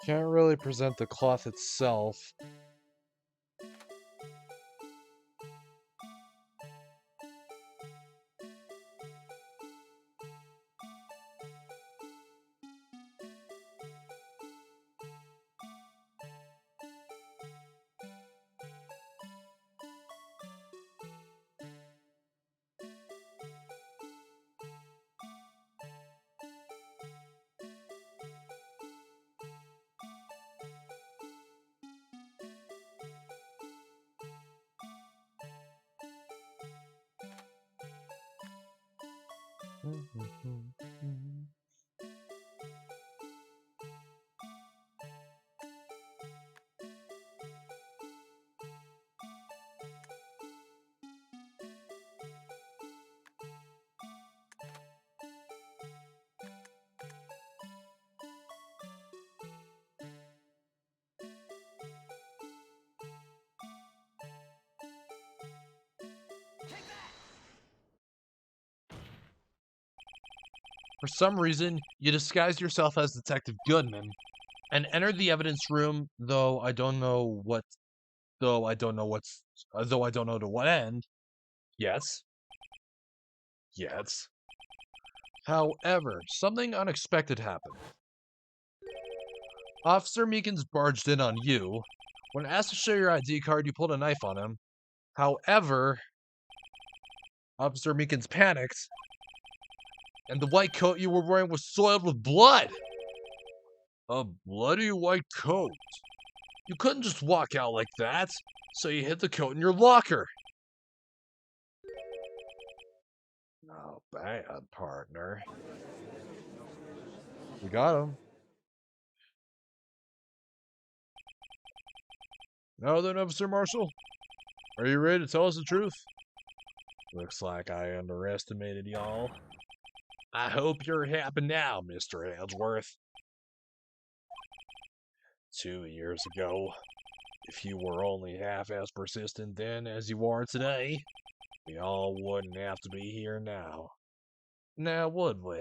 Can't really present the cloth itself. For some reason, you disguised yourself as Detective Goodman and entered the evidence room, though I don't know to what end. Yes. Yes. However, something unexpected happened. Officer Meekins barged in on you. When asked to show your ID card, you pulled a knife on him. However, Officer Meekins panicked, and the white coat you were wearing was soiled with blood. A bloody white coat. You couldn't just walk out like that, so you hid the coat in your locker. Not bad, partner. We got him. Now then, Officer Marshall, are you ready to tell us the truth? Looks like I underestimated y'all. I hope you're happy now, Mr. Edgeworth. 2 years ago, if you were only half as persistent then as you are today, we all wouldn't have to be here now. Now would we?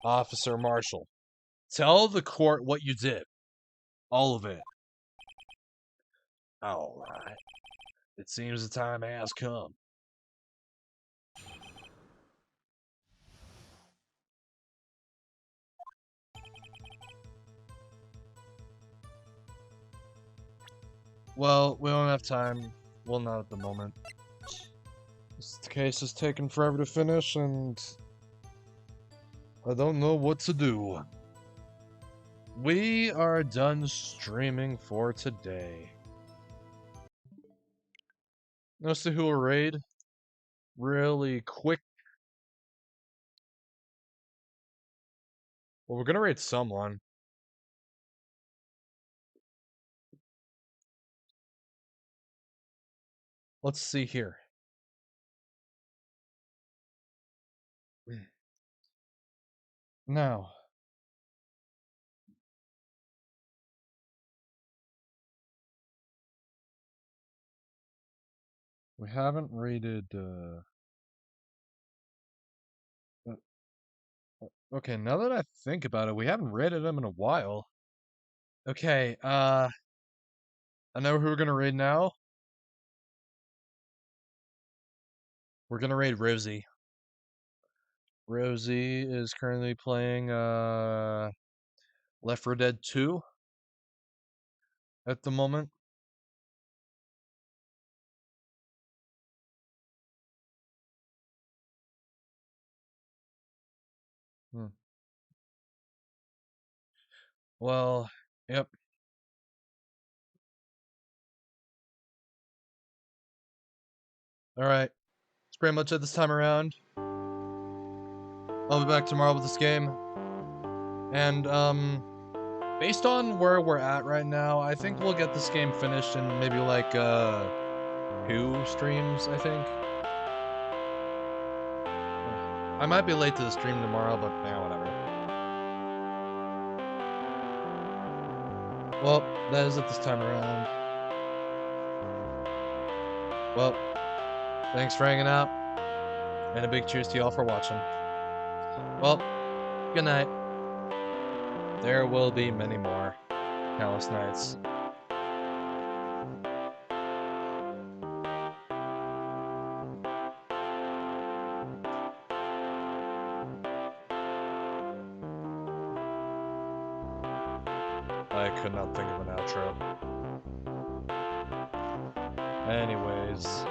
Officer Marshall, tell the court what you did. All of it. Alright. It seems the time has come. Well, we don't have time. Well, not at the moment. This case is taking forever to finish, and I don't know what to do. We are done streaming for today. Let's see who will raid. Really quick. Well, we're gonna raid someone. Let's see here. Now. We haven't raided, okay, now that I think about it, we haven't raided them in a while. Okay, I know who we're gonna raid now. We're gonna raid Rosie. Rosie is currently playing, Left 4 Dead 2 at the moment. Well, yep. Alright. That's pretty much it this time around. I'll be back tomorrow with this game. And, based on where we're at right now, I think we'll get this game finished in maybe like, 2 streams, I think. I might be late to the stream tomorrow, but yeah, whatever. Well, that is it this time around. Well, thanks for hanging out, and a big cheers to y'all for watching. Well, good night. There will be many more Palace Nights. I could not think of an outro. Anyways.